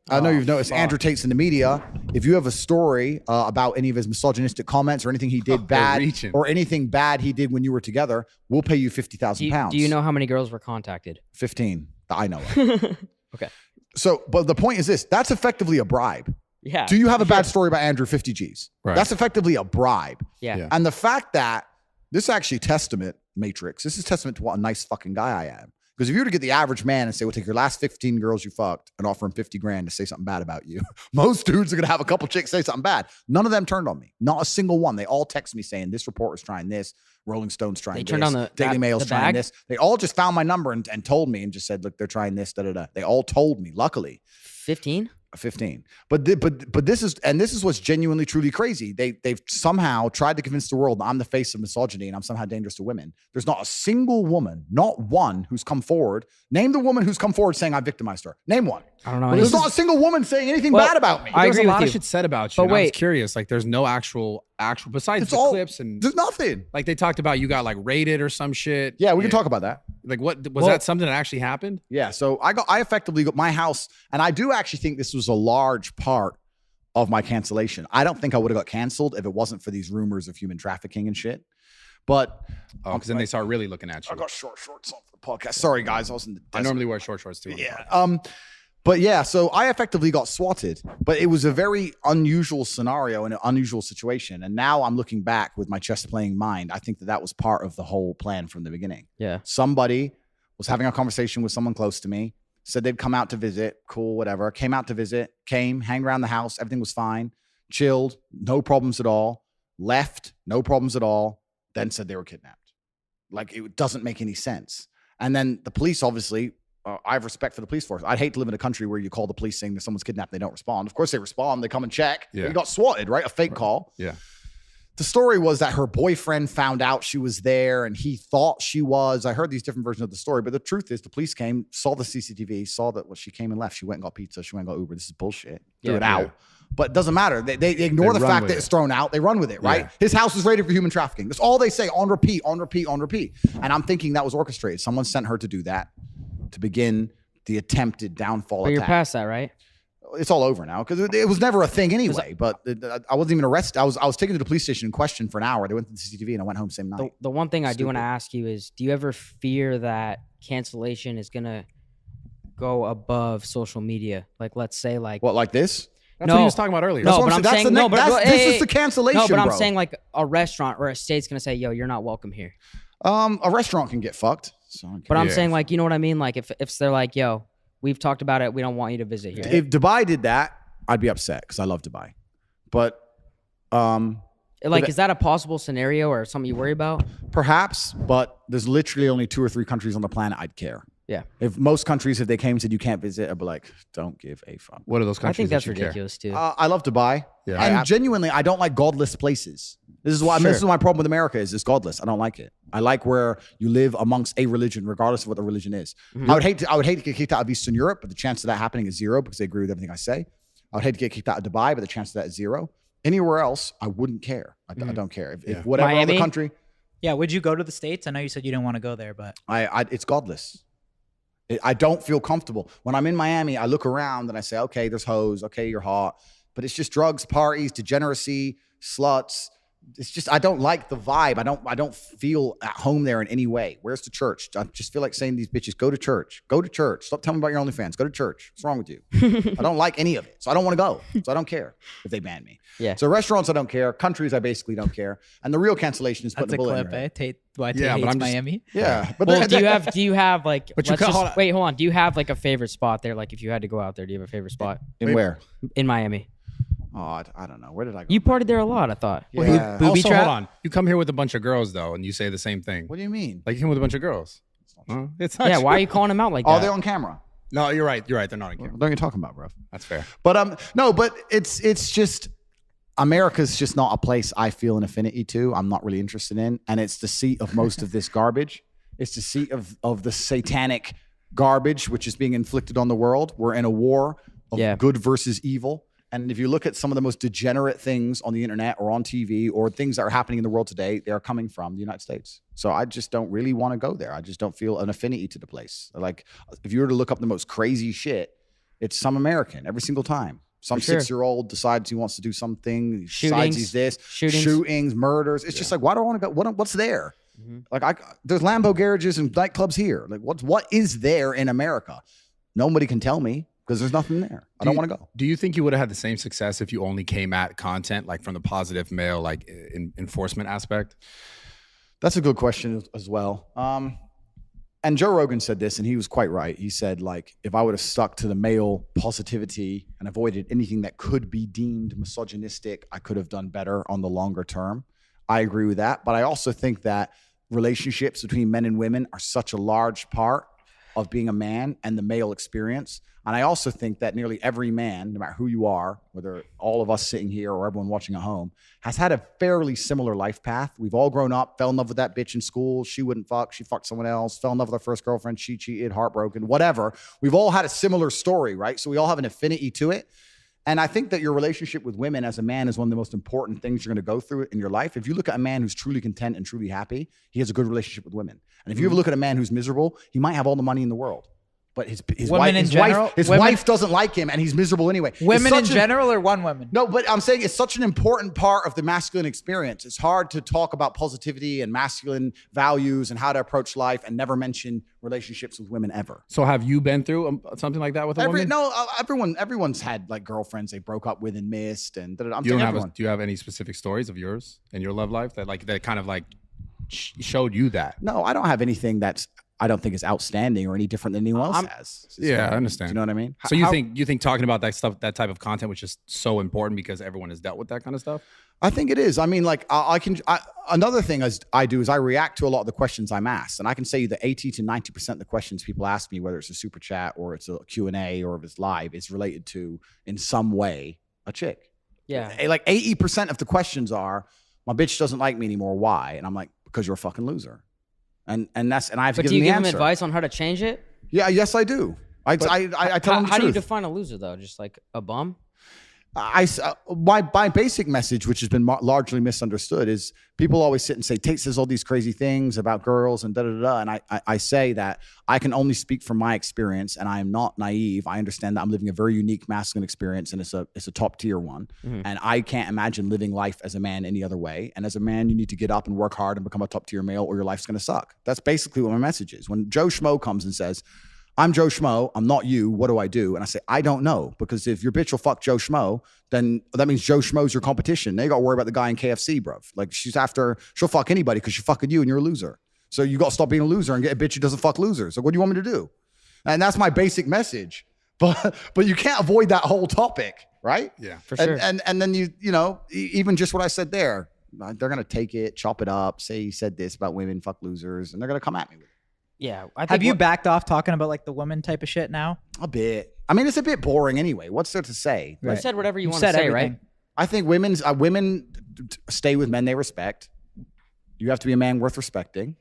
I know you've noticed Andrew Tate's in the media. If you have a story about any of his misogynistic comments or anything he did bad or anything bad he did when you were together, we'll pay you £50,000. Do you know how many girls were contacted? 15 that I know of. Okay. So, but the point is this, that's effectively a bribe. Yeah. Do you have a bad story about Andrew, 50 G's? Right. That's effectively a bribe. Yeah. And the fact that this is actually Matrix, this is testament to what a nice fucking guy I am. Because if you were to get the average man and say, "We'll take your last 15 girls you fucked and offer them 50 grand to say something bad about you," most dudes are going to have a couple chicks say something bad. None of them turned on me. Not a single one. They all text me saying, "This reporter's trying this. Rolling Stone's trying this. Turned on the Daily Mail's the trying bag? this." They all just found my number and told me and just said, "Look, they're trying this, da-da-da." They all told me, luckily. 15? 15. But this is what's genuinely truly crazy. They've somehow tried to convince the world that I'm the face of misogyny and I'm somehow dangerous to women. There's not a single woman, not one, who's come forward. Name the woman who's come forward saying I victimized her. Name one. I don't know. There's not a single woman saying anything bad about me. I agree There's a lot with of you. shit said about you. But I was wait. curious. Like, there's no actual besides It's the all clips and there's nothing. like they talked about you got like raided or some shit. Yeah, we can talk about that. Like, what was that something that actually happened? Yeah, so I effectively got my house, and I do actually think this was a large part of my cancellation. I don't think I would have got canceled if it wasn't for these rumors of human trafficking and shit. But because then they start really looking at you. I got short shorts on for the podcast. Sorry, guys, I was in the desert. I normally wear short shorts too. Yeah. But yeah, so I effectively got swatted, but it was a very unusual scenario and an unusual situation. And now I'm looking back with my chess playing mind. I think that was part of the whole plan from the beginning. Yeah. Somebody was having a conversation with someone close to me, said they'd come out to visit, cool, whatever. Came out to visit, hang around the house. Everything was fine, chilled, no problems at all. Left, no problems at all. Then said they were kidnapped. Like, it doesn't make any sense. And then the police, obviously, I have respect for the police force. I'd hate to live in a country where you call the police saying that someone's kidnapped, they don't respond. Of course they respond. They come and check. Yeah. You got swatted, right? A fake call. Yeah. The story was that her boyfriend found out she was there and he thought she was. I heard these different versions of the story, but the truth is the police came, saw the CCTV, saw that she came and left. She went and got pizza. She went and got Uber. This is bullshit. Threw it out. But it doesn't matter. They ignore the fact that it's thrown out. They run with it, right? Yeah. His house was raided for human trafficking. That's all they say on repeat, on repeat, on repeat. And I'm thinking that was orchestrated. Someone sent her to do that to begin the attempted downfall But you're attack. past that, right? It's all over now because it was never a thing anyway. But I wasn't even arrested. I was taken to the police station in question for an hour. They went to the CCTV and I went home same night. The one thing I do want to ask you is, do you ever fear that cancellation is gonna go above social media? Like, let's say, like what, like this? That's what he was talking about earlier. No, but I'm saying no. But this is the cancellation. No, but I'm bro. saying like a restaurant or a state's gonna say, "Yo, you're not welcome here." A restaurant can get fucked. So but I'm saying, like, you know what I mean? Like, if they're like, "Yo, we've talked about it. We don't want you to visit here." If Dubai did that, I'd be upset because I love Dubai. But like, is that a possible scenario or something you worry about? Perhaps, but there's literally only 2 or 3 countries on the planet I'd care. Yeah. If most countries, if they came and said you can't visit, I'd be like, don't give a fuck. What are those countries? I think that's that you ridiculous too. I love Dubai. Yeah. And genuinely, I don't like godless places. This is why this is my problem with America is it's godless. I don't like it. I like where you live amongst a religion, regardless of what the religion is. I would hate to get kicked out of Eastern Europe, but the chance of that happening is 0 because they agree with everything I say. I would hate to get kicked out of Dubai, but the chance of that is 0. Anywhere else, I wouldn't care. I don't care. If whatever Miami? other country. Yeah, would you go to the States? I know you said you didn't want to go there, but It's godless. I don't feel comfortable. When I'm in Miami, I look around and I say, okay, there's hoes. Okay, you're hot. But it's just drugs, parties, degeneracy, sluts. It's just, I don't like the vibe. I don't feel at home there in any way. Where's the church? I just feel like saying to these bitches, go to church. Go to church. Stop telling me about your OnlyFans. Go to church. What's wrong with you? I don't like any of it. So I don't want to go. So I don't care if they ban me. Yeah. So restaurants, I don't care. Countries, I basically don't care. And the real cancellation is putting that's the a bullet in clip, your eh? head. Tate, why Tate Yeah, but hates I'm just- Miami. Yeah. But Well, do you have like? But you let's can't- just- hold on. wait, hold on. Do you have like a favorite spot there? Like, if you had to go out there, do you have a favorite spot in where? in Miami? Oh, I don't know. Where did I go? You partied there a lot, I thought. Yeah. Booby Also, trap? hold on. You come here with a bunch of girls though, and you say the same thing. What do you mean? Like you came with a bunch of girls. It's not Yeah, true. why are you calling him out like Oh, that? they're on camera. No, you're right. You're right. They're not on camera. What are you talking about, bro? That's fair. But no, but it's just America's just not a place I feel an affinity to. I'm not really interested in, and it's the seat of most of this garbage. It's the seat of the satanic garbage which is being inflicted on the world. We're in a war of good versus evil. And if you look at some of the most degenerate things on the internet or on TV or things that are happening in the world today, they are coming from the United States. So I just don't really want to go there. I just don't feel an affinity to the place. Like if you were to look up the most crazy shit, it's some American every single time. Some 6-year-old decides he wants to do something. Decides he's this. Shootings, murders. It's just like, why do I want to go? What's there? Like there's Lambo garages and nightclubs here. Like what is there in America? Nobody can tell me. Because there's nothing there. I don't want to go. Do you think you would have had the same success if you only came at content like from the positive male like enforcement aspect? That's a good question as well. And Joe Rogan said this, and he was quite right. He said, like, if I would have stuck to the male positivity and avoided anything that could be deemed misogynistic, I could have done better on the longer term. I agree with that. But I also think that relationships between men and women are such a large part of being a man and the male experience. And I also think that nearly every man, no matter who you are, whether all of us sitting here or everyone watching at home, has had a fairly similar life path. We've all grown up, fell in love with that bitch in school. She wouldn't fuck. She fucked someone else. Fell in love with her first girlfriend. She cheated, heartbroken, whatever. We've all had a similar story, right? So we all have an affinity to it. And I think that your relationship with women as a man is one of the most important things you're going to go through in your life. If you look at a man who's truly content and truly happy, he has a good relationship with women. And if you ever look at a man who's miserable, he might have all the money in the world. But his wife doesn't like him, and he's miserable anyway. Women in general or one woman? No, but I'm saying it's such an important part of the masculine experience. It's hard to talk about positivity and masculine values and how to approach life and never mention relationships with women ever. So have you been through something like that with a woman? No, everyone's had like girlfriends they broke up with and missed. And do you have any specific stories of yours in your love life that kind of like showed you that? No, I don't have anything that's I don't think is outstanding or any different than anyone else has. Yeah, I understand. Do you know what I mean? So you think talking about that stuff, that type of content, was just so important because everyone has dealt with that kind of stuff? I think it is. I mean, like another thing I do is I react to a lot of the questions I'm asked, and I can say that 80 to 90% of the questions people ask me, whether it's a super chat or it's a Q&A or if it's live, is related to in some way a chick. Yeah. Like 80% of the questions are, my bitch doesn't like me anymore. Why? And I'm like, because you're a fucking loser. And I have to give them the answer. But do you give them advice on how to change it? Yeah, yes, I do. I tell them the truth. How do you define a loser though? Just like a bum? My basic message, which has been largely misunderstood, is people always sit and say Tate says all these crazy things about girls and and I say that I can only speak from my experience, and I am not naive. I understand that I'm living a very unique masculine experience, and it's a top tier one, and I can't imagine living life as a man any other way. And as a man, you need to get up and work hard and become a top tier male, or your life's going to suck. That's basically what my message is. When Joe Schmo comes and says, I'm Joe Schmo, I'm not you, what do I do? And I say, I don't know, because if your bitch will fuck Joe Schmo, then that means Joe Schmo's your competition. Now you got to worry about the guy in KFC, bruv. Like, she'll fuck anybody because she's fucking you and you're a loser. So you got to stop being a loser and get a bitch who doesn't fuck losers. So what do you want me to do? And that's my basic message. But you can't avoid that whole topic, right? Yeah, for sure. And then you know, even just what I said there, they're going to take it, chop it up, say you said this about women, fuck losers, and they're going to come at me with it. Yeah. I think Have you backed off talking about like the woman type of shit now? A bit. I mean, it's a bit boring anyway. What's there to say? You said whatever you want said to say, everything. right? I think women stay with men they respect. You have to be a man worth respecting.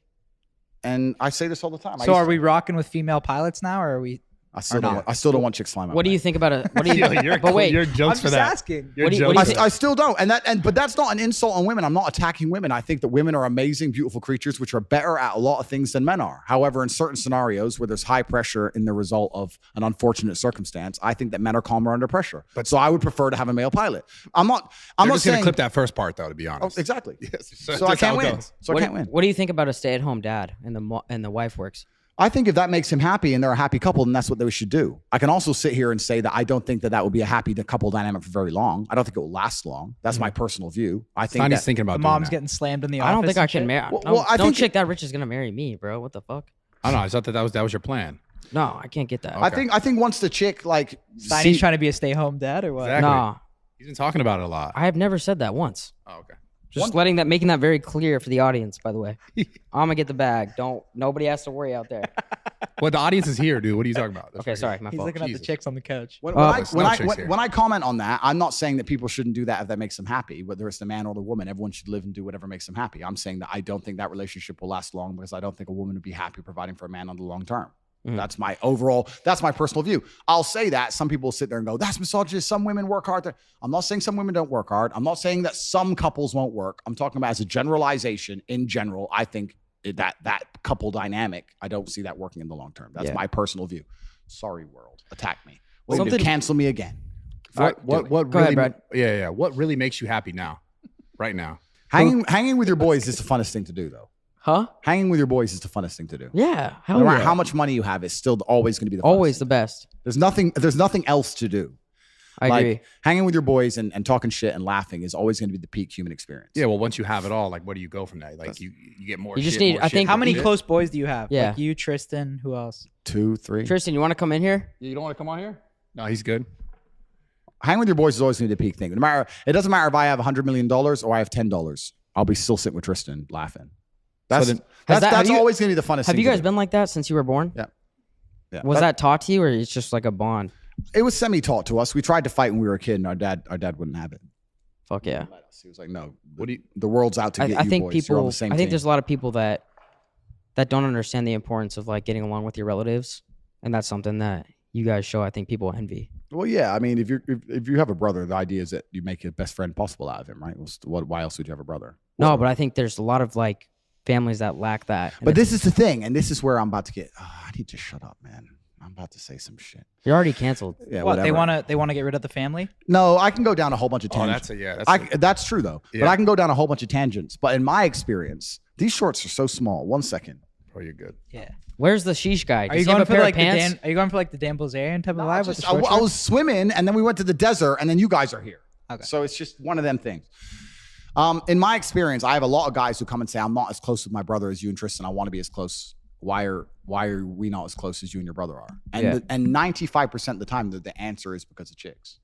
And I say this all the time. So are we rocking with female pilots now, or are we? I still don't want chicks flying my What do plane. you think about it? What do you? But wait, your jokes I'm for just that. asking. Your What do you- jokes what do for you that. I still don't, but that's not an insult on women. I'm not attacking women. I think that women are amazing, beautiful creatures, which are better at a lot of things than men are. However, in certain scenarios where there's high pressure in the result of an unfortunate circumstance, I think that men are calmer under pressure. So I would prefer to have a male pilot. I'm not You're just saying gonna clip that first part though, to be Oh, honest. exactly. Yes. So I can't win. So I can't win. What do you think about a stay-at-home dad and the wife works? I think if that makes him happy and they're a happy couple, then that's what they should do. I can also sit here and say that I don't think that would be a happy couple dynamic for very long. I don't think it will last long. That's my personal view. I think Sonny's that, thinking about The doing mom's that. getting slammed in the office. I don't think I and can shit? marry. Well, I no think- chick that rich is gonna marry me, bro. What the fuck? I don't know. I thought that was your plan. No, I can't get that. I think once the chick like Sonny's trying to be a stay-home dad, or what? Exactly. Nah, He's been talking about it a lot. I have never said that once. Oh, okay. Just making that very clear for the audience. By the way, I'm gonna get the bag. Nobody has to worry out there. Well, the audience is here, dude. What are you talking about? That's Okay, right sorry, here. my He's fault. looking at the Jesus. chicks on the couch. When, Oh, when, I, there's when, no I, chicks when, here. when I comment on that, I'm not saying that people shouldn't do that if that makes them happy, whether it's the man or the woman. Everyone should live and do whatever makes them happy. I'm saying that I don't think that relationship will last long because I don't think a woman would be happy providing for a man on the long term. That's my personal view. I'll say that. Some people will sit there and go, that's misogynist. Some women work hard. I'm not saying some women don't work hard. I'm not saying that some couples won't work. I'm talking about as a generalization. In general, I think that couple dynamic, I don't see that working in the long term. That's my personal view. Sorry, world. Attack me. Wait to cancel me again. What Go really? ahead, Brad. Yeah. What really makes you happy now? Right now. Hanging with your boys is the funnest thing to do, though. Huh? Hanging with your boys is the funnest thing to do. Yeah. Hell No matter yeah. how much money you have, it's still always going to be the funnest Always thing. the best. There's nothing else to do. I Like agree. hanging with your boys and talking shit and laughing is always going to be the peak human experience. Yeah. Well, once you have it all, like, where do you go from that? Like, you get more. You just shit, need- more I shit, think- How more many shit. close boys do you have? Yeah. Like you, Tristan, who else? 2, 3. Tristan, you want to come in here? You don't want to come on here? No, he's good. Hanging with your boys is always going to be the peak thing. It doesn't matter if I have $100 million or I have $10. I'll be still sitting with Tristan laughing. That's have you- always going to be the funnest thing. Have you to guys do. been like that since you were born? Yeah. Yeah. Was that taught to you, or it's just like a bond? It was semi-taught to us. We tried to fight when we were a kid, and our dad wouldn't have it. Fuck yeah. He was like, "No, What do you? the world's out to get I you think boys. You're on people. the same I think team." there's a lot of people that don't understand the importance of like getting along with your relatives, and that's something that you guys show. I think people envy. Well, yeah. I mean, if you have a brother, the idea is that you make your best friend possible out of him, right? Why else would you have a brother? No, but I think there's a lot of like families that lack that. And But it's- this is the thing, and this is where I'm about to get. I need to shut up, man. I'm about to say some shit. you're already canceled. Yeah, What whatever. they want to get rid of the family? No, I can go down a whole bunch of Oh, tangents. that's That's true though. But Yeah. I can go down a whole bunch of tangents. But in my experience, these shorts are so small. 1 second. Oh, you're good. Yeah. Where's the sheesh guy? Are Does you he have going a for pair like of pants? Are you going for like the Dan Bilzerian type of vibe with the short I shorts? was swimming, and then we went to the desert, and then you guys are here. Okay. So it's just one of them things. In my experience, I have a lot of guys who come and say, "I'm not as close with my brother as you and Tristan. I want to be as close. Why are we not as close as you and your brother are?" And and 95% of the time, the answer is because of chicks.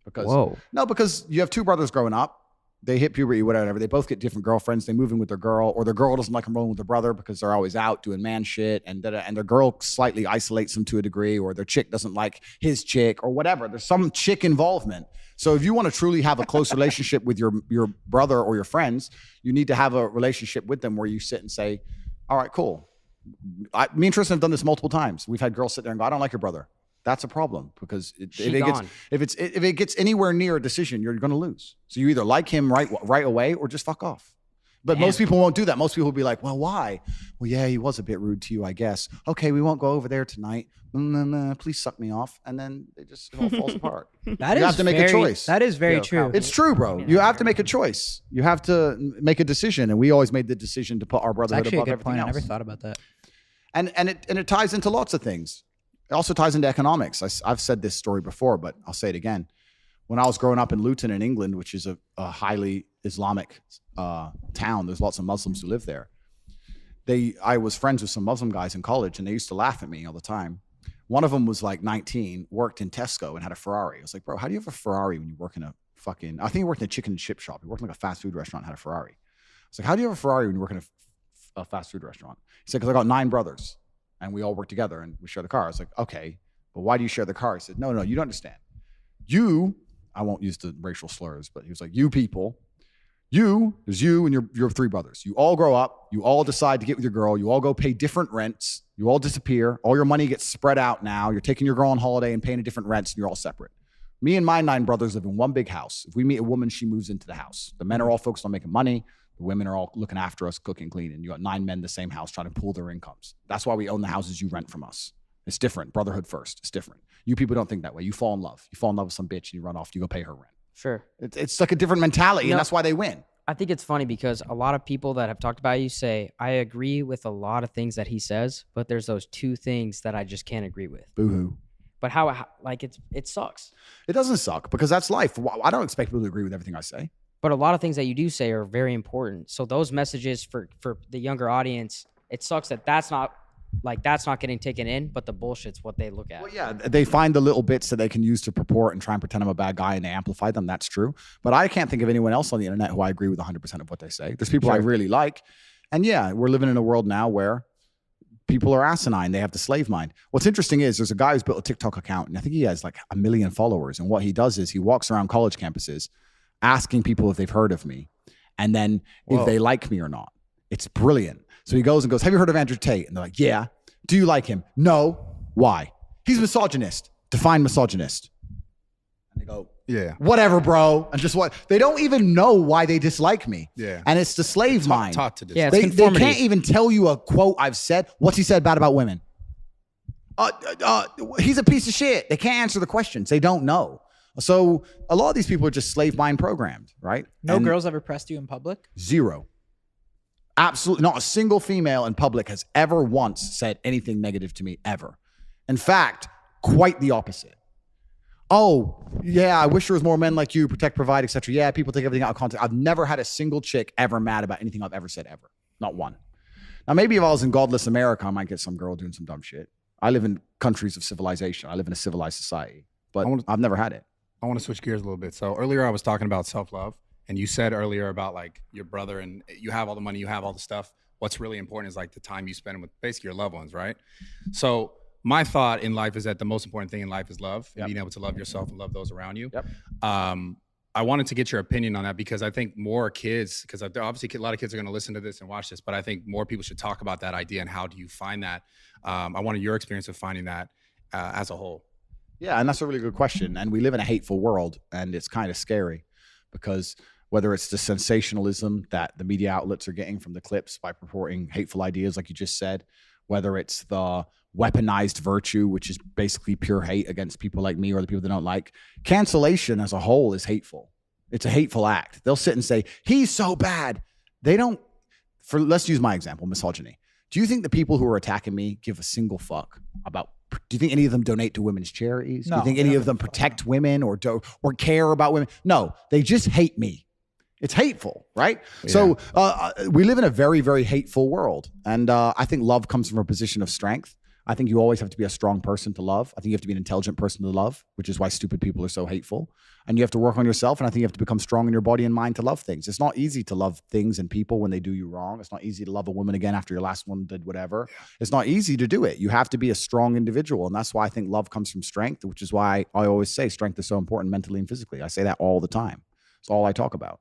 Because you have two brothers growing up. They hit puberty, whatever. They both get different girlfriends. They move in with their girl, or their girl doesn't like them rolling with their brother because they're always out doing man shit, and their girl slightly isolates them to a degree, or their chick doesn't like his chick, or whatever. There's some chick involvement. So if you want to truly have a close relationship with your brother or your friends, you need to have a relationship with them where you sit and say, "All right, cool." Me and Tristan have done this multiple times. We've had girls sit there and go, "I don't like your brother." That's a problem because She gone. if it gets anywhere near a decision, you're going to lose. So you either like him right away or just fuck off. But most people won't do that. Most people will be like, well, why? Well, yeah, he was a bit rude to you, I guess. Okay, we won't go over there tonight. Please suck me off. And then it all falls apart. You have to make a choice. That is very true. It's true, bro. You have to make a choice. You have to make a decision. And we always made the decision to put our brotherhood Actually, a above good everything point. I else. never thought about that. And it ties into lots of things. It also ties into economics. I've said this story before, but I'll say it again. When I was growing up in Luton in England, which is a highly Islamic town, there's lots of Muslims who live there. I was friends with some Muslim guys in college, and they used to laugh at me all the time. One of them was like 19, worked in Tesco and had a Ferrari. I was like, bro, how do you have a Ferrari when you work in I think he worked in a chicken and chip shop. He worked in like a fast food restaurant and had a Ferrari. I was like, how do you have a Ferrari when you work in a fast food restaurant? He said, because I got 9 brothers and we all work together and we share the car. I was like, okay, but why do you share the car? He said, no, you don't understand. I won't use the racial slurs, but he was like, you people, there's you and your 3 brothers. You all grow up, you all decide to get with your girl, you all go pay different rents, you all disappear, all your money gets spread out now, you're taking your girl on holiday and paying a different rents and you're all separate. Me and my 9 brothers live in one big house. If we meet a woman, she moves into the house. The men are all focused on making money. The women are all looking after us, cooking, cleaning. You got 9 men in the same house trying to pool their incomes. That's why we own the houses you rent from us. It's different. Brotherhood first. It's different. You people don't think that way. You fall in love. You fall in love with some bitch and you run off. You go pay her rent. Sure. It's like a different mentality, and that's why they win. I think it's funny because a lot of people that have talked about you say, I agree with a lot of things that he says, but there's those 2 things that I just can't agree with. Boo-hoo. But how it sucks. It doesn't suck because that's life. I don't expect people to agree with everything I say. But a lot of things that you do say are very important. So those messages for the younger audience, it sucks that that's not getting taken in, but the bullshit's what they look at. Well, yeah, they find the little bits that they can use to purport and try and pretend I'm a bad guy and they amplify them. That's true. But I can't think of anyone else on the internet who I agree with 100% of what they say. There's people I really like. And yeah, we're living in a world now where people are asinine. They have the slave mind. What's interesting is there's a guy who's built a TikTok account, and I think he has like 1 million followers. And what he does is he walks around college campuses asking people if they've heard of me and then if they like me or not. It's brilliant. So he goes and goes, have you heard of Andrew Tate? And they're like, yeah. Do you like him? No. Why? He's misogynist. Define misogynist. And they go, yeah, whatever, bro. And just what? They don't even know why they dislike me. Yeah. And it's the slave mind. Taught to dislike. Yeah, they can't even tell you a quote I've said. What's he said bad about women? He's a piece of shit. They can't answer the questions. They don't know. So a lot of these people are just slave mind programmed, right? No girls ever pressed you in public? 0. Absolutely not a single female in public has ever once said anything negative to me ever. In fact, quite the opposite. Oh, yeah, I wish there was more men like you, protect, provide, etc. Yeah, people take everything out of context. I've never had a single chick ever mad about anything I've ever said ever. Not one. Now, maybe if I was in godless America, I might get some girl doing some dumb shit. I live in countries of civilization. I live in a civilized society, but I've never had it. I want to switch gears a little bit. So earlier I was talking about self-love. And you said earlier about like your brother and you have all the money, you have all the stuff. What's really important is like the time you spend with basically your loved ones, right? So my thought in life is that the most important thing in life is love, and being able to love yourself and love those around you. Yep. I wanted to get your opinion on that because I think more kids, because obviously a lot of kids are going to listen to this and watch this, but I think more people should talk about that idea and how do you find that? I wanted your experience of finding that as a whole. Yeah, and that's a really good question. And we live in a hateful world, and it's kind of scary because whether it's the sensationalism that the media outlets are getting from the clips by purporting hateful ideas, like you just said, whether it's the weaponized virtue, which is basically pure hate against people like me or the people they don't like. Cancellation as a whole is hateful. It's a hateful act. They'll sit and say, he's so bad. They don't, let's use my example, misogyny. Do you think the people who are attacking me give a single fuck about, do you think any of them donate to women's charities? No, do you think any of them protect women or care about women? No, they just hate me. It's hateful, right? Yeah. So we live in a very, very hateful world. And I think love comes from a position of strength. I think you always have to be a strong person to love. I think you have to be an intelligent person to love, which is why stupid people are so hateful. And you have to work on yourself. And I think you have to become strong in your body and mind to love things. It's not easy to love things and people when they do you wrong. It's not easy to love a woman again after your last one did whatever. Yeah. It's not easy to do it. You have to be a strong individual. And that's why I think love comes from strength, which is why I always say strength is so important mentally and physically. I say that all the time. It's all I talk about.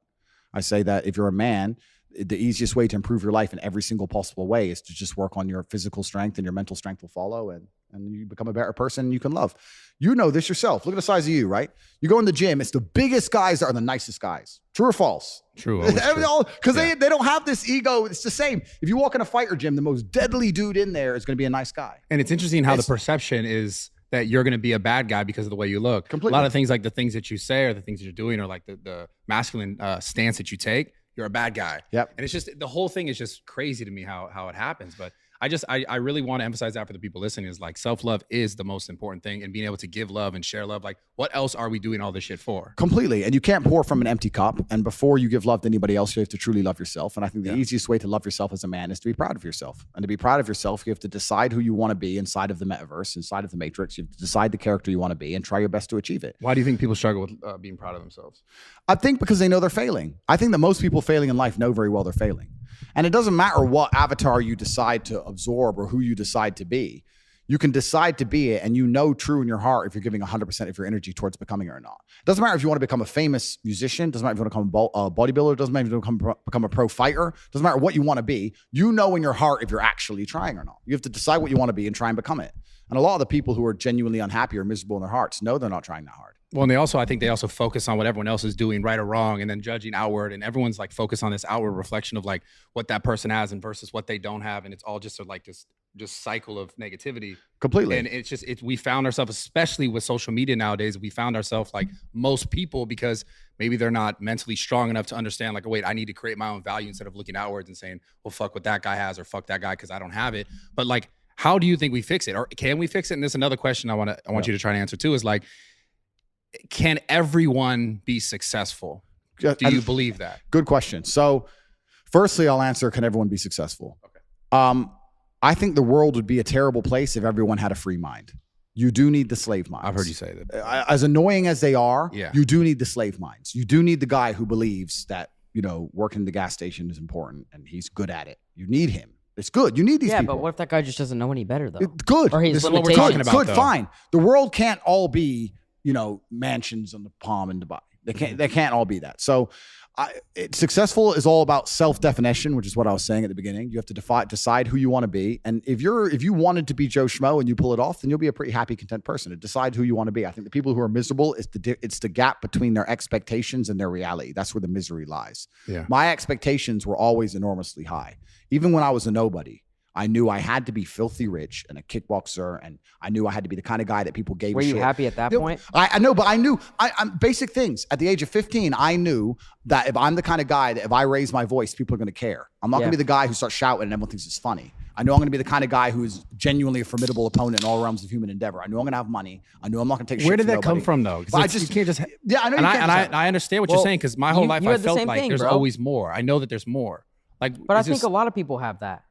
I say that if you're a man, the easiest way to improve your life in every single possible way is to just work on your physical strength, and your mental strength will follow, and you become a better person you can love. You know this yourself. Look at the size of you, right? You go in the gym, it's the biggest guys that are the nicest guys. True or false? True. Because they don't have this ego. It's the same. If you walk in a fighter gym, the most deadly dude in there is going to be a nice guy. And it's interesting how the perception is that you're going to be a bad guy because of the way you look. Completely. A lot of things, like the things that you say or the things that you're doing, or like the masculine stance that you take, you're a bad guy. Yep. And it's just, the whole thing is just crazy to me how it happens. But I really want to emphasize that for the people listening, is like self-love is the most important thing, and being able to give love and share love. Like, what else are we doing all this shit for? Completely. And you can't pour from an empty cup. And before you give love to anybody else, you have to truly love yourself. And I think the easiest way to love yourself as a man is to be proud of yourself. And to be proud of yourself, you have to decide who you want to be inside of the metaverse, inside of the matrix. You have to decide the character you want to be and try your best to achieve it. Why do you think people struggle with being proud of themselves? I think because they know they're failing. I think that most people failing in life know very well they're failing. And it doesn't matter what avatar you decide to absorb or who you decide to be. You can decide to be it, and you know true in your heart if you're giving 100% of your energy towards becoming it or not. It doesn't matter if you want to become a famous musician. It doesn't matter if you want to become a bodybuilder. It doesn't matter if you want to become a pro fighter. It doesn't matter what you want to be. You know in your heart if you're actually trying or not. You have to decide what you want to be and try and become it. And a lot of the people who are genuinely unhappy or miserable in their hearts know they're not trying that hard. Well, and I think they also focus on what everyone else is doing, right or wrong, and then judging outward. And everyone's like focused on this outward reflection of like what that person has and versus what they don't have. And it's all just like this just cycle of negativity. Completely. And it's just, we found ourselves, especially with social media nowadays, we found ourselves like most people, because maybe they're not mentally strong enough to understand like, oh, wait, I need to create my own value instead of looking outwards and saying, well, fuck what that guy has, or fuck that guy because I don't have it. But like, how do you think we fix it? Or can we fix it? And there's another question I want you to try to answer too, is like, can everyone be successful? Do you believe that? Good question. So firstly, I'll answer, can everyone be successful? Okay. I think the world would be a terrible place if everyone had a free mind. You do need the slave minds. I've heard you say that. As annoying as they are, yeah, you do need the slave minds. You do need the guy who believes that, you know, working the gas station is important and he's good at it. You need him. It's good. You need these people. Yeah, but what if that guy just doesn't know any better, though? Good. Or this is what we're talking about. Good, though. fine. The world can't all be, you know, mansions on the Palm in Dubai. They can't all be that. So successful is all about self-definition, which is what I was saying at the beginning. You have to decide who you want to be. And if you wanted to be Joe Schmo and you pull it off, then you'll be a pretty happy, content person. To decide who you want to be. I think the people who are miserable, it's the gap between their expectations and their reality. That's where the misery lies. Yeah. My expectations were always enormously high. Even when I was a nobody, I knew I had to be filthy rich and a kickboxer, and I knew I had to be the kind of guy that people gave a shit. Were you happy at that point? I know, but I knew I'm basic things. At the age of 15, I knew that if I'm the kind of guy that if I raise my voice, people are going to care. I'm not going to be the guy who starts shouting and everyone thinks it's funny. I know I'm going to be the kind of guy who is genuinely a formidable opponent in all realms of human endeavor. I know I'm going to have money. I know I'm not going to take shit. Where did from that come nobody. from, though? But I just you can't just. Yeah, I know. I understand what you're saying, because my whole life I had the felt same like thing, there's bro. always more. I know that there's more. Like, But I think a lot of people have that.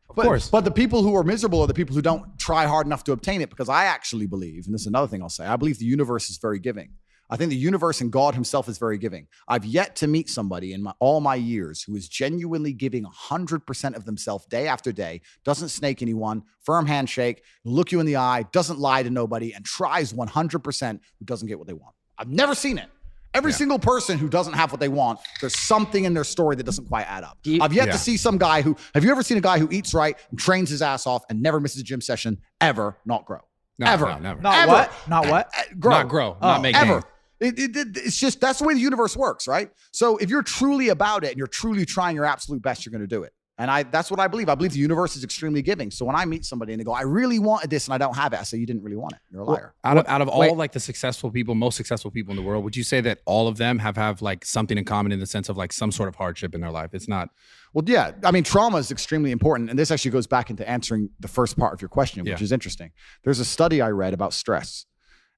Of course. But the people who are miserable are the people who don't try hard enough to obtain it, because I actually believe, and this is another thing I'll say, I believe the universe is very giving. I think the universe and God himself is very giving. I've yet to meet somebody in all my years who is genuinely giving 100% of themselves day after day, doesn't snake anyone, firm handshake, look you in the eye, doesn't lie to nobody, and tries 100% who doesn't get what they want. I've never seen it. Every single person who doesn't have what they want, there's something in their story that doesn't quite add up. I've yet to see some guy who, have you ever seen a guy who eats right and trains his ass off and never misses a gym session, ever not grow? No, ever. No, never. Not Ever. what? Not what? Grow. Not grow. Not make ever. gains. It's just, that's the way the universe works, right? So if you're truly about it and you're truly trying your absolute best, you're going to do it. And that's what I believe. I believe the universe is extremely giving. So when I meet somebody and they go, I really wanted this and I don't have it, I say, you didn't really want it. You're a liar. Out of all like the successful people, most successful people in the world, would you say that all of them have like something in common in the sense of like some sort of hardship in their life? It's not. Well, yeah. I mean, trauma is extremely important. And this actually goes back into answering the first part of your question, which is interesting. There's a study I read about stress.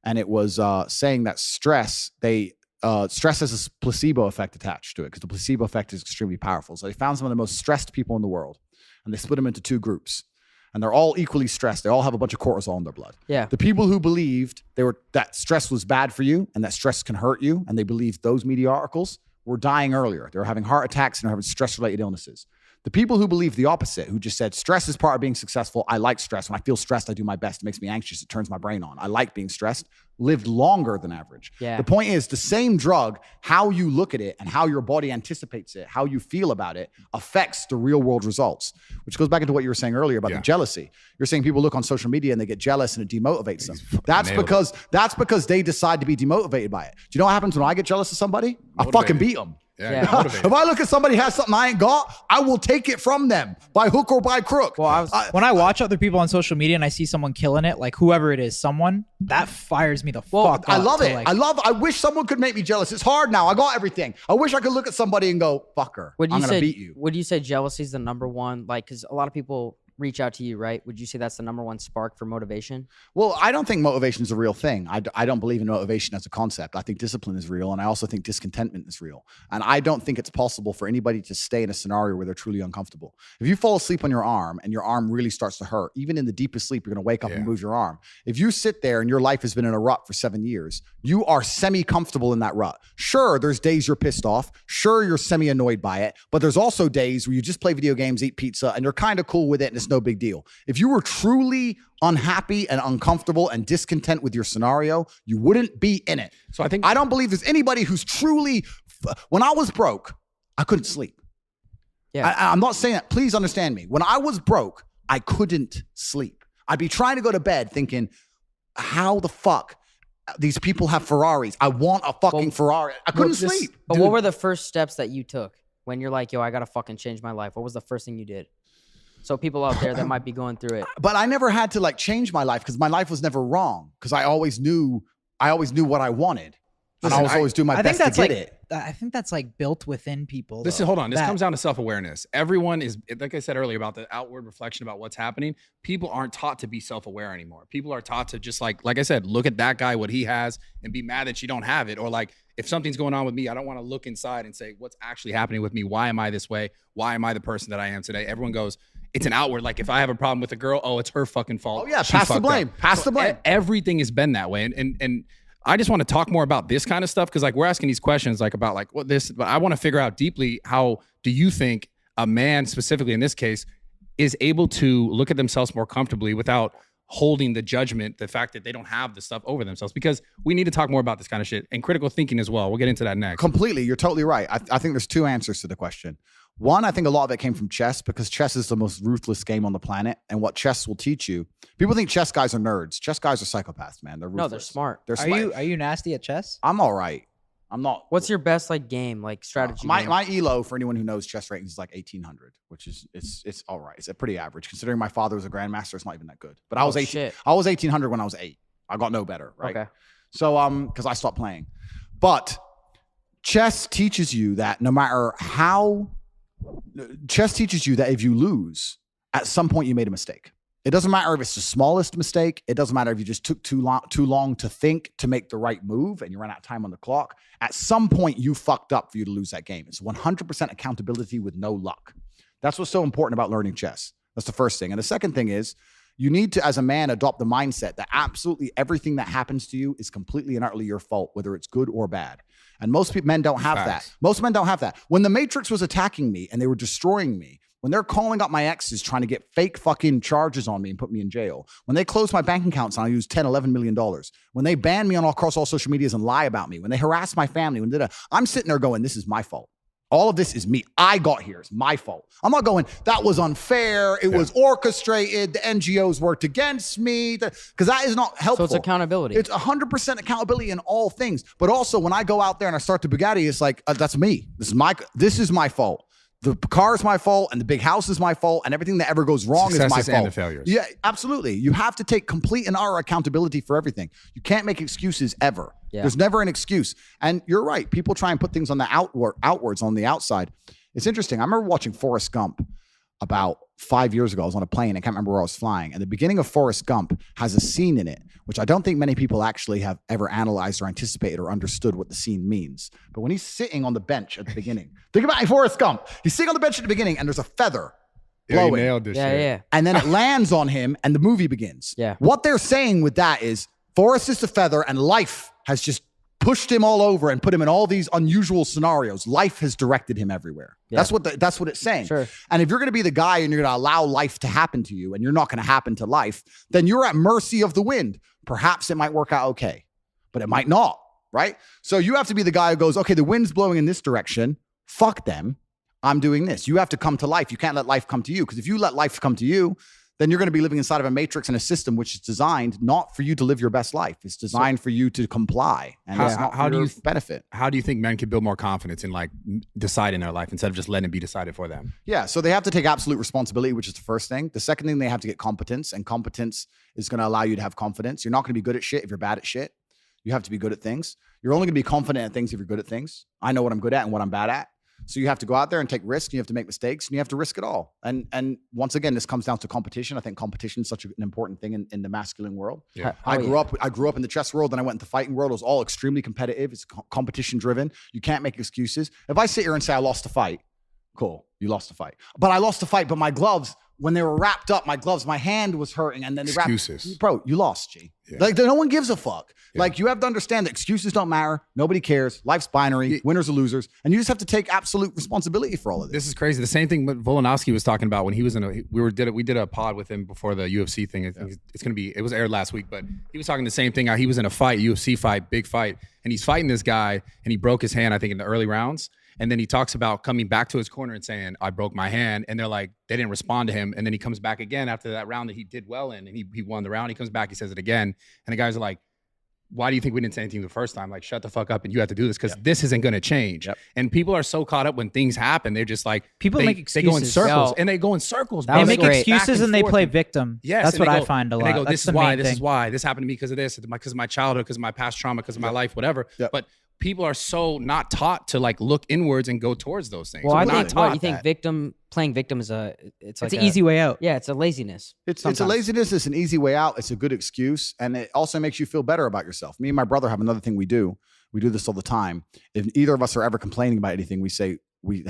And it was saying that stress has a placebo effect attached to it, because the placebo effect is extremely powerful. So they found some of the most stressed people in the world, and they split them into two groups. And they're all equally stressed. They all have a bunch of cortisol in their blood. Yeah. The people who believed that stress was bad for you and that stress can hurt you, and they believed those media articles, were dying earlier. They were having heart attacks and they were having stress-related illnesses. The people who believe the opposite, who just said stress is part of being successful. I like stress. When I feel stressed, I do my best. It makes me anxious. It turns my brain on. I like being stressed. Lived longer than average. Yeah. The point is, the same drug, how you look at it and how your body anticipates it, how you feel about it, affects the real world results, which goes back into what you were saying earlier about the jealousy. You're saying people look on social media and they get jealous and it demotivates them. That's because they decide to be demotivated by it. Do you know what happens when I get jealous of somebody? I fucking beat them. Yeah. If I look at somebody who has something I ain't got, I will take it from them by hook or by crook. Well, when I watch other people on social media and I see someone killing it, like whoever it is, someone that fires me the fuck up. I love it. I wish someone could make me jealous. It's hard now. I got everything. I wish I could look at somebody and go, fucker, I'm going to beat you. Would you say jealousy is the number one? Like, because a lot of people reach out to you, right? Would you say that's the number one spark for motivation? Well, I don't think motivation is a real thing. I don't believe in motivation as a concept. I think discipline is real, and I also think discontentment is real. And I don't think it's possible for anybody to stay in a scenario where they're truly uncomfortable. If you fall asleep on your arm and your arm really starts to hurt, even in the deepest sleep, you're going to wake up and move your arm. If you sit there and your life has been in a rut for 7 years, you are semi-comfortable in that rut. Sure, there's days you're pissed off. Sure, you're semi-annoyed by it. But there's also days where you just play video games, eat pizza, and you're kind of cool with it, and it's no big deal. If you were truly unhappy and uncomfortable and discontent with your scenario, you wouldn't be in it. So I don't believe there's anybody who's truly, when I was broke, I couldn't sleep. Yeah. I'm not saying that. Please understand me. When I was broke, I couldn't sleep. I'd be trying to go to bed thinking, how the fuck these people have Ferraris? I want a fucking Ferrari. I couldn't sleep. But what were the first steps that you took when you're like, yo, I got to fucking change my life? What was the first thing you did? So people out there that might be going through it. But I never had to like change my life because my life was never wrong because I always knew what I wanted. And I was always doing my best to get it. I think that's like built within people. Hold on. This comes down to self-awareness. Everyone is, like I said earlier about the outward reflection about what's happening. People aren't taught to be self-aware anymore. People are taught to just like I said, look at that guy, what he has, and be mad that you don't have it. Or like, if something's going on with me, I don't want to look inside and say, what's actually happening with me? Why am I this way? Why am I the person that I am today? Everyone goes, it's an outward. Like if I have a problem with a girl, oh, it's her fucking fault. Oh yeah, pass the blame. Pass the blame. Everything has been that way. And I just want to talk more about this kind of stuff because like we're asking these questions like about like what this, but I want to figure out deeply, how do you think a man specifically in this case is able to look at themselves more comfortably without holding the judgment, the fact that they don't have the stuff over themselves? Because we need to talk more about this kind of shit and critical thinking as well. We'll get into that next. Completely. You're totally right. I think there's two answers to the question. One, I think a lot of it came from chess because chess is the most ruthless game on the planet. And what chess will teach you, people think chess guys are nerds. Chess guys are psychopaths, man. They're ruthless. No, they're smart. They're smart. Are you nasty at chess? I'm all right. I'm not. What's your best like game, like strategy? My ELO, for anyone who knows chess ratings, is like 1800, which is it's all right. It's a pretty average considering my father was a grandmaster. It's not even that good. But I was 1800 when I was 8. I got no better, right? Okay. So because I stopped playing, but chess teaches you that no matter how. Chess teaches you that if you lose, at some point you made a mistake. It doesn't matter if it's the smallest mistake. It doesn't matter if you just took too long to think to make the right move and you ran out of time on the clock. At some point you fucked up for you to lose that game. It's 100% accountability with no luck. That's what's so important about learning chess. That's the first thing. And the second thing is you need to, as a man, adopt the mindset that absolutely everything that happens to you is completely and utterly your fault, whether it's good or bad. And most men don't have that. Most men don't have that. When the Matrix was attacking me and they were destroying me, when they're calling up my exes trying to get fake fucking charges on me and put me in jail, when they closed my bank accounts and I used $10, $11 million, when they banned me across all social medias and lie about me, when they harassed my family, I'm sitting there going, this is my fault. All of this is me. I got here. It's my fault. I'm not going, that was unfair. It was orchestrated. The NGOs worked against me. Because that is not helpful. So it's accountability. It's 100% accountability in all things. But also when I go out there and I start the Bugatti, it's like, that's me. This is my fault. The car is my fault and the big house is my fault and everything that ever goes wrong is my fault. And the failures. Yeah, absolutely. You have to take complete and utter accountability for everything. You can't make excuses ever. Yeah. There's never an excuse. And you're right. People try and put things on the outwards on the outside. It's interesting. I remember watching Forrest Gump about 5 years ago. I was on a plane. I can't remember where I was flying. And the beginning of Forrest Gump has a scene in it, which I don't think many people actually have ever analyzed or anticipated or understood what the scene means. But when he's sitting on the bench at the beginning, think about Forrest Gump. He's sitting on the bench at the beginning and there's a feather blowing. Yeah, you nailed this shit. Yeah. And then it lands on him and the movie begins. Yeah. What they're saying with that is Forrest is the feather and life has just pushed him all over and put him in all these unusual scenarios. Life has directed him everywhere. Yeah. That's what it's saying. Sure. And if you're going to be the guy and you're going to allow life to happen to you and you're not going to happen to life, then you're at mercy of the wind. Perhaps it might work out okay, but it might not, right? So you have to be the guy who goes, okay, the wind's blowing in this direction. Fuck them. I'm doing this. You have to come to life. You can't let life come to you, because if you let life come to you, then you're going to be living inside of a matrix and a system which is designed not for you to live your best life. It's designed for you to comply, and it's not for your benefit. How do you think men can build more confidence in like deciding their life instead of just letting it be decided for them? Yeah, so they have to take absolute responsibility, which is the first thing. The second thing, they have to get competence, and competence is going to allow you to have confidence. You're not going to be good at shit if you're bad at shit. You have to be good at things. You're only going to be confident at things if you're good at things. I know what I'm good at and what I'm bad at. So you have to go out there and take risks, and you have to make mistakes, and you have to risk it all. And once again, this comes down to competition. I think competition is such an important thing in the masculine world. Yeah. I grew up in the chess world, and I went into the fighting world. It was all extremely competitive. It's competition driven. You can't make excuses. If I sit here and say I lost a fight, cool, you lost a fight. But I lost a fight, but my gloves, when they were wrapped up, my hand was hurting, and then they Excuses. Bro, you lost, G. Yeah. Like, no one gives a fuck. Yeah. Like, you have to understand that excuses don't matter. Nobody cares. Life's binary. Winners or losers. And you just have to take absolute responsibility for all of this. This is crazy. The same thing Volkanovski was talking about when he was we did a pod with him before the UFC thing. I think it was aired last week, but he was talking the same thing. How he was in a fight, UFC fight, big fight, and he's fighting this guy, and he broke his hand, I think, in the early rounds. And then he talks about coming back to his corner and saying, I broke my hand. And they're like, they didn't respond to him. And then he comes back again after that round that he did well in, and he won the round. He comes back, he says it again. And the guys are like, why do you think we didn't say anything the first time? Like, shut the fuck up, and you have to do this, because this isn't going to change. Yep. And people are so caught up when things happen. They're just like, people make excuses. They go in circles, and they go in circles. They make excuses and they play victim. Yes, that's what I find a lot. And they go, this is why, this happened to me because of this, because of my childhood, because of my past trauma, because of my life, whatever. Yep. But people are so not taught to like look inwards and go towards those things. Well, I think playing victim is it's an easy way out. Yeah, it's a laziness. It's a laziness. It's an easy way out. It's a good excuse, and it also makes you feel better about yourself. Me and my brother have another thing we do. We do this all the time. If either of us are ever complaining about anything, we say, we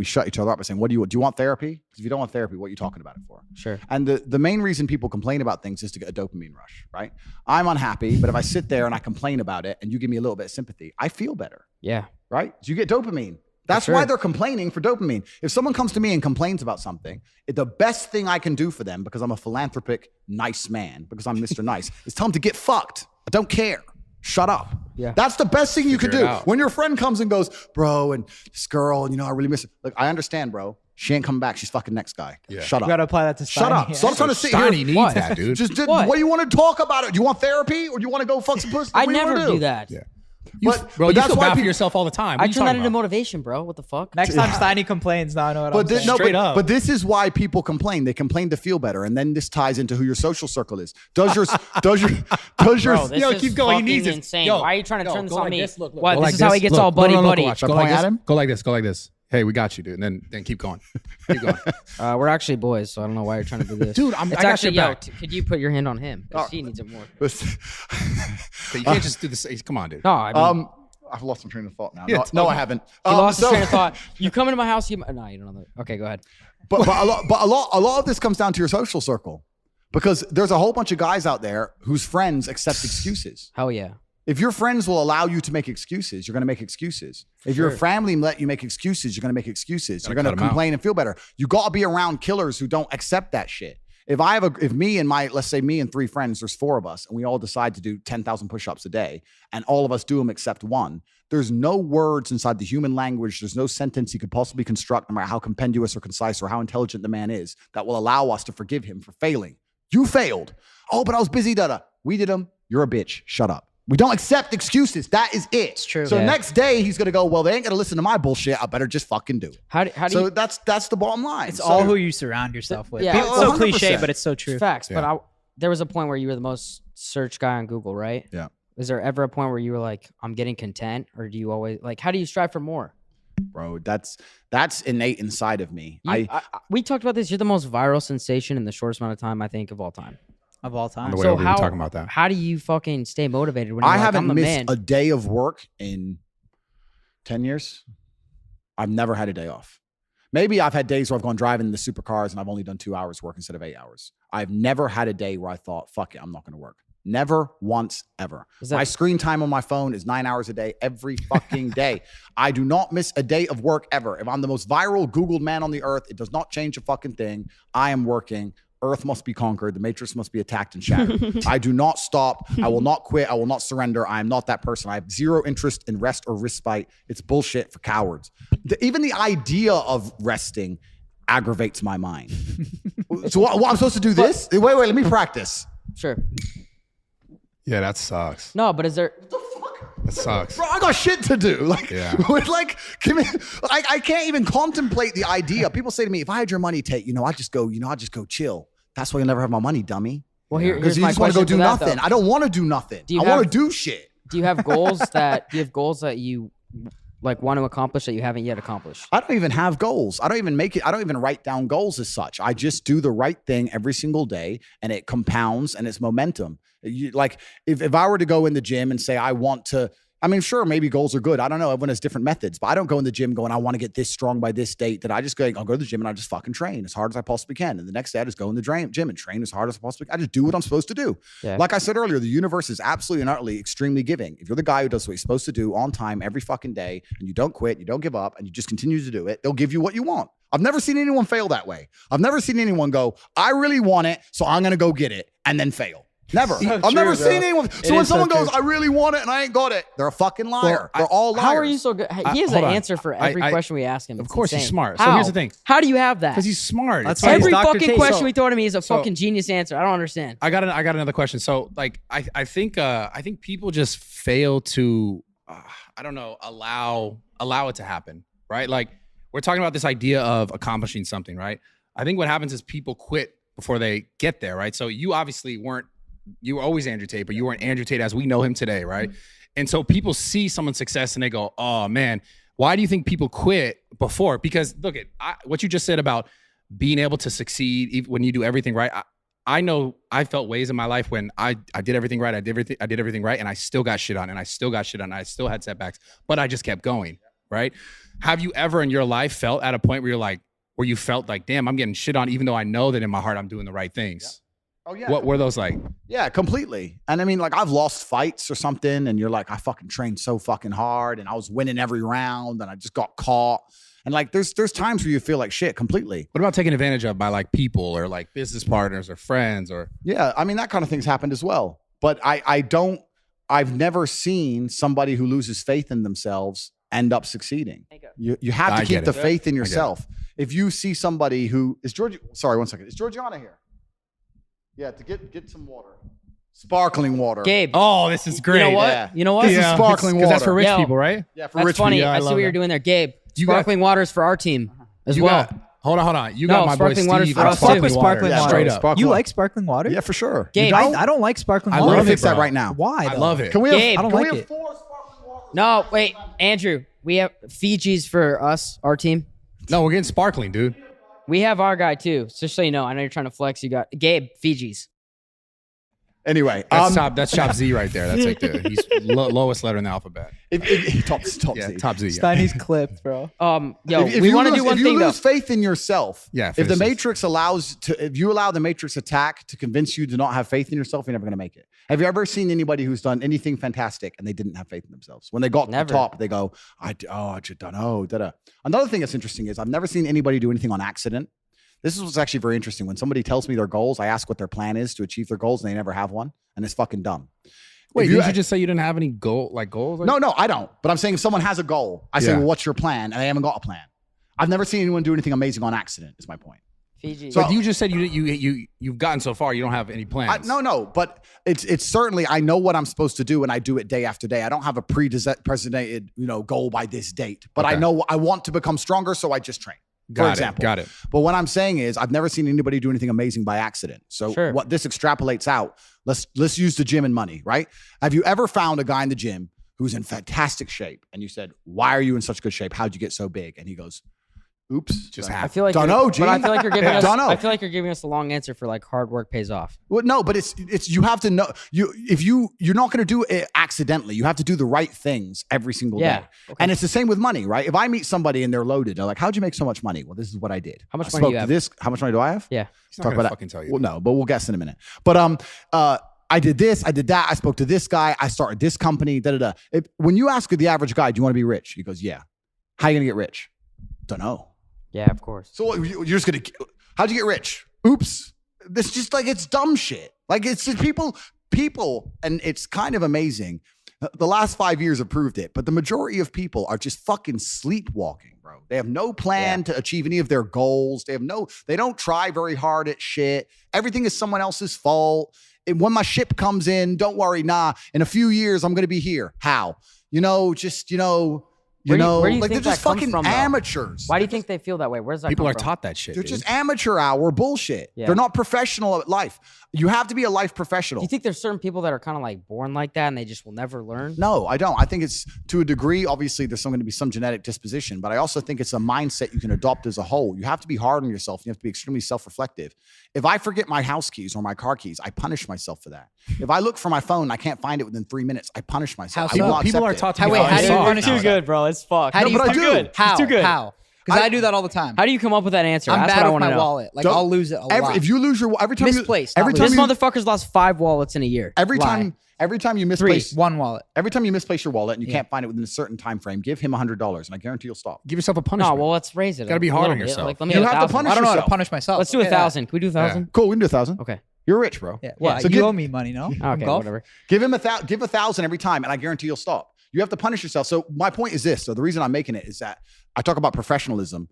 shut each other up by saying, do you want therapy? Because if you don't want therapy, what are you talking about it for? Sure. And the main reason people complain about things is to get a dopamine rush, right? I'm unhappy, but if I sit there and I complain about it and you give me a little bit of sympathy, I feel better. Yeah. Right? So you get dopamine. That's why they're complaining for dopamine. If someone comes to me and complains about something, the best thing I can do for them, because I'm a philanthropic, nice man, because I'm Mr. Nice, is tell them to get fucked. I don't care. Shut up. Yeah. That's the best thing you could do. Out. When your friend comes and goes, bro, and this girl, and I really miss her. Look, I understand, bro. She ain't coming back. She's fucking next guy. Yeah. Shut up. You gotta apply that to Steiny. Shut up. So I'm trying to sit here. Steiny needs that, dude. What do you want to talk about it? Do you want therapy, or do you want to go fuck some pussy? I never do that. Yeah. Bro, you feel bad for yourself all the time. I turn that into motivation, bro. What the fuck? Next time Steiny complains, now I know what I'm saying. But this is why people complain. They complain to feel better, and then this ties into who your social circle is. Does your Bro, this is fucking insane. Why are you trying to turn this on me? What? This is how he gets all buddy. Go like this. Hey, we got you, dude. And then keep going. Keep going. We're actually boys, so I don't know why you're trying to do this. Dude, I got your back. Could you put your hand on him? He needs it more. You can't just do this. Come on, dude. No, I mean, I've lost my train of thought now. Yeah, no, I haven't. You lost your train of thought. You come into my house. No, you don't know that. Okay, go ahead. But a lot of this comes down to your social circle, because there's a whole bunch of guys out there whose friends accept excuses. Hell yeah. If your friends will allow you to make excuses, you're going to make excuses. If your family let you make excuses, you're going to make excuses. You're going to complain and feel better. You got to be around killers who don't accept that shit. If me and let's say me and 3 friends, there's 4 of us, and we all decide to do 10,000 push-ups a day, and all of us do them except one, there's no words inside the human language, there's no sentence you could possibly construct, no matter how compendious or concise or how intelligent the man is, that will allow us to forgive him for failing. You failed. Oh, but I was busy, We did them. You're a bitch. Shut up. We don't accept excuses. That is it. It's true. So next day he's gonna go, well, they ain't gonna listen to my bullshit. I better just fucking do it. How do so you, that's the bottom line. It's all who you surround yourself with. Yeah. It's so 100%. cliche, but it's so true. Facts. Yeah. But there was a point where you were the most searched guy on Google, right? Yeah. Was there ever a point where you were like, I'm getting content, or do you always how do you strive for more? Bro, that's innate inside of me. We talked about this. You're the most viral sensation in the shortest amount of time, I think, of all time. Of all time. On the way over, we were talking about that. How do you fucking stay motivated when you're I like, haven't I'm the missed man? a day of work in 10 years. I've never had a day off. Maybe I've had days where I've gone driving in the supercars and I've only done 2 hours work instead of 8 hours. I've never had a day where I thought, fuck it, I'm not going to work. Never once ever. My screen time on my phone is 9 hours a day, every fucking day. I do not miss a day of work ever. If I'm the most viral Googled man on the earth, it does not change a fucking thing. I am working. Earth must be conquered. The matrix must be attacked and shattered. I do not stop. I will not quit. I will not surrender. I am not that person. I have zero interest in rest or respite. It's bullshit for cowards. Even the idea of resting aggravates my mind. So what I'm supposed to do this? Wait, let me practice. Sure. Yeah, that sucks. No, but is there? That sucks. Bro, I got shit to do. Give me, I can't even contemplate the idea. People say to me, if I had your money, Tate, I'd just go chill. That's why you'll never have my money, dummy. Well, because you just want to go do nothing. I don't want to do nothing. I want to do shit. Do you have goals that you like want to accomplish that you haven't yet accomplished? I don't even have goals. I don't even make it. I don't even write down goals as such. I just do the right thing every single day, and it compounds and it's momentum. If I were to go in the gym and say I want to, I mean, sure, maybe goals are good. I don't know. Everyone has different methods, but I don't go in the gym going, I want to get this strong by this date. That I just I'll go to the gym and I just fucking train as hard as I possibly can. And the next day I just go in the gym and train as hard as I possibly can. I just do what I'm supposed to do. Yeah. Like I said earlier, the universe is absolutely and utterly extremely giving. If you're the guy who does what he's supposed to do on time every fucking day, and you don't quit, you don't give up, and you just continue to do it, they'll give you what you want. I've never seen anyone fail that way. I've never seen anyone go, I really want it, so I'm going to go get it, and then fail. Never. I've never seen anyone. So when someone goes, I really want it and I ain't got it, they're a fucking liar. They're all liars. How are you so good? He has an answer for every question we ask him. Of course he's smart. How? So here's the thing. How do you have that? Because he's smart. That's every fucking question we throw to me is a fucking genius answer. I don't understand. I got another question. So I think people just fail to I don't know, allow it to happen, right? Like we're talking about this idea of accomplishing something, right? I think what happens is people quit before they get there, right? So you obviously you were always Andrew Tate, but you weren't Andrew Tate as we know him today, right? Mm-hmm. And so people see someone's success and they go, oh man, why do you think people quit before? Because look at what you just said about being able to succeed when you do everything right. I know I felt ways in my life when I did everything right. I did everything right. And I still got shit on and I still got shit on. I still had setbacks, but I just kept going, right? Have you ever in your life felt at a point where you felt like, damn, I'm getting shit on, even though I know that in my heart, I'm doing the right things. Yeah. Oh yeah. What were those like? Yeah, completely. And I mean, like I've lost fights or something and you're like, I fucking trained so fucking hard and I was winning every round and I just got caught. And like, there's times where you feel like shit completely. What about taking advantage of by like people or like business partners or friends or? Yeah. I mean, that kind of thing's happened as well. But I've never seen somebody who loses faith in themselves end up succeeding. You have to keep the faith in yourself. If you see somebody who is sorry, 1 second. Is Georgiana here? Yeah, to get some water. Sparkling water. Gabe. Oh, this is great. You know what? Yeah. You know what? This is sparkling water. That's for rich people, right? Yeah, for That's rich funny. people. I see what you're doing there. Gabe, sparkling water is for our team as You well. Hold on. You got my boy sparkling water's Steve. for us too. Fuck with sparkling water. Straight up. You like sparkling water? Yeah, for sure. Gabe, I don't like sparkling water. We're gonna it, fix that bro. right now. Why? I though? love it. Can we Gabe, have, I don't can like we have it. 4 sparkling waters? No, wait, Andrew. We have Fiji's for us, our team. No, we're getting sparkling, dude. We have our guy too. Just so you know, I know you're trying to flex. You got Gabe, Fiji's. Anyway, That's top Z right there. That's like he's lowest letter in the alphabet. Top Yeah, Z. top Z. Yeah. Steiny's clipped, bro. We want to do one if thing you though. lose faith in yourself, Yeah, if the Matrix if you allow the Matrix attack to convince you to not have faith in yourself, you're never going to make it. Have you ever seen anybody who's done anything fantastic and they didn't have faith in themselves? When they got to the top, they go, I just don't know. Another thing that's interesting is I've never seen anybody do anything on accident. This is what's actually very interesting. When somebody tells me their goals, I ask what their plan is to achieve their goals, and they never have one, and it's fucking dumb. Wait, did you just say you didn't have any goals? No, I don't. But I'm saying if someone has a goal, I say, well, what's your plan? And they haven't got a plan. I've never seen anyone do anything amazing on accident, is my point. Fiji. So you just said you've gotten so far, you don't have any plans. No, but it's certainly, I know what I'm supposed to do and I do it day after day. I don't have a pre-designated, goal by this date, but I know I want to become stronger, so I just train. For example. Got it. But what I'm saying is I've never seen anybody do anything amazing by accident. So what this extrapolates out, let's use the gym and money, right? Have you ever found a guy in the gym who's in fantastic shape and you said, why are you in such good shape? How'd you get so big? And he goes, oops, just happened. I feel like don't know, G. But I feel like you're giving us. Don't know. I feel like you're giving us a long answer for like hard work pays off. Well, no, but it's you have to know you're not going to do it accidentally. You have to do the right things every single day. Okay. And it's the same with money, right? If I meet somebody and they're loaded, they're like, "How'd you make so much money?" Well, this is what I did. How much money do you have? How much money do I have? Yeah. He's not gonna fucking tell you. Well, no, but we'll guess in a minute. But I did this, I did that. I spoke to this guy. I started this company. Da da da. When you ask the average guy, do you want to be rich? He goes, yeah. How are you gonna get rich? Don't know. Yeah, of course. So you're just gonna. How'd you get rich? Oops. This just like it's dumb shit. Like it's just people, and it's kind of amazing. The last 5 years have proved it, but the majority of people are just fucking sleepwalking, bro. They have no plan to achieve any of their goals. They don't try very hard at shit. Everything is someone else's fault. And when my ship comes in, don't worry. Nah, in a few years, I'm going to be here. How? Where do you think they're that just comes fucking from, though? amateurs. Why do you think they feel that way? Where's that People come are from? taught that shit. They're dude. just amateur hour bullshit. Yeah. They're not professional at life. You have to be a life professional. Do you think there's certain people that are kind of like born like that and they just will never learn? No, I don't. I think it's to a degree. Obviously, there's going to be some genetic disposition, but I also think it's a mindset you can adopt as a whole. You have to be hard on yourself. You have to be extremely self-reflective. If I forget my house keys or my car keys, I punish myself for that. If I look for my phone and I can't find it within 3 minutes, I punish myself. How I will so? not People are accept taught it. to be Wait, how do you soft punish now. yourself? Too good, bro. It's fucked. How do you but I too do. good? How? Too good. How? Because I do that all the time. How do you come up with that answer? I'm That's bad what I with want to my know. wallet. Like Don't- I'll lose it a lot. If you lose your every time Misplaced, every not time This you, motherfucker's lost 5 wallets in a year. every Lie. time every time you 3, misplace 1 wallet. every time you misplace your wallet and you can't find it within a certain time frame, give him $100 and I guarantee you'll stop. Give yourself a No, punishment. well, let's raise it. Gotta be a hard little on bit. yourself. Like, let me You get have to 1,000. punish I don't know how to yourself. punish myself. Let's do Okay, that. 1,000. Can we do 1,000? Cool, we can do 1,000. Okay. You're rich, bro. Yeah. Well, So you give- owe me money, no? Okay, Golf? whatever. Give him give 1,000 every time, and I guarantee you'll stop. You have to punish yourself. So my point is this. So the reason I'm making it is that I talk about professionalism.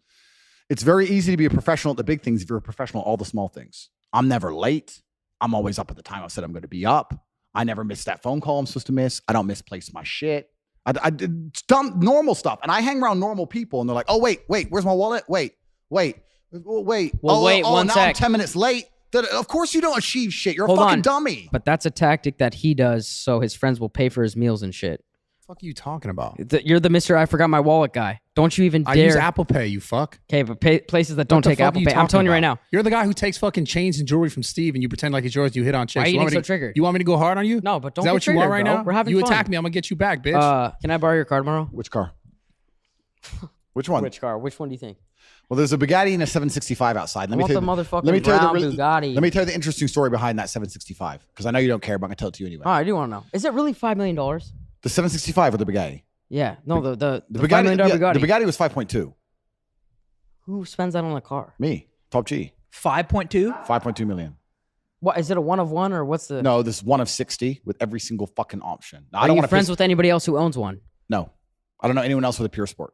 It's very easy to be a professional at the big things if you're a professional at all the small things. I'm never late. I'm always up at the time I said I'm going to be up. I never miss that phone call I'm supposed to miss. I don't misplace my shit. I did dumb normal stuff, and I hang around normal people, and they're like, "Oh wait, where's my wallet? Wait, Well, oh, wait, oh, one now sec. I'm 10 minutes late." Of course you don't achieve shit. You're Hold a fucking on. dummy. But that's a tactic that he does so his friends will pay for his meals and shit. What the fuck are you talking about? You're the Mr. I forgot my wallet guy. Don't you even I dare. use Apple Pay, you fuck. Okay, but places that don't What the take fuck Apple are Pay. I'm talking telling you right about? now. You're the guy who takes fucking chains and jewelry from Steve and you pretend like it's yours and you hit on chicks. Why are you want getting me so triggered? You want me to go hard on you? No, but don't Is that get what you want triggered, right bro. now? We're having You fun. attack me, I'm gonna get you back, bitch. Can I borrow your card tomorrow? Which car? Which one? Which car? Which one do you think? Well, there's a Bugatti and a 765 outside. I want the motherfucking let me tell brown you the, Bugatti. Let me tell you the interesting story behind that 765 because I know you don't care, but I'm gonna tell it to you anyway. Oh, I do want to know. Is it really $5 million? The 765 or the Bugatti? Yeah. No, the $5 Bugatti, million yeah, Bugatti. the Bugatti was 5.2. Who spends that on a car? Me, top G, 5.2? 5.2 million. What is it? A one of one or what's the? No, this one of 60 with every single fucking option. Now, Are I don't you want to friends with anybody else who owns one? No, I don't know anyone else with a Pure Sport.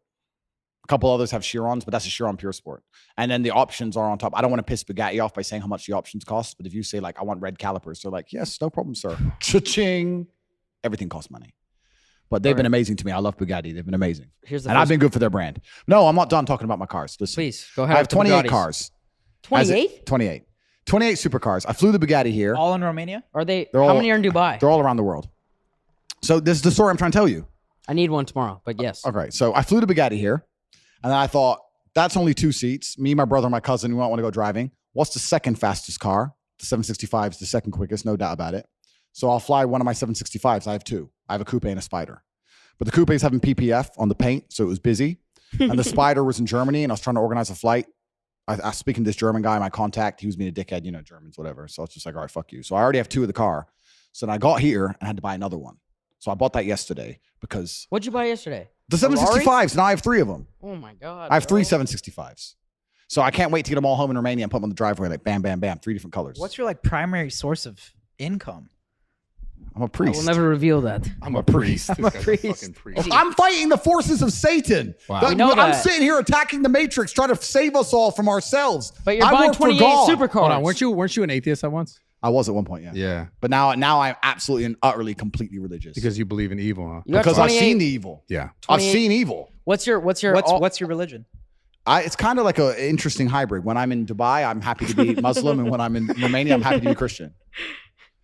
A couple others have Chirons, but that's a Chiron Pure Sport. And then the options are on top. I don't want to piss Bugatti off by saying how much the options cost, but if you say like, I want red calipers, they're like, yes, no problem, sir. Cha-ching. Everything costs money. But they've been amazing to me. I love Bugatti. They've been amazing. Here's the And I've first- been good for their brand. No, I'm not done talking about my cars. Listen, Please go ahead. I have with the 28 Bugattis. cars. 28? 28. 28 supercars. I flew the Bugatti here. All in Romania? Are they? They're How all- many are in Dubai? They're all around the world. So this is the story I'm trying to tell you. I need one tomorrow. But yes. Okay, so I flew to Bugatti here, and then I thought, that's only 2 seats. Me, my brother, and my cousin, we don't want to go driving. What's the second fastest car? The 765 is the second quickest, no doubt about it. So I'll fly one of my 765s. I have 2. I have a coupe and a Spider. But the coupe is having PPF on the paint, so it was busy. And the Spider was in Germany, and I was trying to organize a flight. I was speaking to this German guy, my contact. He was being a dickhead, you know, Germans, whatever. So I was just like, all right, fuck you. So I already have 2 of the car. So then I got here and had to buy another one. So I bought that yesterday because What'd you buy yesterday? the Ferrari? 765s, now I have 3 of them. Oh my god. I have 3 bro. 765s. So I can't wait to get them all home in Romania and put them on the driveway, like bam, bam, bam, 3 different colors. What's your like primary source of income? I'm a I priest. will never reveal that. I'm a priest. I'm a priest. Fucking priest. I'm fighting the forces of Satan. Wow. But We know I'm that. sitting here attacking the Matrix, trying to save us all from ourselves. But you're I buying work for 28 God. supercars. Hold on, weren't you an atheist at once? I was at one point, yeah. Yeah. But now I'm absolutely and utterly, completely religious. Because you believe in evil, huh? You got Because I've 28 seen the evil. Yeah. I've 28 seen evil. What's your What's your religion? It's kind of like an interesting hybrid. When I'm in Dubai, I'm happy to be Muslim, and when I'm in Romania, I'm happy to be Christian.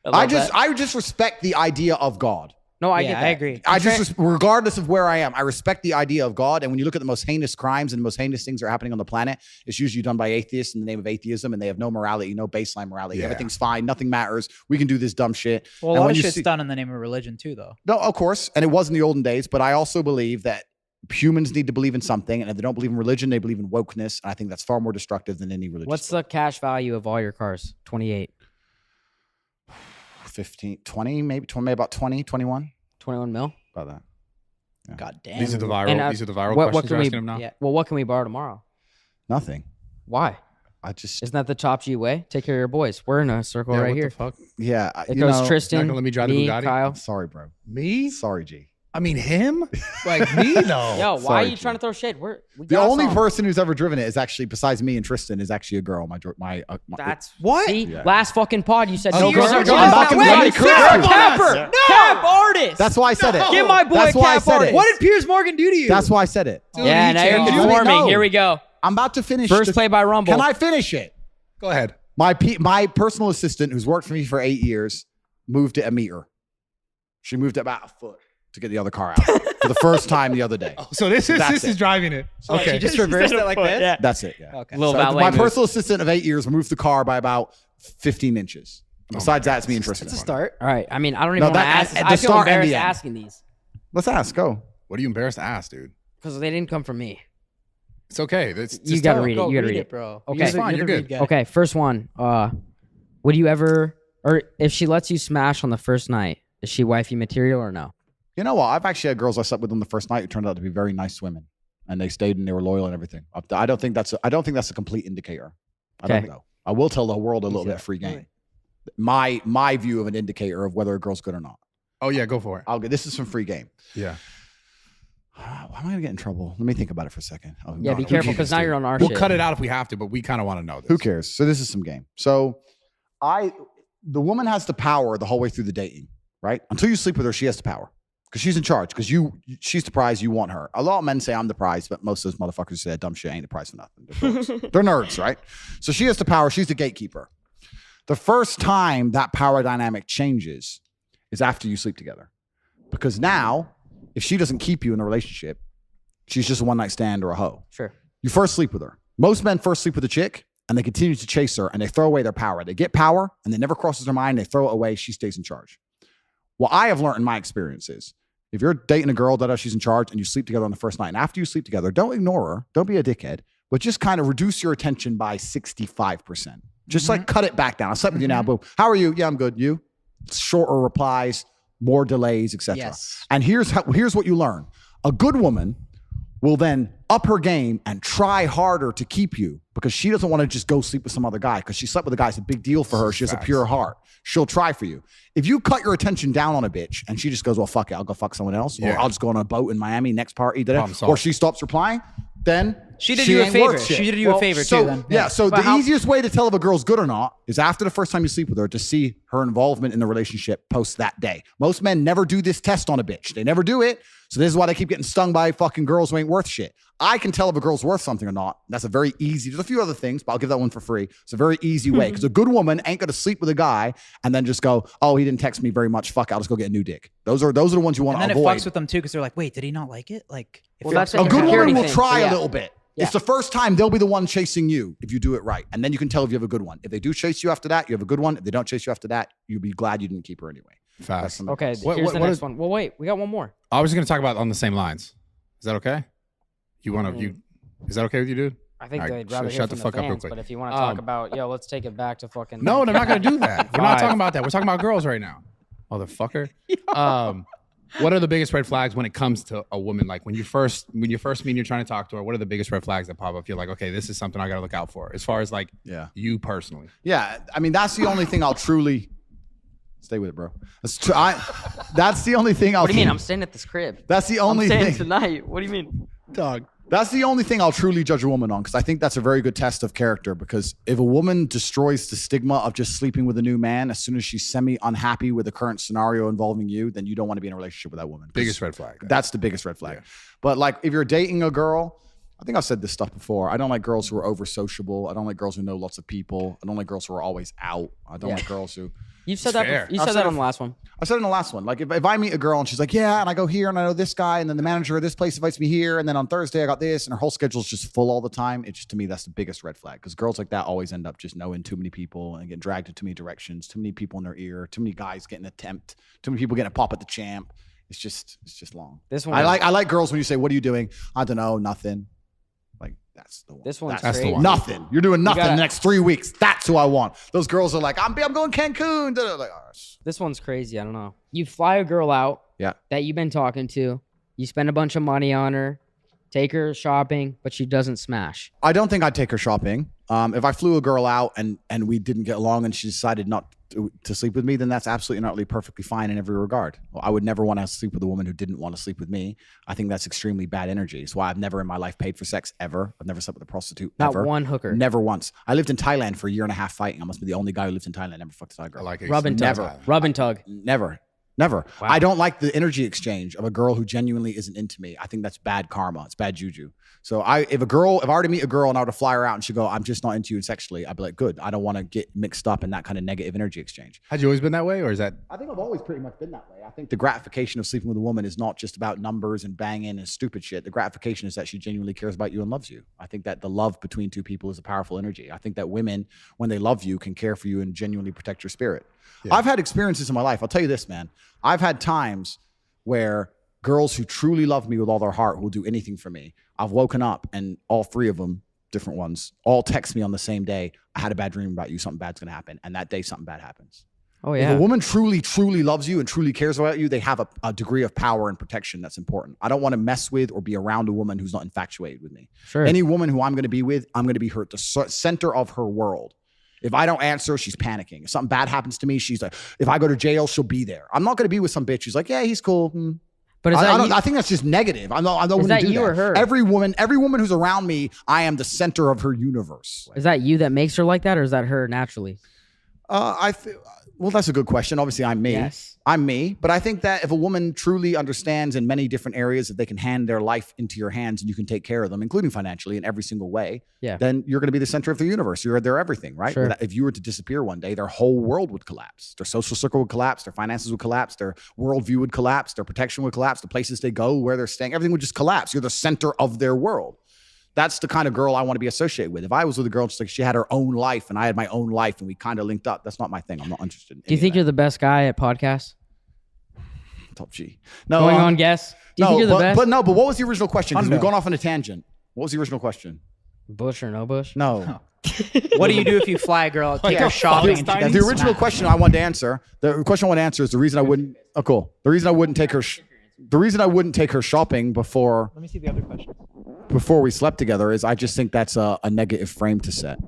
I just respect the idea of God. No, I Yeah, get that. I agree. Regardless of where I am, I respect the idea of God. And when you look at the most heinous crimes and the most heinous things that are happening on the planet, it's usually done by atheists in the name of atheism, and they have no morality, no baseline morality. Yeah. Everything's fine, nothing matters. We can do this dumb shit. Well, a And lot when of you shit's see- done in the name of religion too, though. No, of course, and it was in the olden days. But I also believe that humans need to believe in something, and if they don't believe in religion, they believe in wokeness. And I think that's far more destructive than any religion. What's the cash value of all your cars? 28. 15, 20, maybe about 20, 21. 21 mil. About that. God damn. These are the viral. And, these are the viral what questions can you're we? asking him now. Yeah. Well, what can we borrow tomorrow? Nothing. Why? I just Isn't that the top G way? Take care of your boys. We're in a circle Yeah, right what here. the fuck? yeah. It you goes know, Tristan, You're not gonna let me drive the me, Bugatti? Kyle. Sorry, bro. Me? Sorry, G. I mean him? Like me? No. Yo, why Sorry, are you G. trying to throw shade? We The got only some. person who's ever driven it is actually, besides me and Tristan, is actually a girl. That's What? See, Yeah. last fucking pod you said Oh, no you're girls so are jealous. going I'm back. back in Wait, the you're Bugatti. a capper, cap artist. That's why I said it. Give my boy That's a why I cap said it. artist. What did Piers Morgan do to you? That's why I said it. Dude, Yeah, he now you're changed it. conforming. No. Here we go. I'm about to finish. First play by Rumble. Can I finish it? Go ahead. My personal assistant, who's worked for me for 8 years, moved it a meter. She moved it about a foot to get the other car out for the first time the other day. So this That's is it. driving it. Okay. She just reversed it like this? Yeah. That's it. Yeah. Okay. Little So valet my move. personal assistant of 8 years moved the car by about 15 inches. Besides that, it's me and Tristan. It's a start. All right. I mean, I don't even No, want to that- ask. at I the feel start and embarrassed the end. asking these Let's ask. Go. What are you embarrassed to ask, dude? because they didn't come from me. It's okay. It's You just gotta tell. read it. Go You gotta read read it, it. bro. Okay. It's fine, you're the good. read guy. Okay, first one. Would you ever, or if she lets you smash on the first night, is she wifey material or no? You know what? I've actually had girls I slept with on the first night who turned out to be very nice women, and they stayed and they were loyal and everything. I don't think that's a complete indicator. I don't Okay. know. I will tell the world a little bit of free game. My view of an indicator of whether a girl's good or not. Oh yeah, go for it. This is some free game. Yeah. Why am I gonna get in trouble? Let me think about it for a second. Oh, Yeah, no, be who careful cares, because now dude? you're on our We'll shit. cut it out if we have to, but we kind of want to know this. Who cares? So this is some game. So the woman has the power the whole way through the dating, right? Until you sleep with her, she has the power because she's in charge. Because she's the prize, you want her. A lot of men say I'm the prize, but most of those motherfuckers say that dumb shit ain't the prize for nothing. They're dorks. They're nerds, right? So she has the power. She's the gatekeeper. The first time that power dynamic changes is after you sleep together, because now if she doesn't keep you in a relationship, she's just a one night stand or a hoe. Sure. You first sleep with her. Most men first sleep with a chick and they continue to chase her and they throw away their power. They get power and it never crosses their mind. They throw it away. She stays in charge. What I have learned in my experience is if you're dating a girl that she's in charge and you sleep together on the first night, and after you sleep together, don't ignore her. Don't be a dickhead, but just kind of reduce your attention by 65%. Just like cut it back down. I slept with you now. Boom. How are you? Yeah, I'm good. You? Shorter replies, more delays, etc. Yes. And here's what you learn. A good woman will then up her game and try harder to keep you because she doesn't want to just go sleep with some other guy because she slept with a guy. It's a big deal for her. She has a pure heart. She'll try for you. If you cut your attention down on a bitch and she just goes, well, fuck it, I'll go fuck someone else, or I'll just go on a boat in Miami, next party, or she stops replying, then She did you a ain't favor. worth shit. She did you a favor so, too. Then Yeah. So But the easiest way to tell if a girl's good or not is after the first time you sleep with her to see her involvement in the relationship post that day. Most men never do this test on a bitch. They never do it. So this is why they keep getting stung by fucking girls who ain't worth shit. I can tell if a girl's worth something or not. That's a very easy, there's a few other things, but I'll give that one for free. It's a very easy way because a good woman ain't going to sleep with a guy and then just go, oh, he didn't text me very much. Fuck, I'll just go get a new dick. Those are the ones you want and to then avoid. it fucks with them too because they're like, wait, did he not like it? Like, if Well, you're- that's A good Security woman will thing, try so a yeah. little bit. Yeah. It's the first time they'll be the one chasing you if you do it right. And then you can tell if you have a good one. If they do chase you after that, you have a good one. If they don't chase you after that, you'll be glad you didn't keep her anyway. Fast. Okay, What- here's what- the what next is- one. Well, wait, we got one more. I was just gonna talk about on the same lines. Is that okay? You want to? Is that okay with you, dude? I think All right, they'd rather hear shut from the fuck up real fans, quick. but if you want to talk about, let's take it back to fucking. No, they're not gonna do that. We're not Five. talking about that. We're talking about girls right now, motherfucker. What are the biggest red flags when it comes to a woman? Like when you first meet, and you're trying to talk to her. What are the biggest red flags that pop up? You're like, okay, this is something I gotta look out for. As far as like, you personally. Yeah, I mean that's the only thing I'll truly stay with it, bro. That's the only thing I'll. What do you mean? I'm staying at this crib. That's the only I'm staying thing. tonight. What do you mean? Dog. That's the only thing I'll truly judge a woman on because I think that's a very good test of character. Because if a woman destroys the stigma of just sleeping with a new man as soon as she's semi-unhappy with the current scenario involving you, then you don't want to be in a relationship with that woman. Biggest red flag. That's the biggest red flag. Yeah. But like if you're dating a girl, I think I've said this stuff before. I don't like girls who are over sociable. I don't like girls who know lots of people. I don't like girls who are always out. I don't like girls who. You've said It's that. fair. You said that on the last one. I said it in the last one. Like if I meet a girl and she's like, yeah, and I go here and I know this guy and then the manager of this place invites me here and then on Thursday I got this and her whole schedule's just full all the time. It's just, to me, that's the biggest red flag because girls like that always end up just knowing too many people and getting dragged in too many directions, too many people in their ear, too many guys getting a tempt, too many people getting a pop at the champ. It's just long. This one. I like girls when you say, what are you doing? I don't know, nothing. Like That's the one. This one's That's the crazy. one. Nothing. You're doing nothing gotta- the next 3 weeks. That's who I want. Those girls are like, I'm going Cancun. Like, oh, This one's crazy. I don't know. You fly a girl out yeah. that you've been talking to. You spend a bunch of money on her, take her shopping, but she doesn't smash. I don't think I'd take her shopping. If I flew a girl out and we didn't get along and she decided not to sleep with me, then that's absolutely and utterly perfectly fine in every regard. Well, I would never want to sleep with a woman who didn't want to sleep with me. I think that's extremely bad energy. It's why I've never in my life paid for sex ever. I've never slept with a prostitute. Not ever. one hooker. Never once. I lived in Thailand for a year and a half fighting. I must be the only guy who lived in Thailand never fucked a Thai girl. I like it. Rub and tug. Never. Rub and tug. Never. Wow. I don't like the energy exchange of a girl who genuinely isn't into me. I think that's bad karma. It's bad juju. So if I were to meet a girl and I were to fly her out and she'd go, I'm just not into you sexually, I'd be like, good. I don't want to get mixed up in that kind of negative energy exchange. Had you always been that way, or is that? I think I've always pretty much been that way. I think the gratification of sleeping with a woman is not just about numbers and banging and stupid shit. The gratification is that she genuinely cares about you and loves you. I think that the love between two people is a powerful energy. I think that women, when they love you, can care for you and genuinely protect your spirit. Yeah. I've had experiences in my life. I'll tell you this, man. I've had times where girls who truly love me with all their heart will do anything for me. I've woken up and all three of them, different ones, all text me on the same day. I had a bad dream about you. Something bad's going to happen. And that day, something bad happens. Oh, yeah. If a woman truly, truly loves you and truly cares about you, they have a degree of power and protection that's important. I don't want to mess with or be around a woman who's not infatuated with me. Sure. Any woman who I'm going to be with, I'm going to be her at the center of her world. If I don't answer, she's panicking. If something bad happens to me, she's like, if I go to jail, she'll be there. I'm not going to be with some bitch who's like, yeah, he's cool. But I think that's just negative. I don't want to do that. you or her? Every woman who's around me, I am the center of her universe. Is that you that makes her like that, or is that her naturally? Well, that's a good question. Obviously, I'm me. Yes. I'm me. But I think that if a woman truly understands in many different areas that they can hand their life into your hands and you can take care of them, including financially in every single way, then you're going to be the center of the universe. You're their everything, right? Sure. If you were to disappear one day, their whole world would collapse. Their social circle would collapse. Their finances would collapse. Their worldview would collapse. Their protection would collapse. The places they go, where they're staying, everything would just collapse. You're the center of their world. That's the kind of girl I want to be associated with. If I was with a girl, just like she had her own life and I had my own life and we kind of linked up, that's not my thing. I'm not interested in Do you think you're the best guy at podcasts? Top G. No, Going on guess? Do you think you're the best? But what was the original question? Because we've gone off on a tangent. What was the original question? Bush or no bush? No. What do you do if you fly a girl out, take her shopping? and she doesn't The original smash? question I wanted to answer. The question I want to answer is the reason I wouldn't. Oh, cool. The reason I wouldn't take her. The reason I wouldn't take her shopping before. Let me see the other question. Before we slept together is I just think that's a negative frame to set.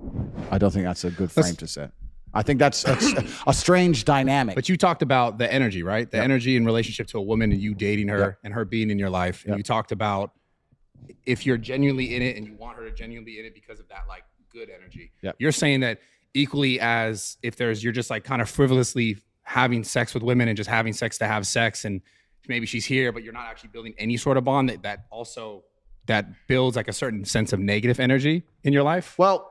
I don't think that's a good frame to set. I think that's a strange dynamic. But you talked about the energy, right? The energy in relationship to a woman and you dating her and her being in your life. And you talked about if you're genuinely in it and you want her to genuinely be in it because of that like good energy. You're saying that equally as if you're just like kind of frivolously having sex with women and just having sex to have sex and maybe she's here, but you're not actually building any sort of bond that builds like a certain sense of negative energy in your life? Well,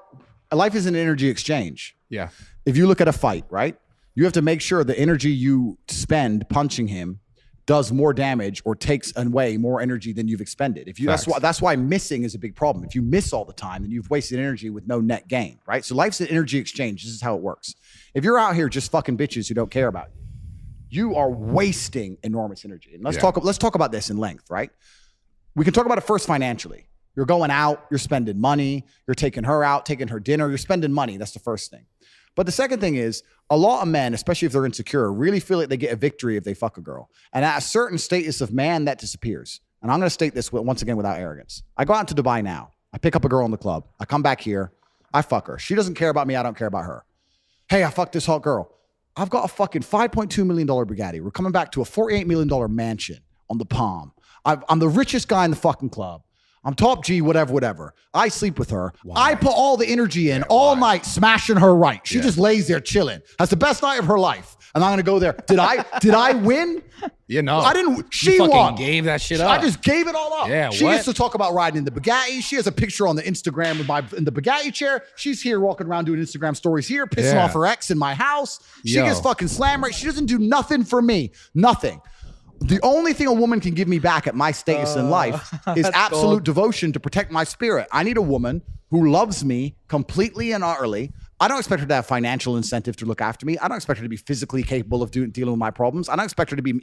life is an energy exchange. Yeah. If you look at a fight, right? You have to make sure the energy you spend punching him does more damage or takes away more energy than you've expended. That's why missing is a big problem. If you miss all the time, then you've wasted energy with no net gain, right? So life's an energy exchange. This is how it works. If you're out here just fucking bitches who don't care about you, you are wasting enormous energy. And let's talk about this in length, right? We can talk about it first financially. You're going out, you're spending money, you're taking her out, taking her dinner, you're spending money. That's the first thing. But the second thing is a lot of men, especially if they're insecure, really feel like they get a victory if they fuck a girl. And at a certain status of man, that disappears. And I'm going to state this once again without arrogance. I go out to Dubai now. I pick up a girl in the club. I come back here. I fuck her. She doesn't care about me. I don't care about her. Hey, I fucked this hot girl. I've got a fucking $5.2 million Bugatti. We're coming back to a $48 million mansion on the Palm. I'm the richest guy in the fucking club. I'm top G, whatever. I sleep with her. Why? I put all the energy in all night, smashing her right. She just lays there chilling. Has the best night of her life. And I'm gonna go there. Did I win? Yeah, no. I didn't. She fucking won. Gave that shit up. I just gave it all up. Yeah, she what? used to talk about riding in the Bugatti. She has a picture on the Instagram in the Bugatti chair. She's here walking around doing Instagram stories here, pissing off her ex in my house. She gets fucking slammed right. She doesn't do nothing for me. Nothing. The only thing a woman can give me back at my status in life is absolute devotion to protect my spirit. I need a woman who loves me completely and utterly. I don't expect her to have financial incentive to look after me. I don't expect her to be physically capable of dealing with my problems. I don't expect her to be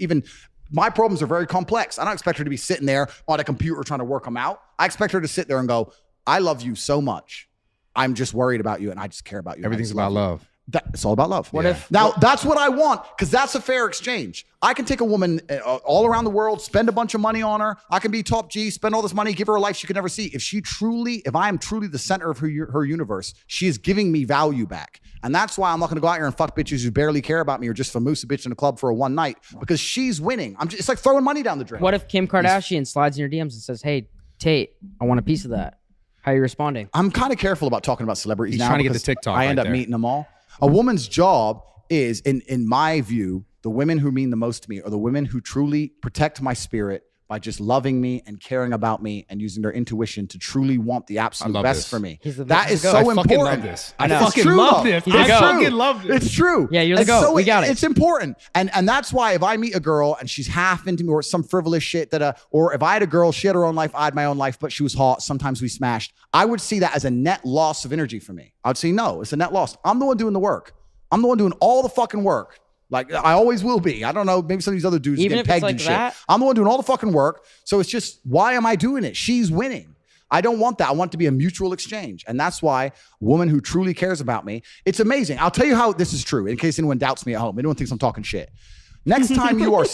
my problems are very complex. I don't expect her to be sitting there on a computer trying to work them out. I expect her to sit there and go, I love you so much. I'm just worried about you and I just care about you. Everything's about love. It's all about love. What if Now, that's what I want because that's a fair exchange. I can take a woman all around the world, spend a bunch of money on her. I can be top G, spend all this money, give her a life she could never see. If I am truly the center of her universe, she is giving me value back. And that's why I'm not going to go out here and fuck bitches who barely care about me or just famoosa bitch in a club for a one night because she's winning. It's like throwing money down the drain. What if Kim Kardashian slides in your DMs and says, "Hey, Tate, I want a piece of that"? How are you responding? I'm kind of careful about talking about celebrities He's now. trying to get the because TikTok I end right up there. meeting them all. A woman's job is, in my view, the women who mean the most to me are the women who truly protect my spirit by just loving me and caring about me and using their intuition to truly want the absolute love best this. for me. That is so I important. fucking love this. I It's fucking true, love though. this. He's a I goat. fucking love this. It's true. Yeah, you're the And goat. so We got it. It's important. And that's why if I meet a girl and she's half into me or some frivolous shit or if I had a girl, she had her own life, I had my own life, but she was hot, sometimes we smashed, I would see that as a net loss of energy for me. I would say, no, it's a net loss. I'm the one doing the work. I'm the one doing all the fucking work. Like I always will be. I don't know. Maybe some of these other dudes Even get if it's pegged like and shit. that? I'm the one doing all the fucking work. So it's just, why am I doing it? She's winning. I don't want that. I want it to be a mutual exchange. And that's why a woman who truly cares about me, it's amazing. I'll tell you how this is true in case anyone doubts me at home. Anyone thinks I'm talking shit. Next time you are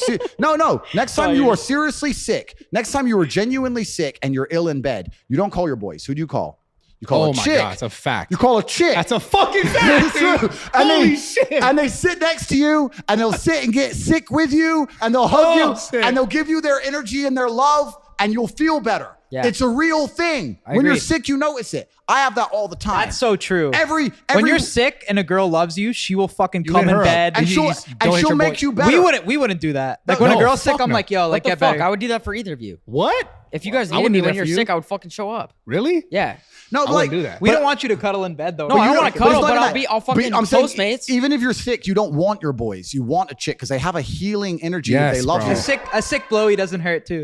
next time you are seriously sick, next time you are genuinely sick and you're ill in bed, you don't call your boys. Who do you call? You call Oh a my chick. God, it's a fact. You call a chick. That's a fucking fact. It's true. dude. And Holy shit. And they sit next to you and they'll sit and get sick with you and they'll hug you shit. and they'll give you their energy and their love and you'll feel better. Yeah. It's a real thing. I When you're agree. sick, you notice it. I have that all the time. That's so true. Every when you're sick and a girl loves you, she will fucking You come lit in her up. bed and she'll make you better. We wouldn't do that. Like when No, a girl's sick, fuck I'm no. like, yo, like What the get fuck? better. I would do that for either of you. What? If you guys I needed wouldn't me do when that you're for you. sick, I would fucking show up. Really? Yeah. No, I wouldn't do that. We don't want you to cuddle in bed though. No, I don't you want to but it's cuddle, not but even I'll that. fucking I'm saying, Postmates. even if you're sick, you don't want your boys. You want a chick because they have a healing energy. Yes, They love bro. you. A sick blowy doesn't hurt too.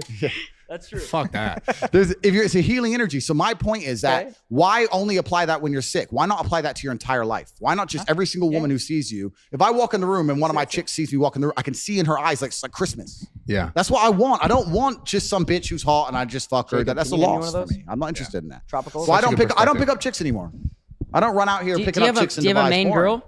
That's true. Fuck that. It's a healing energy. So my point is that Okay. why only apply that when you're sick? Why not apply that to your entire life? Why not just every single woman who sees you? If I walk in the room and one of my chicks sees me walk in the room, I can see in her eyes like it's like Christmas. Yeah. That's what I want. I don't want just some bitch who's hot and I just fuck her. Jacob, That's a can you get me loss one of for those? me. I'm not interested in that. Tropical? So I Such a don't good pick. I don't perspective. pick up chicks anymore. I don't run out here Do picking you up have chicks in do you have a Dubai. It's main boring. girl?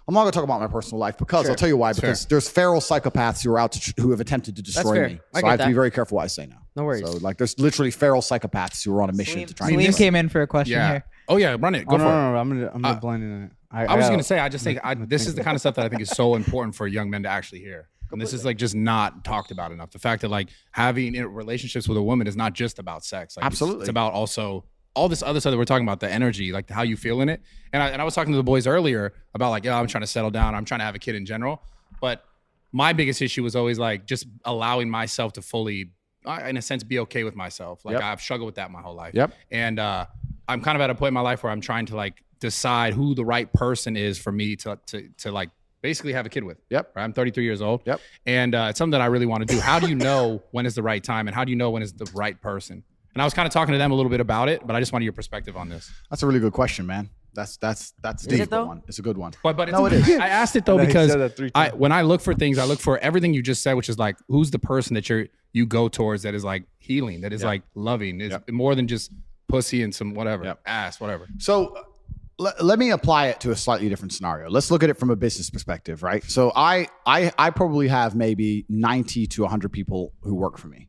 I'm not going to talk about my personal life because I'll tell you why. Because there's feral psychopaths who are out who have attempted to destroy fair. me. I So get I have to be that. very careful what I say now. No worries. So like, there's literally feral psychopaths who are on a mission to try and. Salim came in for a question Yeah. here. Oh yeah, run it. Go Oh, for no, it. no, no, I'm gonna blend in it. I was gonna say, I just think this is the kind of stuff that I think is so important for young men to actually hear. And this is like just not talked about enough. The fact that like having relationships with a woman is not just about sex. Like, Absolutely. it's about also all this other stuff that we're talking about, the energy, like how you feel in it. And I was talking to the boys earlier about like, I'm trying to settle down. I'm trying to have a kid in general. But my biggest issue was always like just allowing myself to fully, in a sense, be okay with myself. Like Yep. I've struggled with that my whole life. Yep. And I'm kind of at a point in my life where I'm trying to like decide who the right person is for me to like basically have a kid with. Yep. Right? I'm 33 years old. Yep. And it's something that I really want to do. How do you know when is the right time and how do you know when is the right person? And I was kind of talking to them a little bit about it, but I just wanted your perspective on this. That's a really good question, man. That's deep. it though? One. It's a good one. But it's, No, it is. I asked it though I know he because said that 3 when I look for things, I look for everything you just said, which is like who's the person that you go towards that is like healing, that is like loving, is more than just pussy and some whatever, ass, whatever. So let me apply it to a slightly different scenario. Let's look at it from a business perspective, right? So I probably have maybe 90 to 100 people who work for me.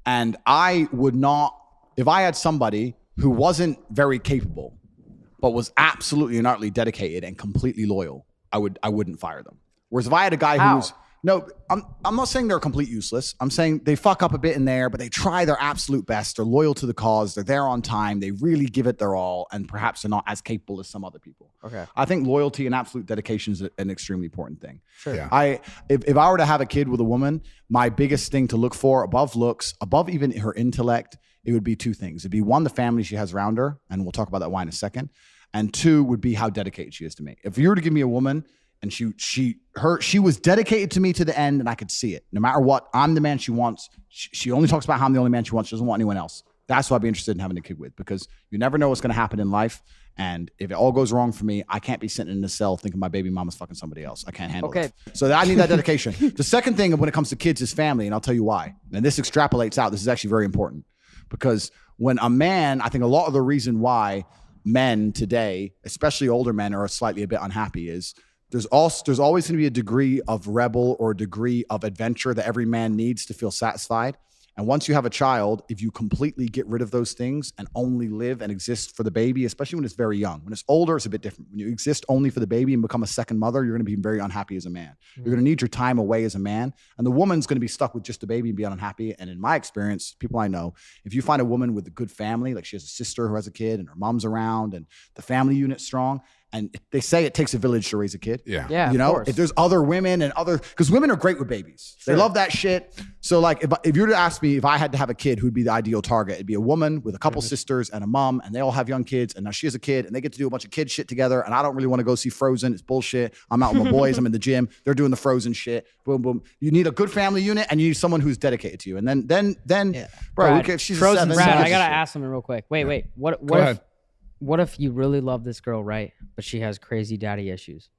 And I would not, if I had somebody who wasn't very capable, but was absolutely and utterly dedicated and completely loyal, I wouldn't fire them. Whereas if I had a guy How? who's, no, I'm not saying they're complete useless. I'm saying they fuck up a bit in there, but they try their absolute best. They're loyal to the cause. They're there on time. They really give it their all, and perhaps they're not as capable as some other people. Okay. I think loyalty and absolute dedication is an extremely important thing. Sure. Yeah. If I were to have a kid with a woman, my biggest thing to look for above looks, above even her intellect, it would be two things. It'd be one, the family she has around her, and we'll talk about that why in a second. And two would be how dedicated she is to me. If you were to give me a woman and she was dedicated to me to the end, and I could see it. No matter what, I'm the man she wants. She only talks about how I'm the only man she wants. She doesn't want anyone else. That's what I'd be interested in having a kid with, because you never know what's going to happen in life. And if it all goes wrong for me, I can't be sitting in a cell thinking my baby mama's fucking somebody else. I can't handle it. So I need that dedication. The second thing when it comes to kids is family, and I'll tell you why. And this extrapolates out. This is actually very important, because when a man, I think a lot of the reason why men today, especially older men, are slightly a bit unhappy is there's always going to be a degree of rebel or a degree of adventure that every man needs to feel satisfied. And once you have a child, if you completely get rid of those things and only live and exist for the baby, especially when it's very young, when it's older, it's a bit different. When you exist only for the baby and become a second mother, you're going to be very unhappy as a man. You're going to need your time away as a man. And the woman's going to be stuck with just the baby and be unhappy. And in my experience, people I know, if you find a woman with a good family, like she has a sister who has a kid and her mom's around and the family unit's strong, and they say it takes a village to raise a kid. Yeah, you know, course. if there's other women and because women are great with babies. Sure. They love that shit. So like, if you were to ask me if I had to have a kid, who'd be the ideal target? It'd be a woman with a couple sisters and a mom, and they all have young kids. And now she has a kid, and they get to do a bunch of kid shit together. And I don't really want to go see Frozen. It's bullshit. I'm out with my boys. I'm in the gym. They're doing the Frozen shit. Boom, boom. You need a good family unit, and you need someone who's dedicated to you. And then, bro, Brad, if she's Frozen, a 7, Brad, I shit. gotta ask something real quick. Wait. What if you really love this girl, right? But she has crazy daddy issues.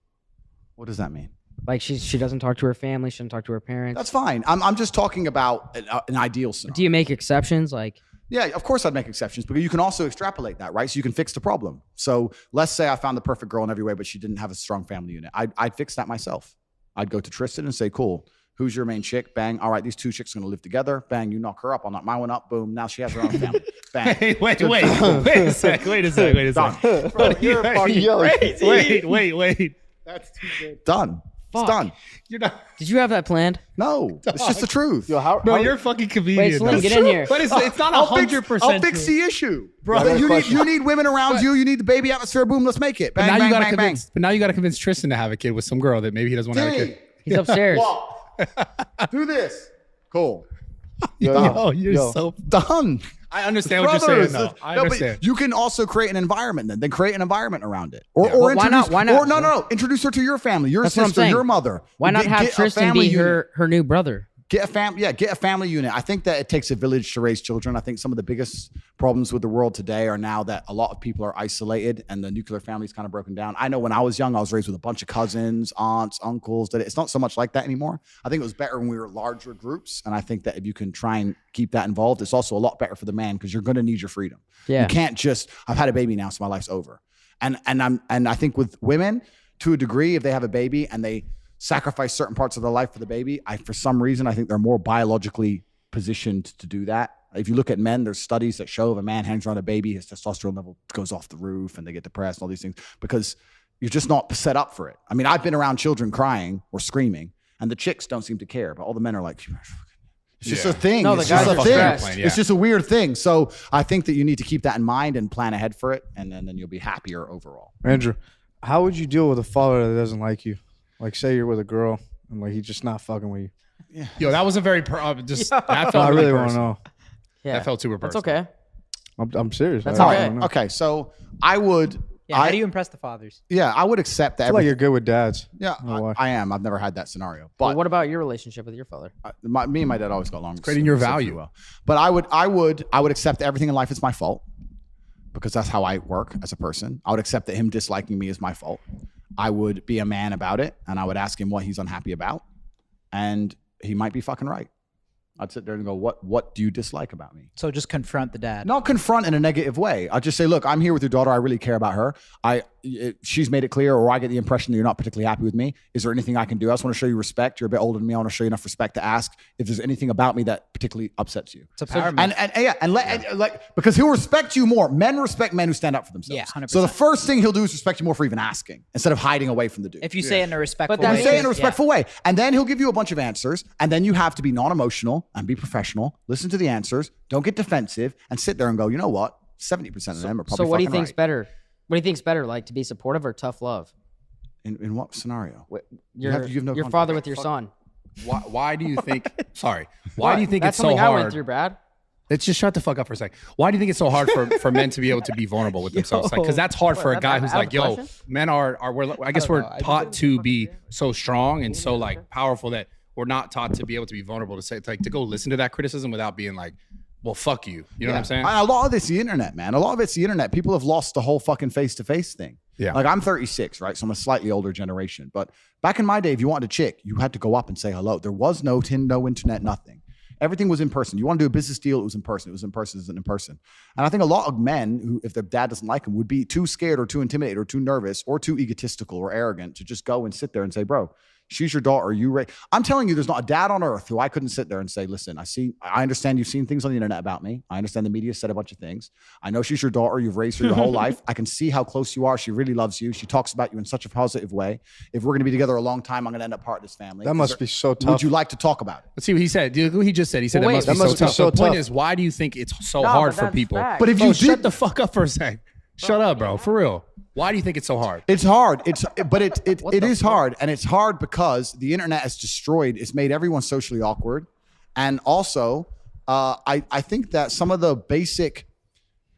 What does that mean? Like she doesn't talk to her family, she doesn't talk to her parents. That's fine. I'm just talking about an ideal scenario. Do you make exceptions? Like, yeah, of course I'd make exceptions, but you can also extrapolate that, right? So you can fix the problem. So let's say I found the perfect girl in every way, but she didn't have a strong family unit. I'd fix that myself. I'd go to Tristan and say, cool, who's your main chick? Bang. All right, these two chicks are going to live together. Bang, you knock her up. I'll knock my one up. Boom. Now she has her own family. Bang. Hey, wait a sec. Bro, you're fucking crazy. Wait. That's too good. Done. Fuck. It's done. You're not. did you have that planned? No, it's just the truth. Bro, you're a fucking comedian. Wait, Slim, though. get in here. But it's not I'll fix 100%. I'll fix the issue. Bro, But you need women around you. You need the baby atmosphere. Boom, let's make it. Bang, But now bang, you gotta bang, convince. But now you gotta convince Tristan to have a kid with some girl that maybe he doesn't want to have a bang. kid. He's upstairs. Walk. Do this. Cool. Yo, you're so. Done. I understand what you're saying. Though. I but understand. you can also create an environment then create an environment around it. Or But why introduce, not? Why not? Or no. Introduce her to your family, your That's what I'm sister, saying. your mother. Why not have Get a Tristan family be unit. her new brother? Get a family unit. I think that it takes a village to raise children. I think some of the biggest problems with the world today are now that a lot of people are isolated and the nuclear family is kind of broken down. I know when I was young, I was raised with a bunch of cousins, aunts, uncles. That it's not so much like that anymore. I think it was better when we were larger groups. And I think that if you can try and keep that involved, it's also a lot better for the man because you're going to need your freedom. Yeah. You can't just, I've had a baby now, so my life's over. And I think with women, to a degree, if they have a baby and they sacrifice certain parts of their life for the baby, for some reason, I think they're more biologically positioned to do that. If you look at men, there's studies that show if a man hangs around a baby, his testosterone level goes off the roof and they get depressed and all these things because you're just not set up for it. I mean, I've been around children crying or screaming and the chicks don't seem to care, but all the men are like, it's just a thing. No, the It's guys just are a thing. stressed. It's just a weird thing. So I think that you need to keep that in mind and plan ahead for it, and then you'll be happier overall. Andrew, how would you deal with a father that doesn't like you? Like, say you're with a girl and like he's just not fucking with you. Yo, that was a very that felt I really really want to personal. know. Yeah, That felt super that's personal. okay. I'm serious. That's I okay. wanna know. Okay, so I would. Yeah, how do you impress the fathers? Yeah, I would accept that. I feel like you're good with dads. Yeah, No way. I am. I've never had that scenario, But but what about your relationship with your father? me and my dad always got along. creating your so value. well. But I would accept that everything in life is my fault because that's how I work as a person. I would accept that him disliking me is my fault. I would be a man about it, and I would ask him what he's unhappy about, and he might be fucking right. I'd sit there and go, what do you dislike about me? So just confront the dad. Not confront in a negative way. I'll just say, look, I'm here with your daughter. I really care about her. She's made it clear, or I get the impression that you're not particularly happy with me. Is there anything I can do? I just want to show you respect. You're a bit older than me. I want to show you enough respect to ask if there's anything about me that particularly upsets you. It's a power move. And because he'll respect you more. Men respect men who stand up for themselves. Yeah, 100%. So the first thing he'll do is respect you more for even asking instead of hiding away from the dude. If you say it in a respectful that's way. You say it in a yeah. respectful way. And then he'll give you a bunch of answers. And then you have to be non-emotional and be professional. Listen to the answers. Don't get defensive and sit there and go, you know what? 70% of them are probably So what do you fucking think's right. better? What do you think's better, like to be supportive or tough love? In what scenario? Your have no your context. father with your son. Why do you think? Sorry. Why do you think That's it's so something I went hard? through, Brad. Let's just shut the fuck up for a second. Why do you think it's so hard for men to be able to be vulnerable with themselves? Like, because that's hard for a guy who's out of like, the yo, question? men I guess we're taught to be so strong and so like powerful that we're not taught to be able to be vulnerable to say, like, to go listen to that criticism without being like, well, fuck you. You know what I'm saying? A lot of it's the internet, man. A lot of it's the internet. People have lost the whole fucking face-to-face thing. Yeah. Like I'm 36, right? So I'm a slightly older generation. But back in my day, if you wanted a chick, you had to go up and say hello. There was no Tinder, no internet, nothing. Everything was in person. You want to do a business deal, it was in person. It was in person, it was in person. And I think a lot of men who, if their dad doesn't like them, would be too scared or too intimidated or too nervous or too egotistical or arrogant to just go and sit there and say, bro, she's your daughter. I'm telling you, there's not a dad on earth who I couldn't sit there and say, listen, I understand you've seen things on the internet about me. I understand the media said a bunch of things. I know she's your daughter. You've raised her your whole life. I can see how close you are. She really loves you. She talks about you in such a positive way. If we're going to be together a long time, I'm going to end up part of this family. That must be so tough. Would you like to talk about it? Let's see what he said. What he just said. He said Well, that must be so tough. The point is, why do you think it's so hard for people? But if you shut the fuck up for a sec. Shut up, bro. For real. Why do you think it's so hard? It's hard. It is hard. And it's hard because the internet has destroyed, it's made everyone socially awkward. And also, I think that some of the basic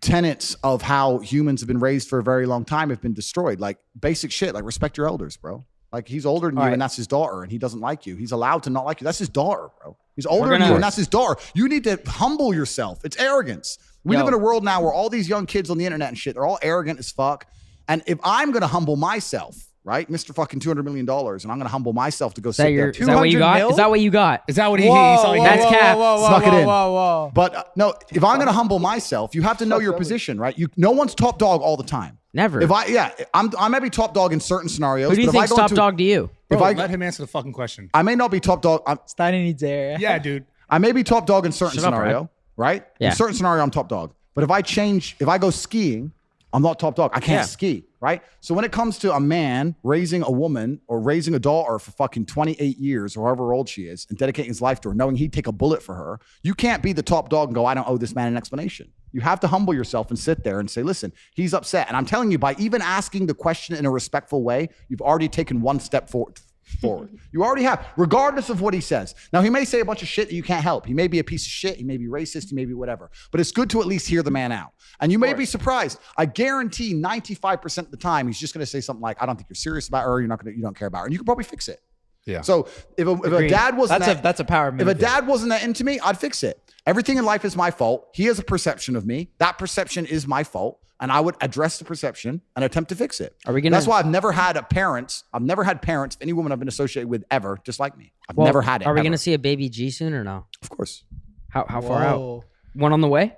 tenets of how humans have been raised for a very long time have been destroyed. Like basic shit, like respect your elders, bro. Like he's older than you and that's his daughter and he doesn't like you. He's allowed to not like you. That's his daughter, bro. He's older than you and that's his daughter. You need to humble yourself. It's arrogance. We live in a world now where all these young kids on the internet and shit, they're all arrogant as fuck. And if I'm going to humble myself, right, Mr. fucking $200 million, and I'm going to humble myself to go sit there. Is that what you got? Is that what you got? Is that what he That's cap. Snuck it in. But no, if I'm going to humble myself, you have to know your position, right? No one's top dog all the time. Never. I may be top dog in certain scenarios. Who do you think's top dog to you? Bro, let him answer the fucking question. I may not be top dog. Steiny needs air. Yeah, dude. I may be top dog in certain scenario, right? Yeah. In certain scenario, I'm top dog. But if I go skiing, I'm not top dog. I can't ski, right? So when it comes to a man raising a woman or raising a daughter for fucking 28 years or however old she is and dedicating his life to her, knowing he'd take a bullet for her, you can't be the top dog and go, I don't owe this man an explanation. You have to humble yourself and sit there and say, listen, he's upset. And I'm telling you, by even asking the question in a respectful way, you've already taken one step forward. You already have, regardless of what he says. Now, he may say a bunch of shit that you can't help. He may be a piece of shit. He may be racist. He may be whatever. But it's good to at least hear the man out. And you may be surprised. I guarantee 95% of the time, he's just going to say something like, I don't think you're serious about her. You don't care about her. And you can probably fix it. Yeah. So if a dad wasn't that's a power move. If a dad wasn't that into me, I'd fix it. Everything in life is my fault. He has a perception of me. That perception is my fault. And I would address the perception and attempt to fix it. That's why I've never had parents, any woman I've been associated with ever, just like me. I've never had it. Are we going to see a baby G soon or no? Of course. How far out? One on the way?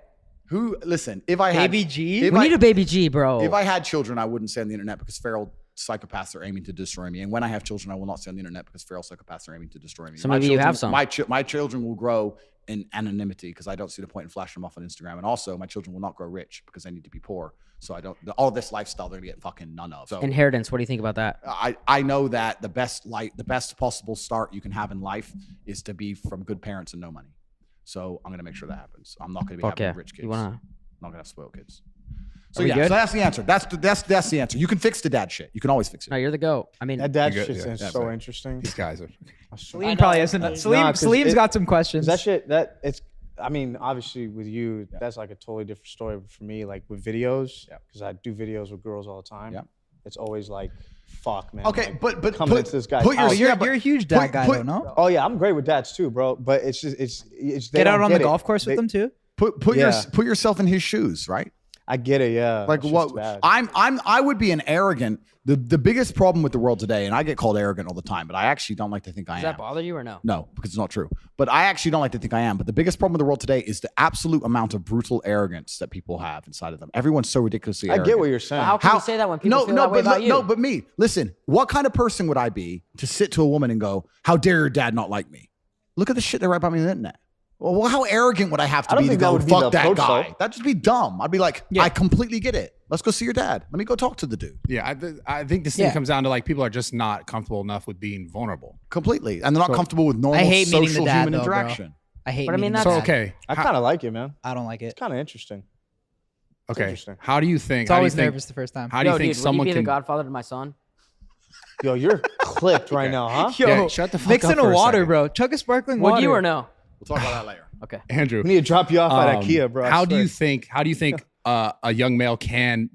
Listen, if I had... Baby G? We need a baby G, bro. If I had children, I wouldn't say on the internet because feral psychopaths are aiming to destroy me. And when I have children, I will not say on the internet because feral psychopaths are aiming to destroy me. So maybe you have some. My children will grow in anonymity because I don't see the point in flashing them off on Instagram. And also, my children will not grow rich because they need to be poor. So I don't. All this lifestyle they're gonna get fucking none of. So inheritance. What do you think about that? I know that the best possible start you can have in life is to be from good parents and no money. So I'm gonna make sure that happens. I'm not gonna be having rich kids. I'm not gonna have spoiled kids. So so that's the answer. That's the answer. You can fix the dad shit. You can always fix it. No, you're the GOAT. I mean, that dad shit is so interesting. These guys are. Salim probably hasn't. Salim's got some questions. That shit. I mean, obviously with you, that's like a totally different story. But for me, like with videos, because I do videos with girls all the time. Yeah. It's always like, fuck, man. Okay, like, but coming into this guy's house. You're a huge dad guy, though, no? Oh yeah, I'm great with dads too, bro. But it's just it's get out on the golf course with them too. Put yourself in his shoes, right? I get it, yeah. Like what? I would be an arrogant. The biggest problem with the world today, and I get called arrogant all the time, but I actually don't like to think I am. Does that bother you or no? No, because it's not true. But I actually don't like to think I am. But the biggest problem with the world today is the absolute amount of brutal arrogance that people have inside of them. Everyone's so ridiculously arrogant. I get what you're saying. How can you say that when people feel that way about you? No, but me. Listen, what kind of person would I be to sit to a woman and go, how dare your dad not like me? Look at the shit they write about me on the internet. Well, how arrogant would I have to be to go, fuck that guy? That'd just be dumb. I'd be like, I completely get it. Let's go see your dad. Let me go talk to the dude. Yeah, I think this thing comes down to like people are just not comfortable enough with being vulnerable. Completely. And they're not comfortable with normal social human interaction. I hate But I mean, that's okay. I kind of like it, man. I don't like it. It's kind of interesting. Okay. How do you think? It's always nervous the first time. How do you think someone would you be can the godfather to my son? Yo, you're clipped right now, huh? Yo, shut the fuck mix up in a for water, second. bro. Chug a sparkling water. Would you or no? We'll talk about that later. Okay. Andrew, we need to drop you off at IKEA, bro. How do you think a young male can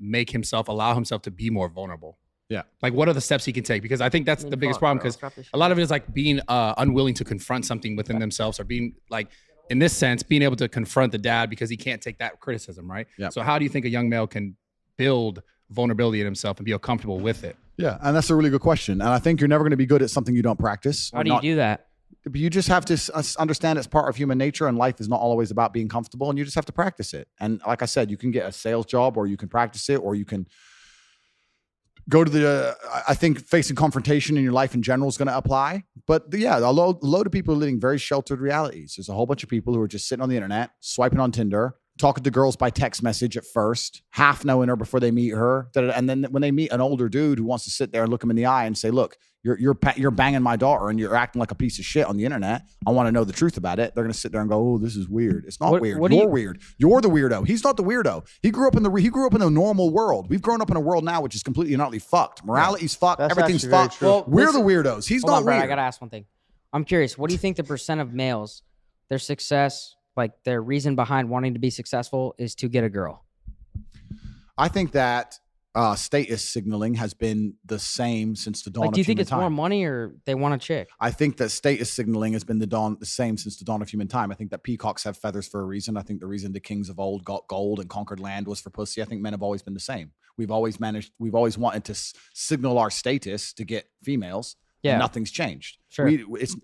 allow himself to be more vulnerable? Yeah. Like, what are the steps he can take? Because I think that's the biggest problem, because a lot of it is like being unwilling to confront something within themselves, or being like, in this sense, being able to confront the dad because he can't take that criticism, right? Yeah. So how do you think a young male can build vulnerability in himself and be comfortable with it? Yeah, and that's a really good question. And I think you're never going to be good at something you don't practice. How do you do that? You just have to understand it's part of human nature, and life is not always about being comfortable, and you just have to practice it. And like I said, you can get a sales job, or you can practice it, or you can go to the, I think facing confrontation in your life in general is going to apply. But yeah, a load of people are living very sheltered realities. There's a whole bunch of people who are just sitting on the internet, swiping on Tinder, talking to girls by text message at first, half knowing her before they meet her. And then when they meet an older dude who wants to sit there and look them in the eye and say, look, you're banging my daughter and you're acting like a piece of shit on the internet. I want to know the truth about it. They're going to sit there and go, oh, this is weird. It's not weird. You're weird. You're the weirdo. He's not the weirdo. He grew up in the normal world. We've grown up in a world now which is completely and utterly fucked. Morality's fucked. That's Everything's actually very fucked. true. Well, we're the weirdos. He's not bro, weird. I gotta ask one thing. I'm curious. What do you think the percent of males, their success, like their reason behind wanting to be successful, is to get a girl? I think that status signaling has been the same since the dawn of human time. Do you think it's more money or they want a chick? I think that status signaling has been the same since the dawn of human time. I think that peacocks have feathers for a reason. I think the reason the kings of old got gold and conquered land was for pussy. I think men have always been the same. We've always wanted to signal our status to get females. Yeah. And nothing's changed. Sure.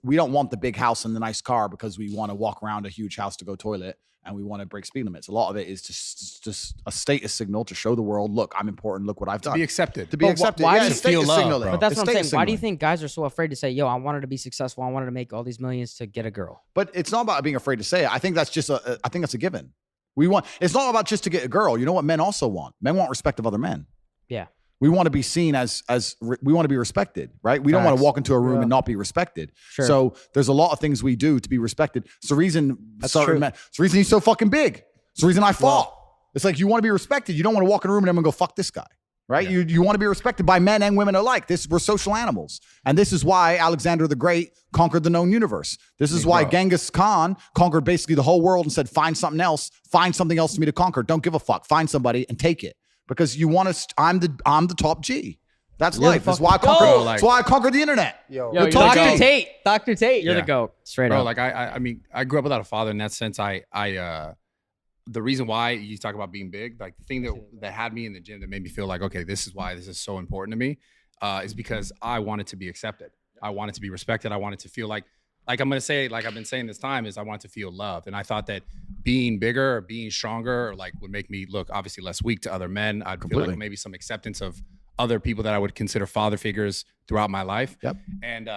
We don't want the big house and the nice car because we want to walk around a huge house to go toilet, and we want to break speed limits. A lot of it is just a status signal to show the world, look, I'm important. Look what I've done. To be accepted. To be accepted. Why Yeah, do you it's status feel love, signaling. bro? But that's It's what I'm saying. status Why do you signaling. think guys are so afraid to say, yo, I wanted to be successful. I wanted to make all these millions to get a girl? But it's not about being afraid to say it. I think that's just I think that's a given. It's not about just to get a girl. You know what men also want? Men want respect of other men. Yeah. We want to be seen as we want to be respected, right? We don't want to walk into a room and not be respected. Sure. So there's a lot of things we do to be respected. It's the reason it's the reason he's so fucking big. It's the reason I fought. It's like you want to be respected. You don't want to walk in a room and everyone go, fuck this guy. Right? Yeah. You want to be respected by men and women alike. We're social animals. And this is why Alexander the Great conquered the known universe. This is why Genghis Khan conquered basically the whole world and said, find something else for me to conquer. Don't give a fuck. Find somebody and take it. Because you want to, I'm the top G. That's life. That's why I conquered the internet. Yo, Dr. Tate. Dr. Tate. You're the GOAT. Straight up. Like I mean, I grew up without a father in that sense. The reason why you talk about being big, like the thing that had me in the gym that made me feel like, okay, this is why this is so important to me, is because I wanted to be accepted. I wanted to be respected. I wanted to feel like I'm going to say, like I've been saying this time, is I wanted to feel loved. And I thought that being bigger or being stronger would make me look obviously less weak to other men. I'd feel like maybe some acceptance of other people that I would consider father figures throughout my life. Yep. And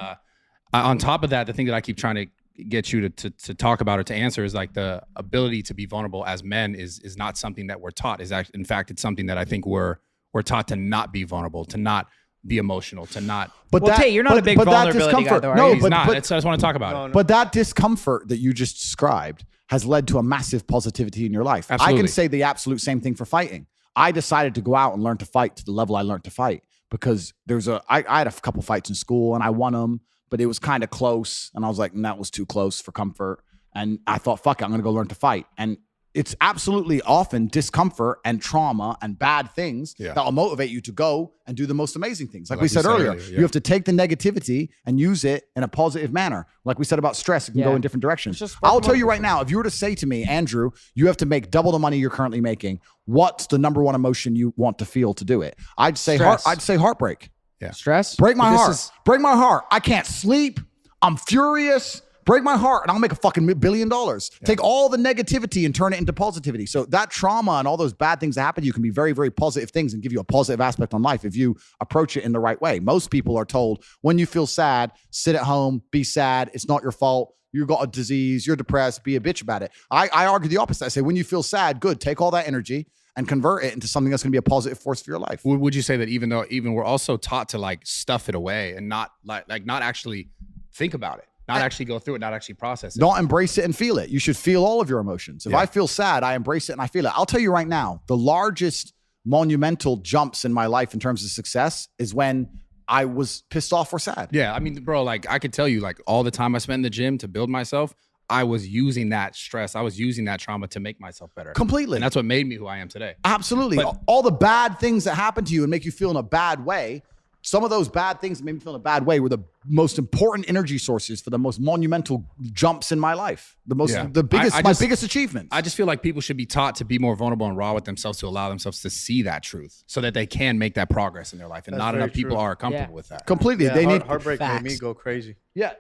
on top of that, the thing that I keep trying to get you to talk about or to answer is like the ability to be vulnerable as men is not something that we're taught. In fact, it's something that I think we're taught to not be vulnerable, to not be emotional, to not. But Tate, you're not a big vulnerability guy, though, no, he's not. I just want to talk about it. But that discomfort that you just described has led to a massive positivity in your life. Absolutely. I can say the absolute same thing for fighting. I decided to go out and learn to fight to the level I learned to fight because I had a couple fights in school and I won them, but it was kind of close. And I was like, that was too close for comfort. And I thought, fuck it, I'm going to go learn to fight. And it's absolutely often discomfort and trauma and bad things that will motivate you to go and do the most amazing things. Like we said earlier, you have to take the negativity and use it in a positive manner. Like we said about stress, it can go in different directions. I'll tell you right now, if you were to say to me, Andrew, you have to make double the money you're currently making, what's the number one emotion you want to feel to do it? I'd say heartbreak. Yeah. Stress? Break my heart. Break my heart. I can't sleep. I'm furious. Break my heart and I'll make a fucking $1 billion. Yeah. Take all the negativity and turn it into positivity. So that trauma and all those bad things that happen to you can be very, very positive things and give you a positive aspect on life if you approach it in the right way. Most people are told when you feel sad, sit at home, be sad. It's not your fault. You got a disease. You're depressed. Be a bitch about it. I argue the opposite. I say when you feel sad, good. Take all that energy and convert it into something that's going to be a positive force for your life. Would you say that even we're also taught to like stuff it away and not not actually think about it? Not actually go through it, not actually process it. Not embrace it and feel it. You should feel all of your emotions. If I feel sad, I embrace it and I feel it. I'll tell you right now, the largest monumental jumps in my life in terms of success is when I was pissed off or sad. Yeah, I mean, bro, like I could tell you like all the time I spent in the gym to build myself, I was using that stress. I was using that trauma to make myself better. Completely. And that's what made me who I am today. Absolutely. All the bad things that happen to you and make you feel in a bad way, some of those bad things that made me feel in a bad way were the most important energy sources for the most monumental jumps in my life. The biggest, my biggest achievements. I just feel like people should be taught to be more vulnerable and raw with themselves, to allow themselves to see that truth so that they can make that progress in their life. And not enough people are comfortable with that. Completely. They need heartbreak made me go crazy. Yeah.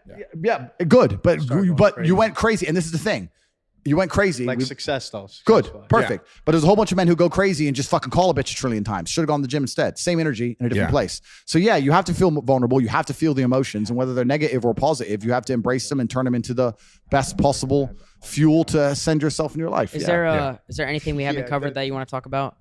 Good. But you went crazy. And this is the thing. You went crazy. Like success, though. Good. Perfect. But there's a whole bunch of men who go crazy and just fucking call a bitch a trillion times. Should have gone to the gym instead. Same energy in a different place. So yeah, you have to feel vulnerable. You have to feel the emotions. And whether they're negative or positive, you have to embrace them and turn them into the best possible fuel to send yourself in your life. Is there anything we haven't covered that you want to talk about?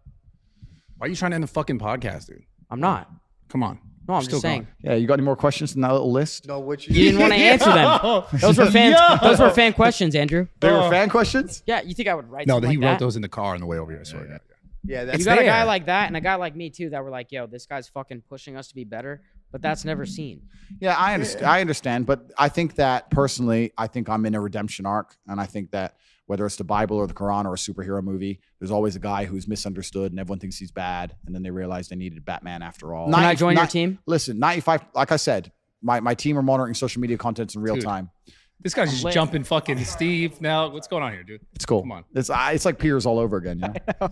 Why are you trying to end the fucking podcast, dude? I'm not. Come on. No, I'm just saying. Yeah, you got any more questions in that little list? No, what You didn't want to answer them. Those were fan questions, Andrew. They were fan questions? Yeah, you think I would write No, something he like wrote that? those in the car on the way over here. Sorry. Yeah, You got a guy like that and a guy like me too that were like, yo, this guy's fucking pushing us to be better, but that's never seen. Yeah, I understand. I understand, but I think that personally, I think I'm in a redemption arc, and I think that whether it's the Bible or the Quran or a superhero movie, there's always a guy who's misunderstood and everyone thinks he's bad, and then they realize they needed Batman after all. Can I join your team? Listen, 95. Like I said, my team are monitoring social media contents in real time. This guy's just jumping fucking Steve now. What's going on here, dude? It's cool. Come on. It's like peers all over again.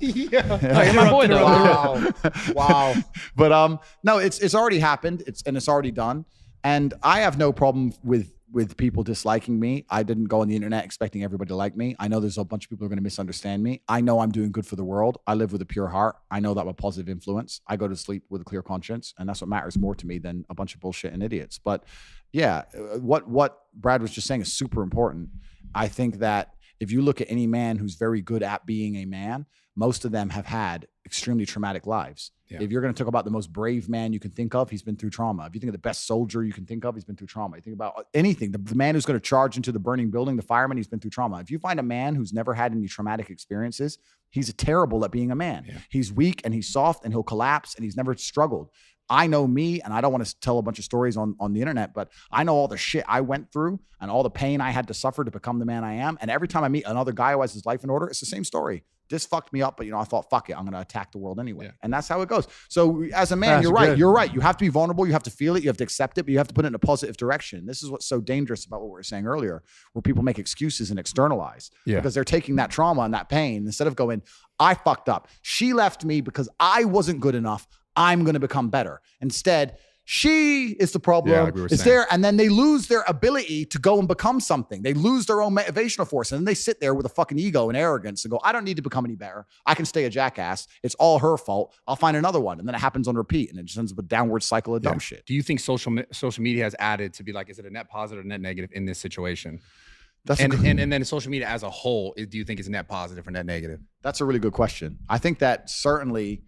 You know? My boy, though. Wow. But no, it's already happened. It's already done. And I have no problem with people disliking me. I didn't go on the internet expecting everybody to like me. I know there's a bunch of people who are going to misunderstand me. I know I'm doing good for the world. I live with a pure heart. I know that I'm a positive influence. I go to sleep with a clear conscience, and that's what matters more to me than a bunch of bullshit and idiots. But yeah, what Brad was just saying is super important. I think that if you look at any man who's very good at being a man, most of them have had extremely traumatic lives. Yeah. If you're going to talk about the most brave man you can think of, he's been through trauma. If you think of the best soldier you can think of, he's been through trauma. You think about anything, the man who's going to charge into the burning building, the fireman, he's been through trauma. If you find a man who's never had any traumatic experiences, he's terrible at being a man. Yeah. He's weak and he's soft and he'll collapse and he's never struggled. I know me, and I don't want to tell a bunch of stories on the internet, but I know all the shit I went through and all the pain I had to suffer to become the man I am. And every time I meet another guy who has his life in order, it's the same story. This fucked me up, but I thought, fuck it, I'm going to attack the world anyway. Yeah. And that's how it goes. So as a man, you're right. You're right. You have to be vulnerable. You have to feel it. You have to accept it, but you have to put it in a positive direction. This is what's so dangerous about what we were saying earlier, where people make excuses and externalize because they're taking that trauma and that pain instead of going, I fucked up. She left me because I wasn't good enough. I'm going to become better. Instead, she is the problem. It's there. And then they lose their ability to go and become something. They lose their own motivational force. And then they sit there with a fucking ego and arrogance and go, I don't need to become any better. I can stay a jackass. It's all her fault. I'll find another one. And then it happens on repeat. And it just ends up a downward cycle of dumb shit. Do you think social media has added to be like, is it a net positive or net negative in this situation? And then social media as a whole, do you think it's net positive or net negative? That's a really good question. I think that certainly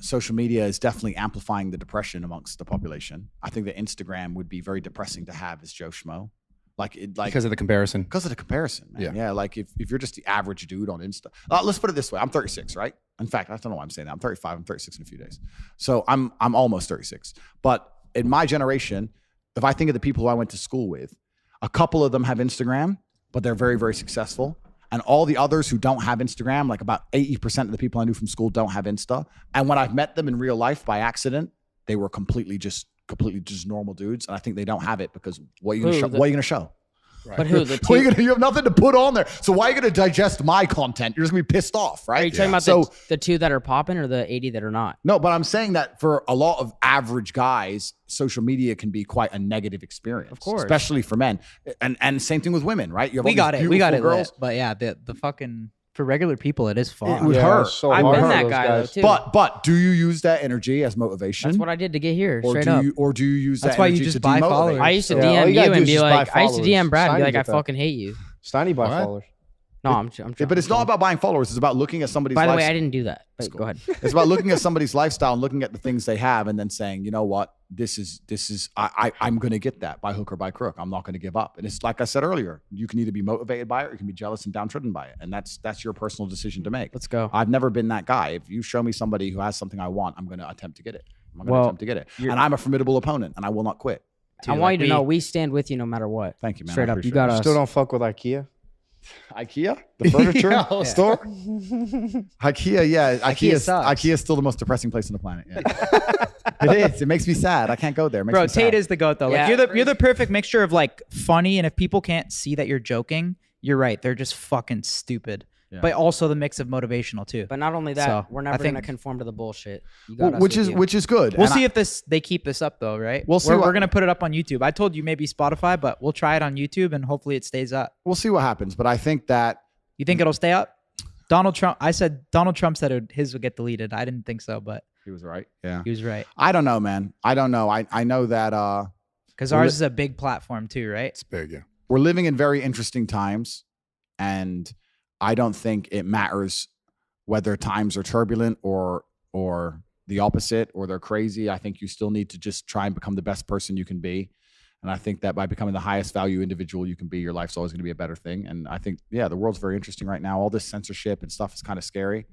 social media is definitely amplifying the depression amongst the population. I think that Instagram would be very depressing to have as Joe Schmo. Because of the comparison. Because of the comparison, man. Yeah. Like if you're just the average dude on Insta. Let's put it this way. I'm 36, right? In fact, I don't know why I'm saying that. I'm 35. I'm 36 in a few days. So I'm almost 36. But in my generation, if I think of the people who I went to school with, a couple of them have Instagram, but they're very, very successful. And all the others who don't have Instagram, like about 80% of the people I knew from school don't have Insta. And when I've met them in real life by accident, they were completely just normal dudes. And I think they don't have it because what are you going to show? Right. But who? You have nothing to put on there. So why are you going to digest my content? You're just going to be pissed off, right? Are you talking about the 2 that are popping or the 80 that are not? No, but I'm saying that for a lot of average guys, social media can be quite a negative experience. Of course. Especially for men. And same thing with women, right? You have we got it, girls. But yeah, the fucking... For regular people, it is fun. It would hurt. So I've been that guy though too. But do you use that energy as motivation? That's what I did to get here. Or straight up. Or do you use That's that why energy you just to buy demotivate? followers. I used to Yeah, all DM you gotta you do and is be just buy like, I used to DM Brad and be followers. like, I Sign fucking hate you. Steiny buy What? followers. No, I'm But it's not about buying followers. It's about looking at somebody's By the way, lifestyle. I didn't do that. But go ahead. It's about looking at somebody's lifestyle and looking at the things they have and then saying, you know what, I'm going to get that by hook or by crook. I'm not going to give up. And it's like I said earlier, you can either be motivated by it or you can be jealous and downtrodden by it. And that's your personal decision to make. Let's go. I've never been that guy. If you show me somebody who has something I want, I'm going to attempt to get it. And I'm a formidable opponent and I will not quit. I want you to know we stand with you no matter what. Thank you, man. Straight up. You got us. Still don't fuck with IKEA? IKEA? The furniture store? IKEA, yeah. IKEA sucks. IKEA is still the most depressing place on the planet. Yeah. It is. It makes me sad. I can't go there. It makes Bro, me Tate sad. is the goat though. Yeah. Like you're the perfect mixture of like funny, and if people can't see that you're joking, you're right. They're just fucking stupid. Yeah. But also the mix of motivational too. But not only that, So, we're I never think- gonna conform to the bullshit. You Well, got us which with is you. which is good. We'll And see if they keep this up though, right? We'll see We're, what- we're gonna put it up on YouTube. I told you maybe Spotify, but we'll try it on YouTube and hopefully it stays up. we'll see what happens. But I think that You think it'll stay up? Donald Trump said his would get deleted. I didn't think so, but he was right. Yeah. he was right. I don't know, man. I don't know. I know that Because Well, ours is a big platform too, right? It's big, yeah. we're living in very interesting times, and I don't think it matters whether times are turbulent or the opposite, or they're crazy. I think you still need to just try and become the best person you can be. And I think that by becoming the highest value individual you can be, your life's always going to be a better thing. And I think, yeah, the world's very interesting right now. All this censorship and stuff is kind of scary.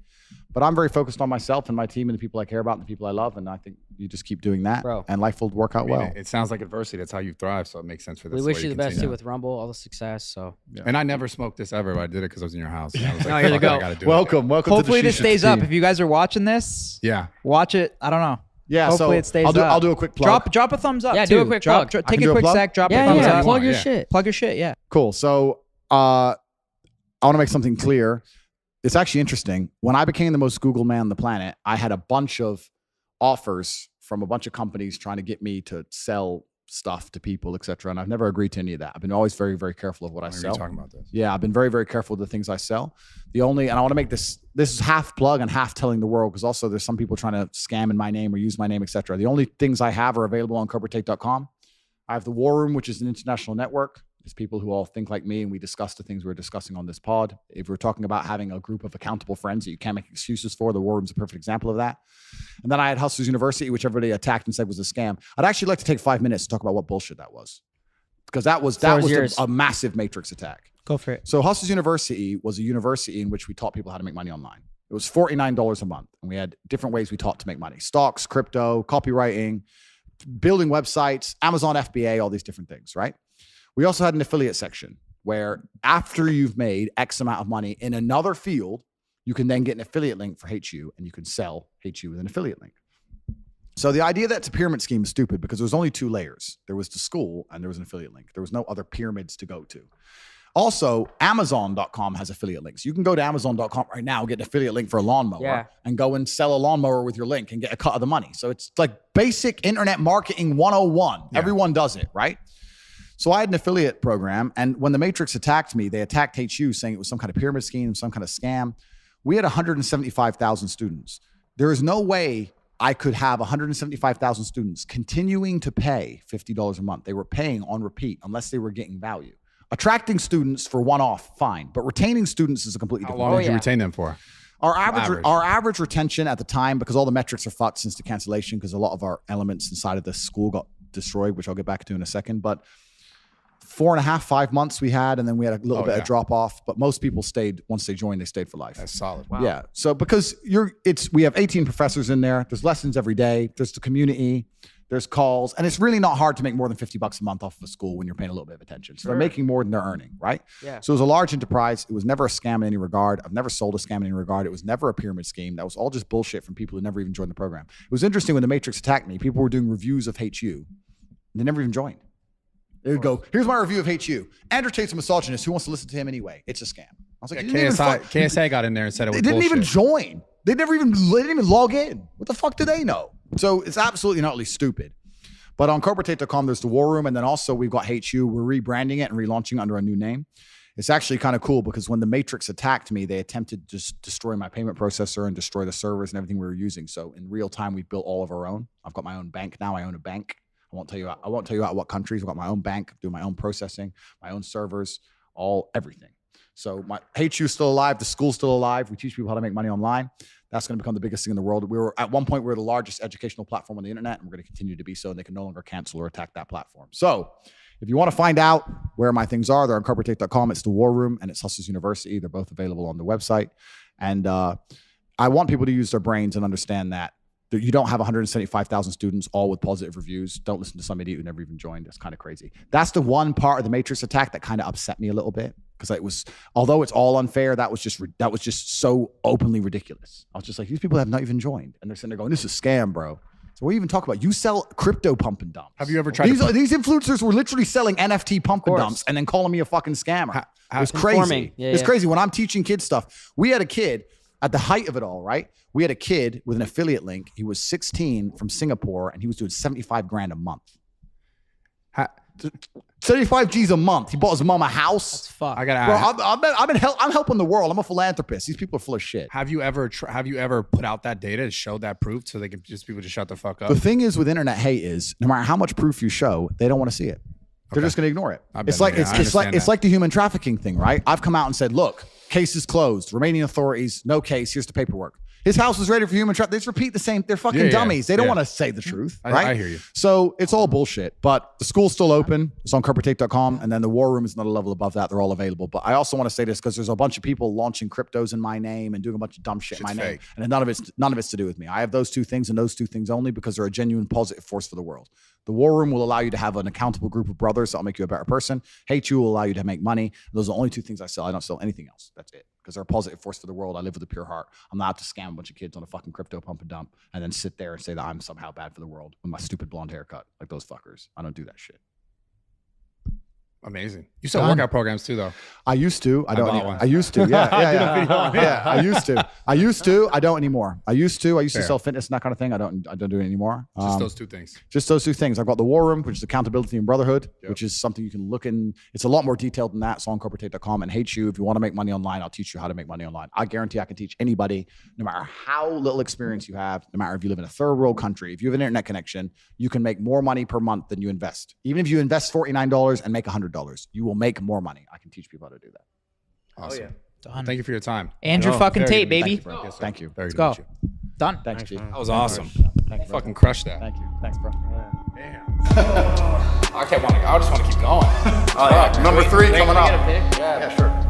But I'm very focused on myself and my team and the people I care about and the people I love. And I think you just keep doing that, Bro. and life will work out I mean, well. it sounds like adversity. That's how you thrive. So it makes sense for this. We wish you the best too with Rumble, all the success. So And I never smoked this ever, but I did it because I was in your house. And I was like, No, here you fuck it, go. I gotta do it. Welcome Hopefully to the this stays up. team. If you guys are watching this, Yeah. watch it. I don't know. Yeah, Hopefully so it stays I'll up. do a quick plug. Drop a thumbs up. Yeah, too. do a quick plug. I Take can a do a quick plug? sec. Drop a yeah, thumbs yeah, up. plug your Yeah. shit. Plug your shit. Yeah. Cool. So I want to make something clear. It's actually interesting. When I became the most Googled man on the planet, I had a bunch of offers from a bunch of companies trying to get me to sell stuff to people, etc. And I've never agreed to any of that. I've been always very, very careful of what I I remember sell. you talking about this. Yeah, I've been very, very careful with the things I sell. And I want to make this is half plug and half telling the world, because also there's some people trying to scam in my name or use my name, etc. The only things I have are available on CobraTake.com. I have the War Room, which is an international network. It's people who all think like me, and we discuss the things we're discussing on this pod. If we're talking about having a group of accountable friends that you can't make excuses for, the War Room's a perfect example of that. And then I had Hustlers University, which everybody attacked and said was a scam. I'd actually like to take 5 minutes to talk about what bullshit that was, because that was yours. a massive matrix attack. Go for it. So Hustlers University was a university in which we taught people how to make money online. It was $49 a month, and we had different ways we taught to make money: stocks, crypto, copywriting, building websites, Amazon FBA, all these different things, right? We also had an affiliate section where after you've made X amount of money in another field, you can then get an affiliate link for HU, and you can sell HU with an affiliate link. So the idea that it's a pyramid scheme is stupid, because there was only 2 layers. There was the school and there was an affiliate link. There was no other pyramids to go to. Also, Amazon.com has affiliate links. You can go to Amazon.com right now, get an affiliate link for a lawnmower, and go and sell a lawnmower with your link and get a cut of the money. So it's like basic internet marketing 101. Yeah. Everyone does it, right? So I had an affiliate program, and when the Matrix attacked me, they attacked HU saying it was some kind of pyramid scheme, some kind of scam. We had 175,000 students. There is no way I could have 175,000 students continuing to pay $50 a month. They were paying on repeat unless they were getting value. Attracting students for one-off, fine, but retaining students is a completely How different. long did you retain them for? Our average retention at the time, because all the metrics are fucked since the cancellation, because a lot of our elements inside of the school got destroyed, which I'll get back to in a second, but 4.5, 5 months we had, and then we had a little bit of drop off, but most people stayed. Once they joined, they stayed for life. That's solid. Wow. Yeah. So because we have 18 professors in there. There's lessons every day. There's the community. There's calls, and it's really not hard to make more than $50 a month off of a school when you're paying a little bit of attention. So they're making more than they're earning, right? Yeah. So it was a large enterprise. It was never a scam in any regard. I've never sold a scam in any regard. It was never a pyramid scheme. That was all just bullshit from people who never even joined the program. It was interesting when the Matrix attacked me. People were doing reviews of HU. They never even joined. They would go, "Here's my review of HU. Andrew Tate's a misogynist. Who wants to listen to him anyway? It's a scam." I was like, KSI got in there and said it was They didn't even bullshit. join. They didn't even log in. What the fuck do they know? So it's absolutely not really stupid. But on CobraTake.com, there's the War Room, and then also we've got HU. We're rebranding it and relaunching it under a new name. It's actually kind of cool because when the Matrix attacked me, they attempted to just destroy my payment processor and destroy the servers and everything we were using. So in real time, we built all of our own. I've got my own bank now. I own a bank. I won't tell you out what countries. I've got my own bank, doing my own processing, my own servers, everything. So my HU is still alive. The school's still alive. We teach people how to make money online. That's going to become the biggest thing in the world. At one point, we were the largest educational platform on the internet, and we're going to continue to be so, and they can no longer cancel or attack that platform. So if you want to find out where my things are, they're on CobraTake.com. It's the War Room, and it's Hustlers University. They're both available on the website. And I want people to use their brains and understand that you don't have 175,000 students all with positive reviews. Don't listen to some idiot who never even joined. That's kind of crazy. That's the one part of the Matrix attack that kind of upset me a little bit, because it was, although it's all unfair, that was just so openly ridiculous. I was just like, these people have not even joined, and they're sitting there going, "This is a scam, bro." So what do you even talk about? You sell crypto pump and dumps. Have you ever tried these influencers were literally selling NFT pump and dumps and then calling me a fucking scammer. It's crazy. It's crazy. When I'm teaching kids stuff, we had a kid at the height of it all, right? We had a kid with an affiliate link. He was 16 from Singapore and he was doing 75 grand a month. 75 G's a month. He bought his mom a house. That's fuck. I gotta ask. I'm helping the world. I'm a philanthropist. These people are full of shit. Have you ever put out that data to show that proof so they can people just shut the fuck up? The thing is with internet hate is no matter how much proof you show, they don't want to see it. They're just going to ignore it. It's like the human trafficking thing, right? I've come out and said, look, case is closed. Romanian authorities, no case. Here's the paperwork. His house was ready for human trafficking. They just repeat the same. They're fucking dummies. They don't want to say the truth, right? I hear you. So it's all bullshit. But the school's still open. It's on corporatate.com. And then the war room is another level above that. They're all available. But I also want to say this because there's a bunch of people launching cryptos in my name and doing a bunch of dumb shit in my name. And none of it's to do with me. I have those two things and those two things only because they're a genuine positive force for the world. The war room will allow you to have an accountable group of brothers that'll make you a better person. Hate you will allow you to make money. Those are the only two things I sell. I don't sell anything else. That's it. Because they're a positive force for the world. I live with a pure heart. I'm not out to scam a bunch of kids on a fucking crypto pump and dump and then sit there and say that I'm somehow bad for the world with my stupid blonde haircut like those fuckers. I don't do that shit. Amazing. You sell workout programs too, though. I used to. I don't anymore. I used to. Yeah. I used to. I don't anymore. I used to sell fitness and that kind of thing. I don't do it anymore. Just those two things. Just those two things. I've got the War Room, which is accountability and brotherhood, which is something you can look in. It's a lot more detailed than that. So on corporatate.com. And hate you. If you want to make money online, I'll teach you how to make money online. I guarantee I can teach anybody, no matter how little experience you have, no matter if you live in a third world country, if you have an internet connection, you can make more money per month than you invest. Even if you invest $49 and make $100. You will make more money. I can teach people how to do that. Awesome. Done. Thank you for your time. Andrew fucking Tate, baby. Thank you. Very Let's good go. to meet you. Done. Thanks, G. That was awesome. Thank you, fucking crushed that. Thank you. Thanks, bro. Damn. I just want to keep going. Number 3 coming up. Yeah, sure.